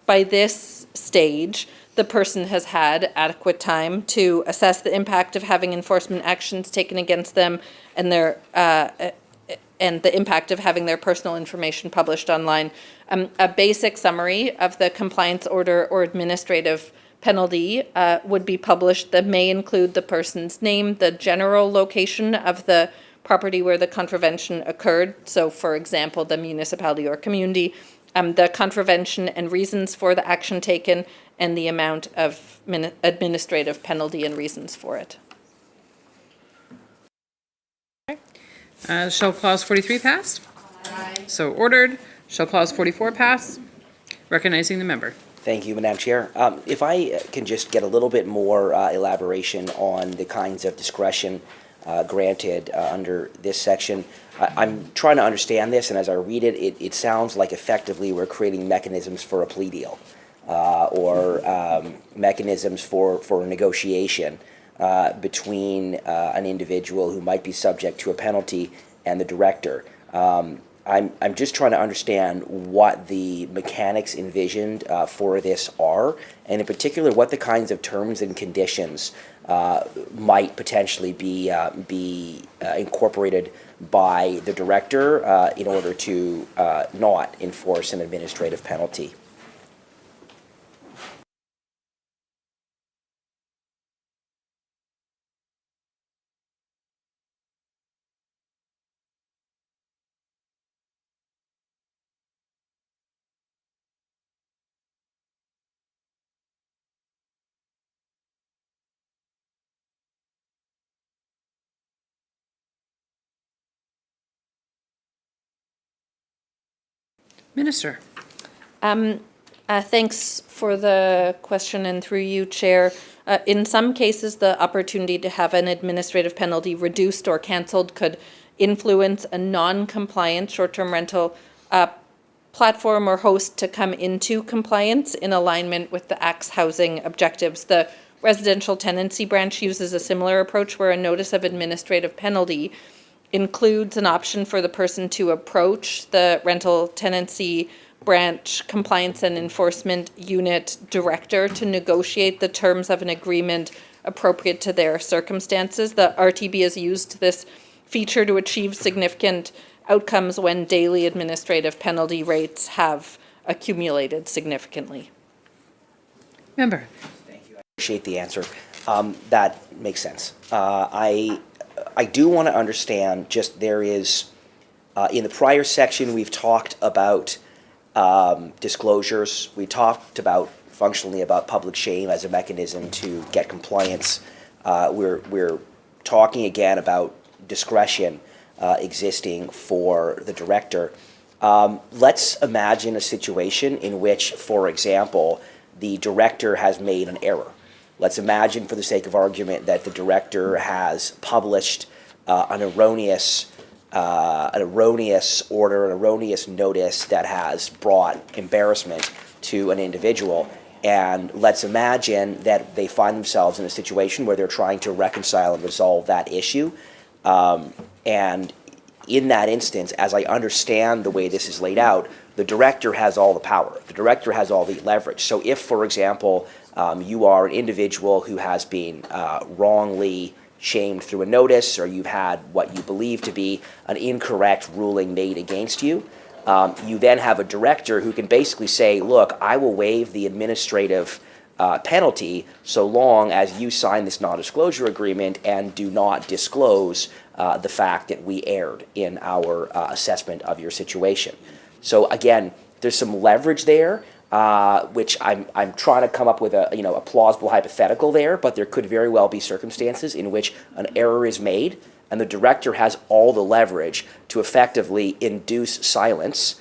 By this stage, the person has had adequate time to assess the impact of having enforcement actions taken against them and their and the impact of having their personal information published online. A basic summary of the compliance order or administrative penalty would be published that may include the person's name, the general location of the property where the contravention occurred. So, for example, the municipality or community, the contravention and reasons for the action taken, and the amount of administrative penalty and reasons for it. Shall clause 43 pass? Aye. So ordered. Shall clause 44 pass? Recognizing the member. Thank you, Madam Chair. If I can just get a little bit more elaboration on the kinds of discretion granted under this section. I'm trying to understand this, and as I read it, it sounds like effectively we're creating mechanisms for a plea deal or mechanisms for negotiation between an individual who might be subject to a penalty and the director. I'm just trying to understand what the mechanics envisioned for this are, and in particular what the kinds of terms and conditions might potentially be incorporated by the director in order to not enforce an administrative penalty. Minister. Thanks for the question, and through you, Chair. In some cases, the opportunity to have an administrative penalty reduced or cancelled could influence a non-compliant short-term rental platform or host to come into compliance in alignment with the Act's housing objectives. The residential tenancy branch uses a similar approach where a notice of administrative penalty includes an option for the person to approach the rental tenancy branch compliance and enforcement unit director to negotiate the terms of an agreement appropriate to their circumstances. The RTB has used this feature to achieve significant outcomes when daily administrative penalty rates have accumulated significantly. Member. Thank you. I appreciate the answer. That makes sense. I do want to understand, just there is, in the prior section, we've talked about disclosures. We talked about functionally about public shame as a mechanism to get compliance. We're talking again about discretion existing for the director. Let's imagine a situation in which, for example, the director has made an error. Let's imagine, for the sake of argument, that the director has published an erroneous order, an erroneous notice that has brought embarrassment to an individual. And let's imagine that they find themselves in a situation where they're trying to reconcile and resolve that issue. And in that instance, as I understand the way this is laid out, the director has all the power. The director has all the leverage. So if, for example, you are an individual who has been wrongly shamed through a notice, or you've had what you believe to be an incorrect ruling made against you, you then have a director who can basically say, look, I will waive the administrative penalty so long as you sign this non-disclosure agreement and do not disclose the fact that we erred in our assessment of your situation. So again, there's some leverage there, which I'm trying to come up with a plausible hypothetical there, but there could very well be circumstances in which an error is made and the director has all the leverage to effectively induce silence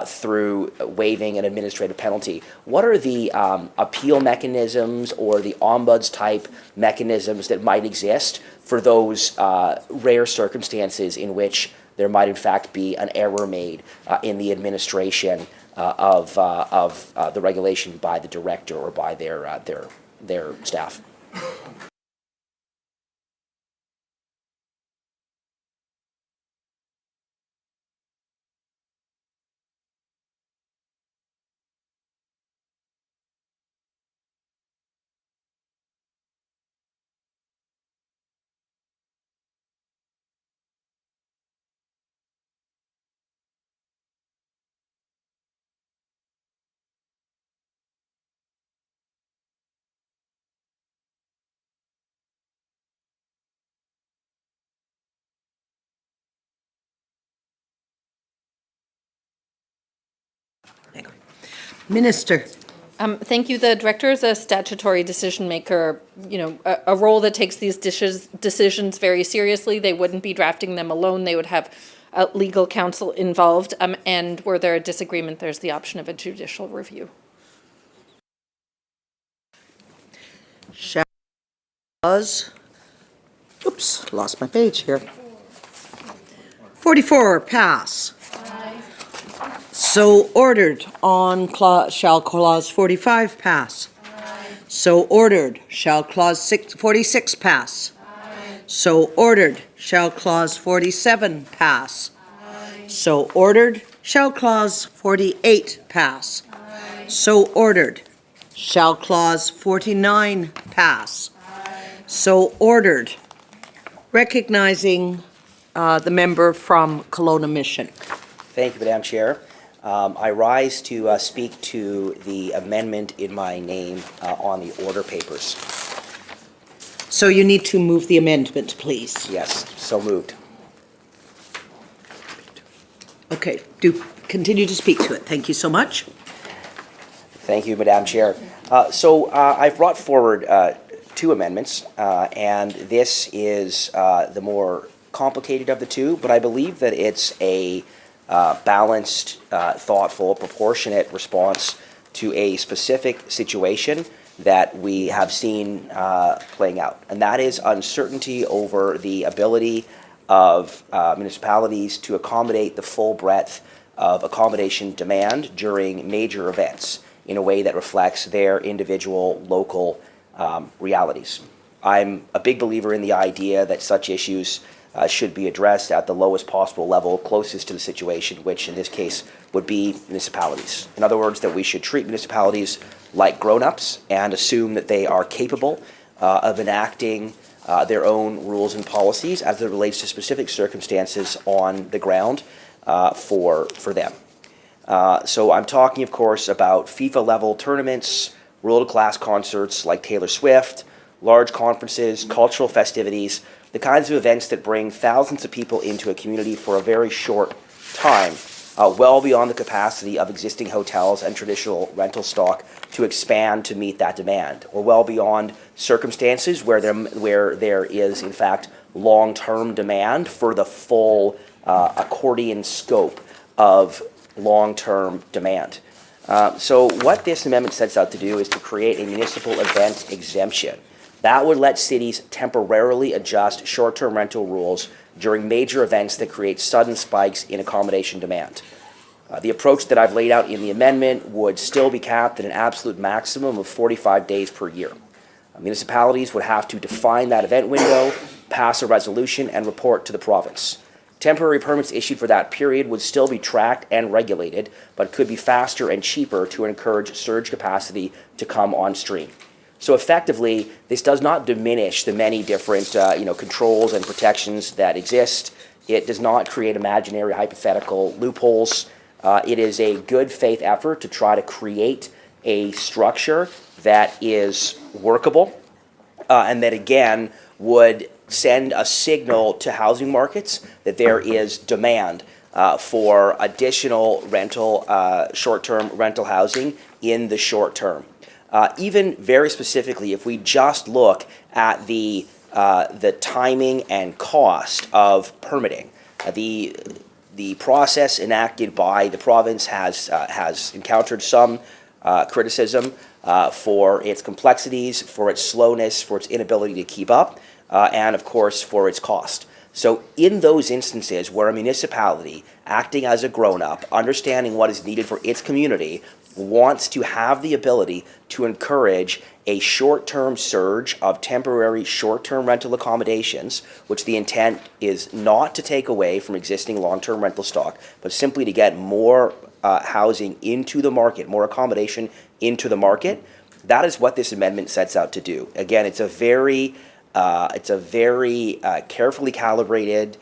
through waiving an administrative penalty. What are the appeal mechanisms or the ombuds type mechanisms that might exist for those rare circumstances in which there might in fact be an error made in the administration of the regulation by the director or by their staff? Minister. Thank you. The director is a statutory decision maker, a role that takes these decisions very seriously. They wouldn't be drafting them alone. They would have legal counsel involved. And were there a disagreement, there's the option of a judicial review. Shall clause, oops, lost my page here. 44, pass. So ordered on shall clause 45 pass? So ordered, shall clause 46 pass? So ordered, shall clause 47 pass? So ordered, shall clause 48 pass? So ordered, shall clause 49 pass? So ordered. Recognizing the member from Kelowna Mission. Thank you, Madam Chair. I rise to speak to the amendment in my name on the order papers. So you need to move the amendment, please. Yes, so moved. Okay, do continue to speak to it. Thank you so much. Thank you, Madam Chair. I've brought forward two amendments, and this is the more complicated of the two, but I believe that it's a balanced, thoughtful, proportionate response to a specific situation that we have seen playing out. And that is uncertainty over the ability of municipalities to accommodate the full breadth of accommodation demand during major events in a way that reflects their individual local realities. I'm a big believer in the idea that such issues should be addressed at the lowest possible level closest to the situation, which in this case would be municipalities. In other words, that we should treat municipalities like grown-ups and assume that they are capable of enacting their own rules and policies as it relates to specific circumstances on the ground for them. So I'm talking, of course, about FIFA-level tournaments, world-class concerts like Taylor Swift, large conferences, cultural festivities, the kinds of events that bring thousands of people into a community for a very short time, well beyond the capacity of existing hotels and traditional rental stock to expand to meet that demand, or well beyond circumstances where there is, in fact, long-term demand for the full accordion scope of long-term demand. So what this amendment sets out to do is to create a municipal event exemption. That would let cities temporarily adjust short-term rental rules during major events that create sudden spikes in accommodation demand. The approach that I've laid out in the amendment would still be capped at an absolute maximum of 45 days per year. Municipalities would have to define that event window, pass a resolution, and report to the province. Temporary permits issued for that period would still be tracked and regulated, but could be faster and cheaper to encourage surge capacity to come on stream. So effectively, this does not diminish the many different controls and protections that exist. It does not create imaginary hypothetical loopholes. It is a good faith effort to try to create a structure that is workable and that, again, would send a signal to housing markets that there is demand for additional rental, short-term rental housing in the short term. Even very specifically, if we just look at the the timing and cost of permitting. The process enacted by the province has encountered some criticism for its complexities, for its slowness, for its inability to keep up, and of course for its cost. So in those instances where a municipality, acting as a grown-up, understanding what is needed for its community, wants to have the ability to encourage a short-term surge of temporary short-term rental accommodations, which the intent is not to take away from existing long-term rental stock, but simply to get more housing into the market, more accommodation into the market. That is what this amendment sets out to do. Again, it's a very carefully calibrated,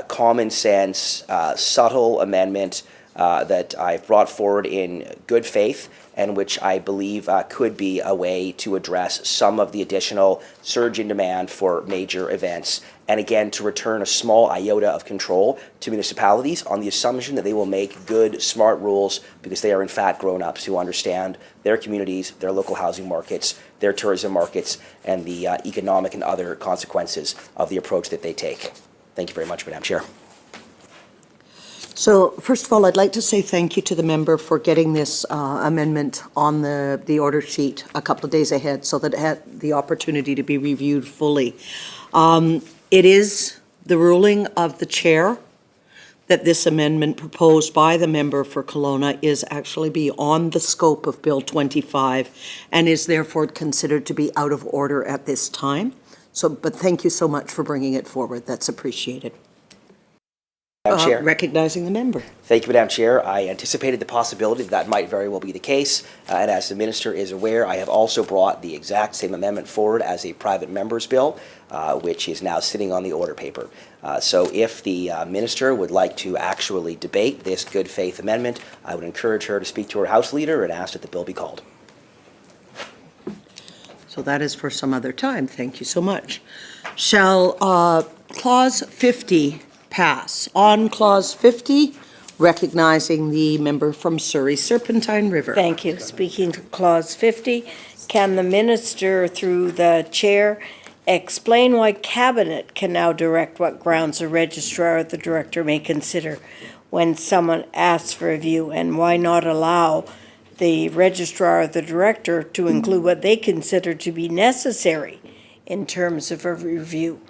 common sense, subtle amendment that I've brought forward in good faith, and which I believe could be a way to address some of the additional surge in demand for major events, and again to return a small iota of control to municipalities on the assumption that they will make good, smart rules because they are in fact grown-ups who understand their communities, their local housing markets, their tourism markets, and the economic and other consequences of the approach that they take. Thank you very much, Madam Chair. So first of all, I'd like to say thank you to the member for getting this amendment on the order sheet a couple of days ahead so that it had the opportunity to be reviewed fully. It is the ruling of the chair that this amendment proposed by the member for Kelowna is actually beyond the scope of Bill 25 and is therefore considered to be out of order at this time. But thank you so much for bringing it forward. That's appreciated. Madam Chair. Recognizing the member. Thank you, Madam Chair. I anticipated the possibility that might very well be the case, and as the Minister is aware, I have also brought the exact same amendment forward as a private member's bill, which is now sitting on the order paper. So if the Minister would like to actually debate this good faith amendment, I would encourage her to speak to her House Leader and ask that the bill be called. So that is for some other time. Thank you so much. Shall Clause 50 pass? On Clause 50, recognizing the member from Surrey Serpentine River. Thank you. Speaking to Clause 50, can the minister, through the chair, explain why Cabinet can now direct what grounds a registrar or the director may consider when someone asks for a view, and why not allow the registrar or the director to include what they consider to be necessary in terms of a review?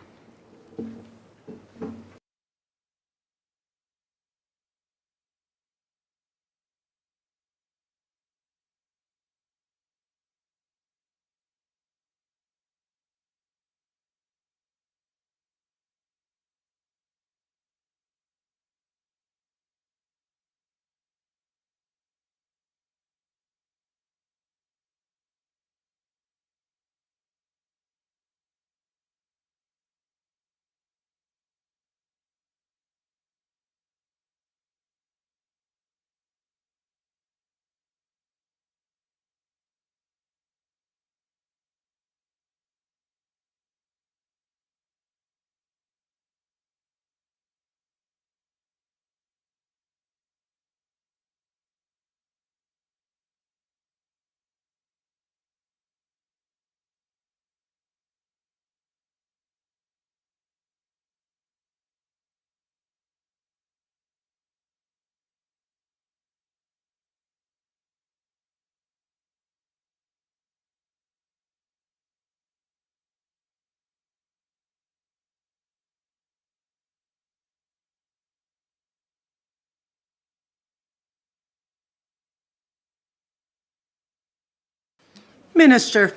Minister.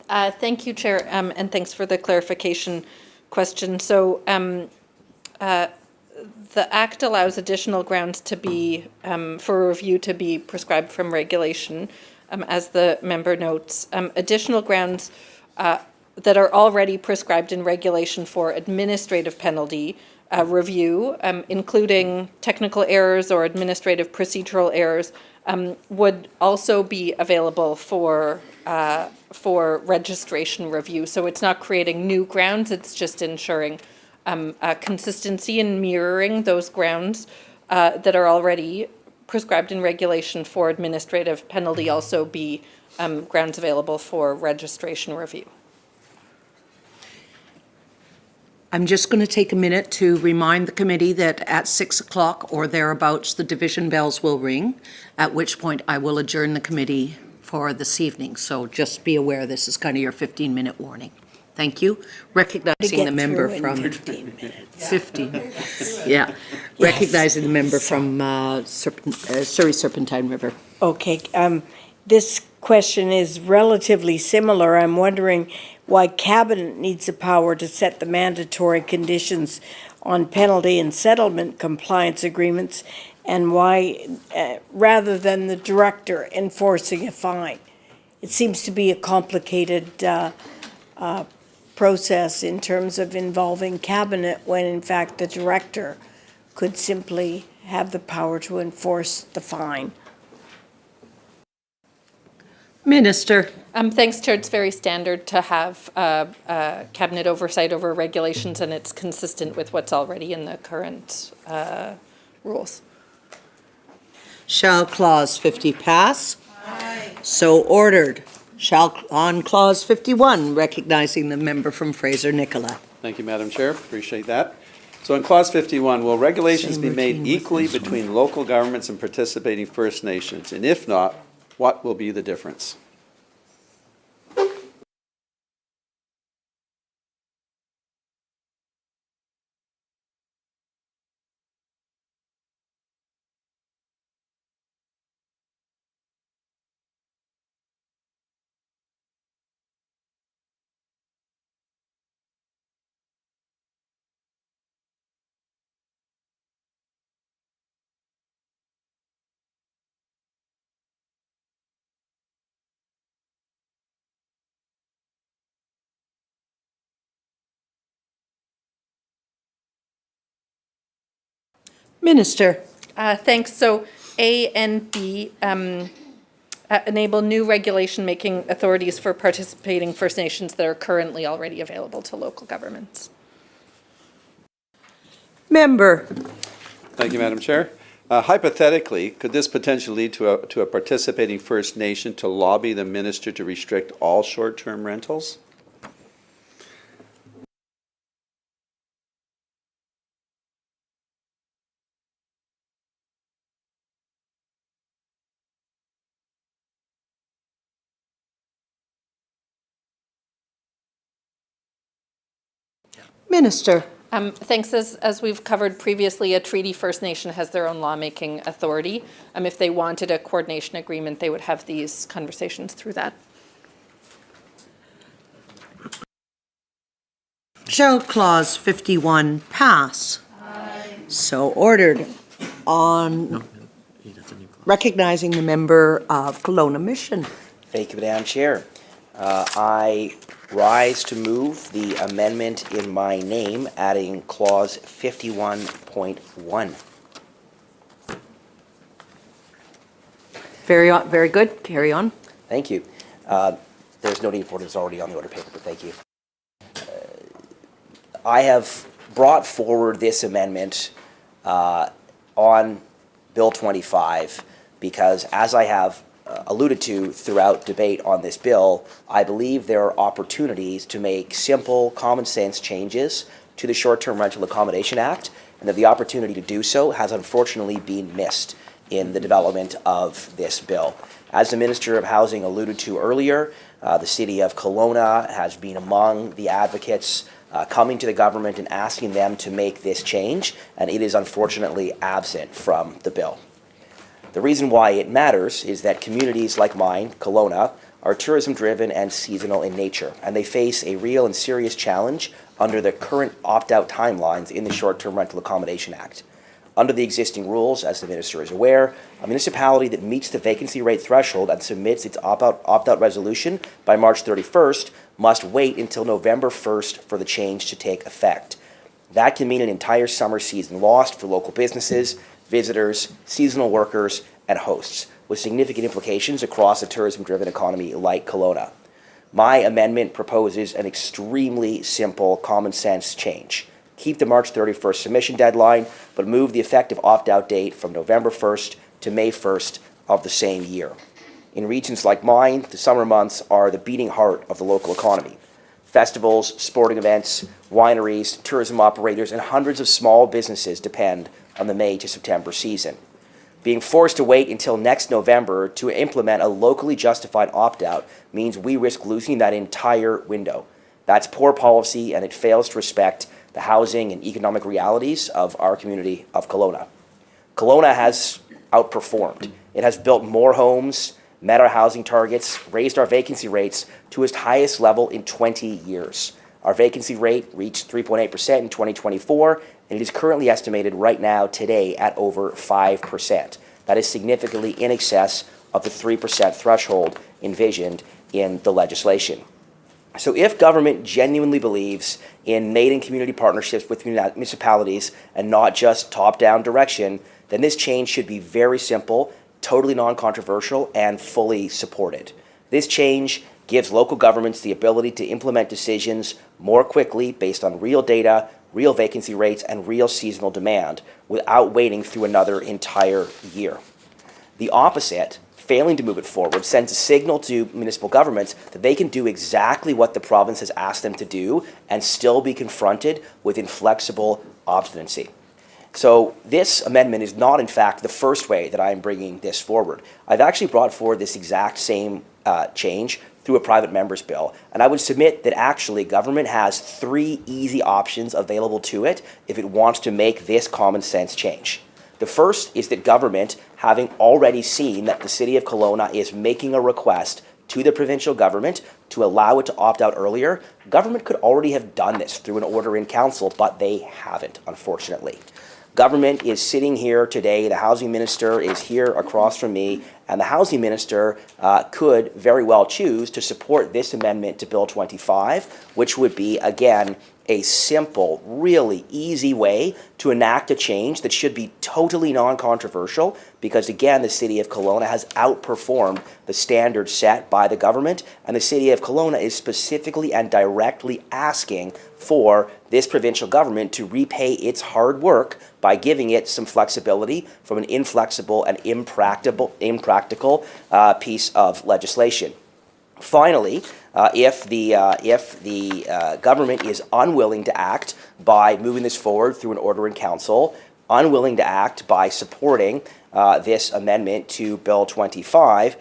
Thank you, Chair, and thanks for the clarification question. So the Act allows additional grounds to be, for review to be prescribed from regulation, as the member notes. Additional grounds that are already prescribed in regulation for administrative penalty review, including technical errors or administrative procedural errors, would also be available for registration review. So it's not creating new grounds, it's just ensuring consistency and mirroring those grounds that are already prescribed in regulation for administrative penalty also be grounds available for registration review. I'm just going to take a minute to remind the committee that at 6 o'clock or thereabouts, the division bells will ring, at which point I will adjourn the committee for this evening. So just be aware this is kind of your 15-minute warning. Thank you. Recognizing the member from 15 minutes. 15, yeah. Recognizing the member from Surrey Serpentine River. Okay, this question is relatively similar. I'm wondering why Cabinet needs the power to set the mandatory conditions on penalty and settlement compliance agreements, and why, rather than the director enforcing a fine. It seems to be a complicated process in terms of involving Cabinet, when in fact the director could simply have the power to enforce the fine. Minister. Thanks, Chair. It's very standard to have cabinet oversight over regulations, and it's consistent with what's already in the current rules. Shall Clause 50 pass? Aye. So ordered. Shall on Clause 51, recognizing the member from Fraser-Nicola. Thank you, Madam Chair. Appreciate that. So in Clause 51, will regulations be made equally between local governments and participating First Nations? And if not, what will be the difference? Minister. Thanks. So A and B enable new regulation-making authorities for participating First Nations that are currently already available to local governments. Member. Thank you, Madam Chair. Hypothetically, could this potentially lead to a participating First Nation to lobby the minister to restrict all short-term rentals? Minister. Thanks. As we've covered previously, a treaty First Nation has their own lawmaking authority. If they wanted a coordination agreement, they would have these conversations through that. Shall Clause 51 pass? Aye. So ordered. On recognizing the member of Kelowna Mission. Thank you, Madam Chair. I rise to move the amendment in my name, adding Clause 51.1. Very good. Carry on. Thank you. There's no need for it. It's already on the order paper, but thank you. I have brought forward this amendment on Bill 25 because, as I have alluded to throughout debate on this bill, I believe there are opportunities to make simple, common sense changes to the Short-Term Rental Accommodation Act, and that the opportunity to do so has unfortunately been missed in the development of this bill. As the Minister of Housing alluded to earlier, the City of Kelowna has been among the advocates coming to the government and asking them to make this change, and it is unfortunately absent from the bill. The reason why it matters is that communities like mine, Kelowna, are tourism-driven and seasonal in nature, and they face a real and serious challenge under the current opt-out timelines in the Short-Term Rental Accommodation Act. Under the existing rules, as the Minister is aware, a municipality that meets the vacancy rate threshold and submits its opt-out resolution by March 31st must wait until November 1st for the change to take effect. That can mean an entire summer season lost for local businesses, visitors, seasonal workers, and hosts, with significant implications across a tourism-driven economy like Kelowna. My amendment proposes an extremely simple, common-sense change. Keep the March 31st submission deadline, but move the effective opt-out date from November 1st to May 1st of the same year. In regions like mine, the summer months are the beating heart of the local economy. Festivals, sporting events, wineries, tourism operators, and hundreds of small businesses depend on the May to September season. Being forced to wait until next November to implement a locally justified opt-out means we risk losing that entire window. That's poor policy, and it fails to respect the housing and economic realities of our community of Kelowna. Kelowna has outperformed. It has built more homes, met our housing targets, raised our vacancy rates to its highest level in 20 years. Our vacancy rate reached 3.8% in 2024, and it is currently estimated right now today at over 5%. That is significantly in excess of the 3% threshold envisioned in the legislation. So if government genuinely believes in mating community partnerships with municipalities and not just top-down direction, then this change should be very simple, totally non-controversial, and fully supported. This change gives local governments the ability to implement decisions more quickly based on real data, real vacancy rates, and real seasonal demand without waiting through another entire year. The opposite, failing to move it forward, sends a signal to municipal governments that they can do exactly what the province has asked them to do and still be confronted with inflexible obstinacy. So this amendment is not, in fact, the first way that I'm bringing this forward. I've actually brought forward this exact same change through a private member's bill, and I would submit that actually government has 3 easy options available to it if it wants to make this common sense change. The first is that government, having already seen that the City of Kelowna is making a request to the provincial government to allow it to opt out earlier, government could already have done this through an order in council, but they haven't, unfortunately. Government is sitting here today, the housing minister is here across from me, and the housing minister could very well choose to support this amendment to Bill 25, which would be, again, a simple, really easy way to enact a change that should be totally non-controversial because, again, the City of Kelowna has outperformed the standards set by the government, and the City of Kelowna is specifically and directly asking for this provincial government to repay its hard work by giving it some flexibility from an inflexible and impractical piece of legislation. Finally, if the government is unwilling to act by moving this forward through an order in council, unwilling to act by supporting this amendment to Bill 25,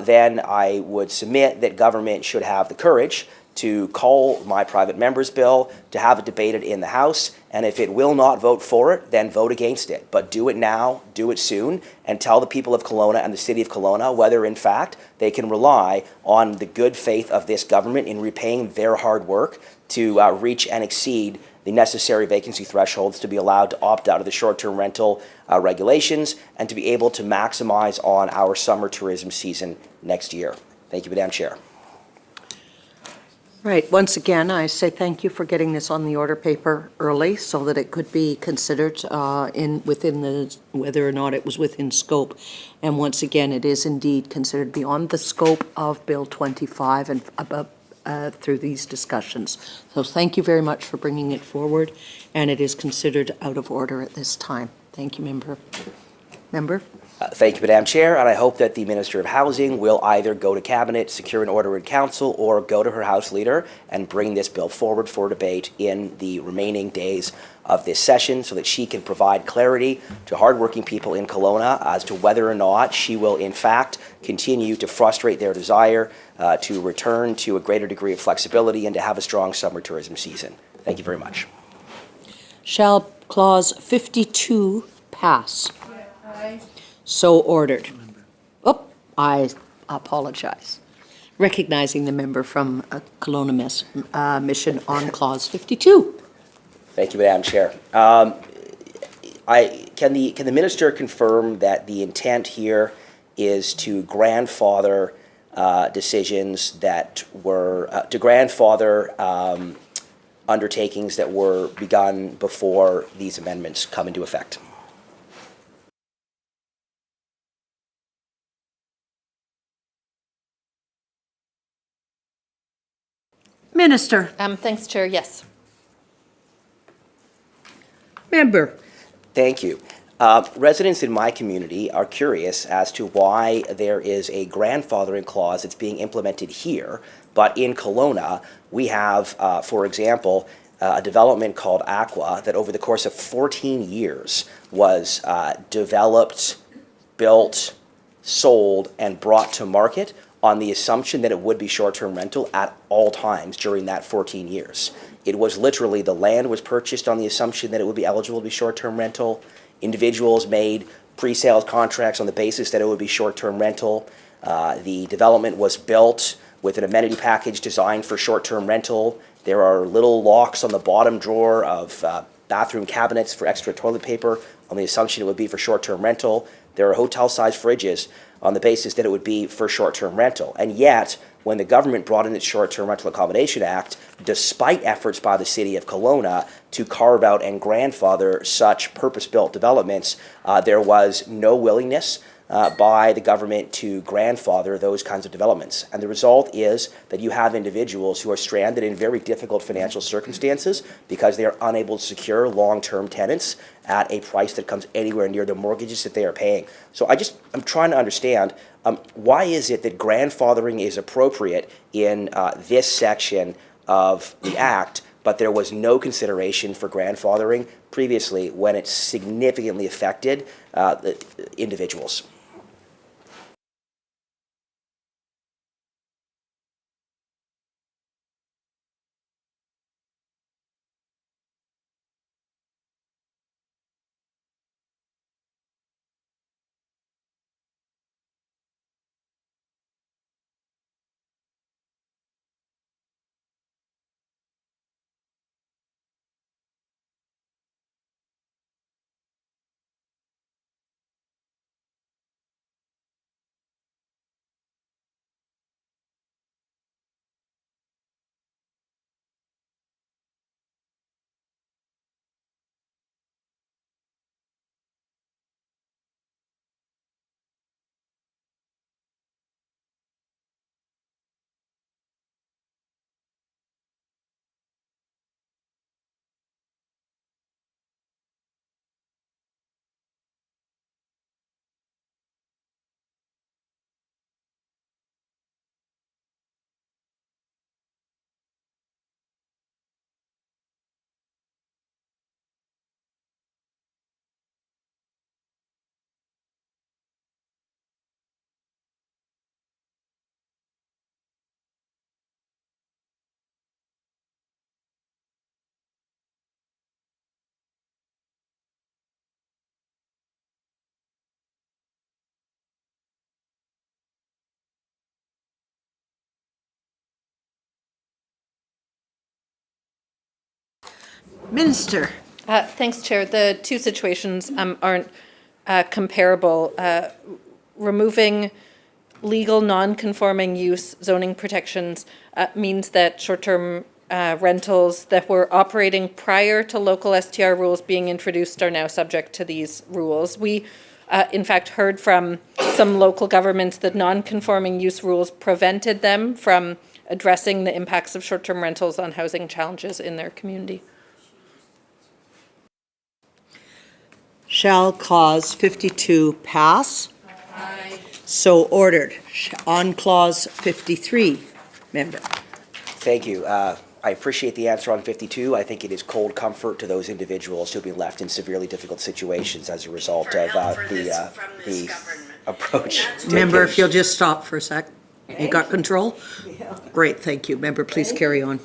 then I would submit that government should have the courage to call my private member's bill, to have it debated in the House, and if it will not vote for it, then vote against it. But do it now, do it soon, and tell the people of Kelowna and the City of Kelowna whether, in fact, they can rely on the good faith of this government in repaying their hard work to reach and exceed the necessary vacancy thresholds to be allowed to opt out of the short-term rental regulations and to be able to maximize on our summer tourism season next year. Thank you, Madam Chair. Right, once again, I say thank you for getting this on the order paper early so that it could be considered within the, whether or not it was within scope. And once again, it is indeed considered beyond the scope of Bill 25 and above through these discussions. So thank you very much for bringing it forward, and it is considered out of order at this time. Thank you, Member. Thank you, Madam Chair, and I hope that the Minister of Housing will either go to Cabinet, secure an order in Council, or go to her House Leader and bring this bill forward for debate in the remaining days of this session so that she can provide clarity to hardworking people in Kelowna as to whether or not she will, in fact, continue to frustrate their desire to return to a greater degree of flexibility and to have a strong summer tourism season. Thank you very much. Shall Clause 52 pass? Aye. So ordered. Oh, I apologize. Recognizing the member from Kelowna Mission on Clause 52. Thank you, Madam Chair. Can the Minister confirm that the intent here is to grandfather decisions that were, to grandfather undertakings that were begun before these amendments come into effect? Minister. Thanks, Chair. Yes. Member. Thank you. Residents in my community are curious as to why there is a grandfathering clause that's being implemented here, But in Kelowna, we have, for example, a development called Aqua that over the course of 14 years was developed, built, sold, and brought to market on the assumption that it would be short-term rental at all times during that 14 years. It was literally, the land was purchased on the assumption that it would be eligible to be short-term rental. Individuals made pre-sales contracts on the basis that it would be short-term rental. The development was built with an amenity package designed for short-term rental. There are little locks on the bottom drawer of bathroom cabinets for extra toilet paper on the assumption it would be for short-term rental. There are hotel-sized fridges on the basis that it would be for short-term rental. And yet, when the government brought in its Short-Term Rental Accommodation Act, despite efforts by the City of Kelowna to carve out and grandfather such purpose-built developments, there was no willingness by the government to grandfather those kinds of developments. And the result is that you have individuals who are stranded in very difficult financial circumstances because they are unable to secure long-term tenants at a price that comes anywhere near the mortgages that they are paying. So I'm trying to understand, why is it that grandfathering is appropriate in this section of the Act, but there was no consideration for grandfathering previously when it significantly affected the individuals? Minister. Thanks, Chair. The two situations aren't comparable. Removing legal non-conforming use zoning protections means that short-term rentals that were operating prior to local STR rules being introduced are now subject to these rules. We, in fact, heard from some local governments that non-conforming use rules prevented them from addressing the impacts of short-term rentals on housing challenges in their community. Shall Clause 52 pass? Aye. So ordered. On Clause 53, member. Thank you. I appreciate the answer on 52. I think it is cold comfort to those individuals who have been left in severely difficult situations as a result of the approach. Member, if you'll just stop for a sec. You got control? Yeah. Great, thank you. Member, please carry on.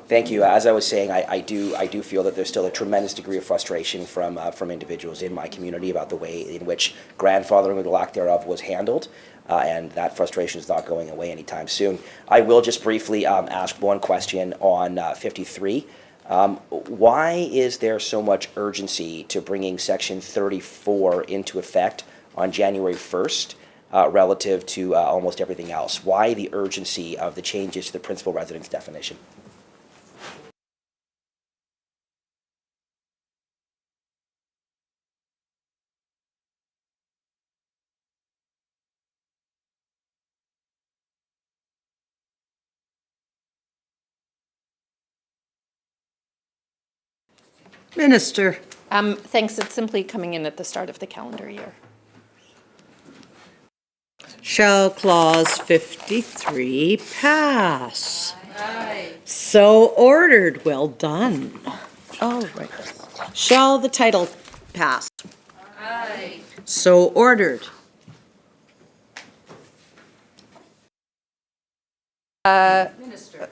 Thank you. As I was saying, I do feel that there's still a tremendous degree of frustration from individuals in my community about the way in which grandfathering or the lack thereof was handled, and that frustration is not going away anytime soon. I will just briefly ask one question on 53. Why is there so much urgency to bringing Section 34 into effect on January 1st relative to almost everything else? Why the urgency of the changes to the principal residence definition? Minister. Thanks. It's simply coming in at the start of the calendar year. Shall Clause 53 pass? Aye. So ordered. Well done. All right. Shall the title pass? Aye. So ordered.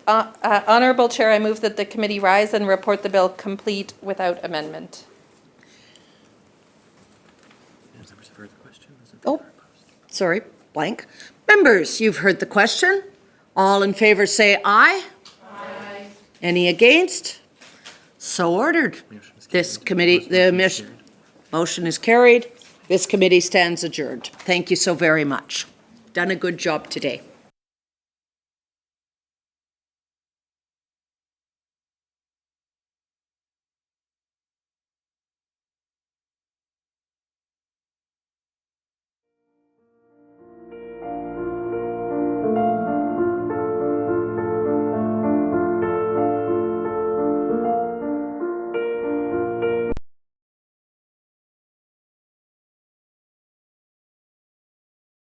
Honorable Chair, I move that the committee rise and report the bill complete without amendment. Oh, sorry, blank. Members, you've heard the question. All in favor say aye. Aye. Any against? So ordered. This committee, motion is carried. This committee stands adjourned. Thank you so very much. Done a good job today.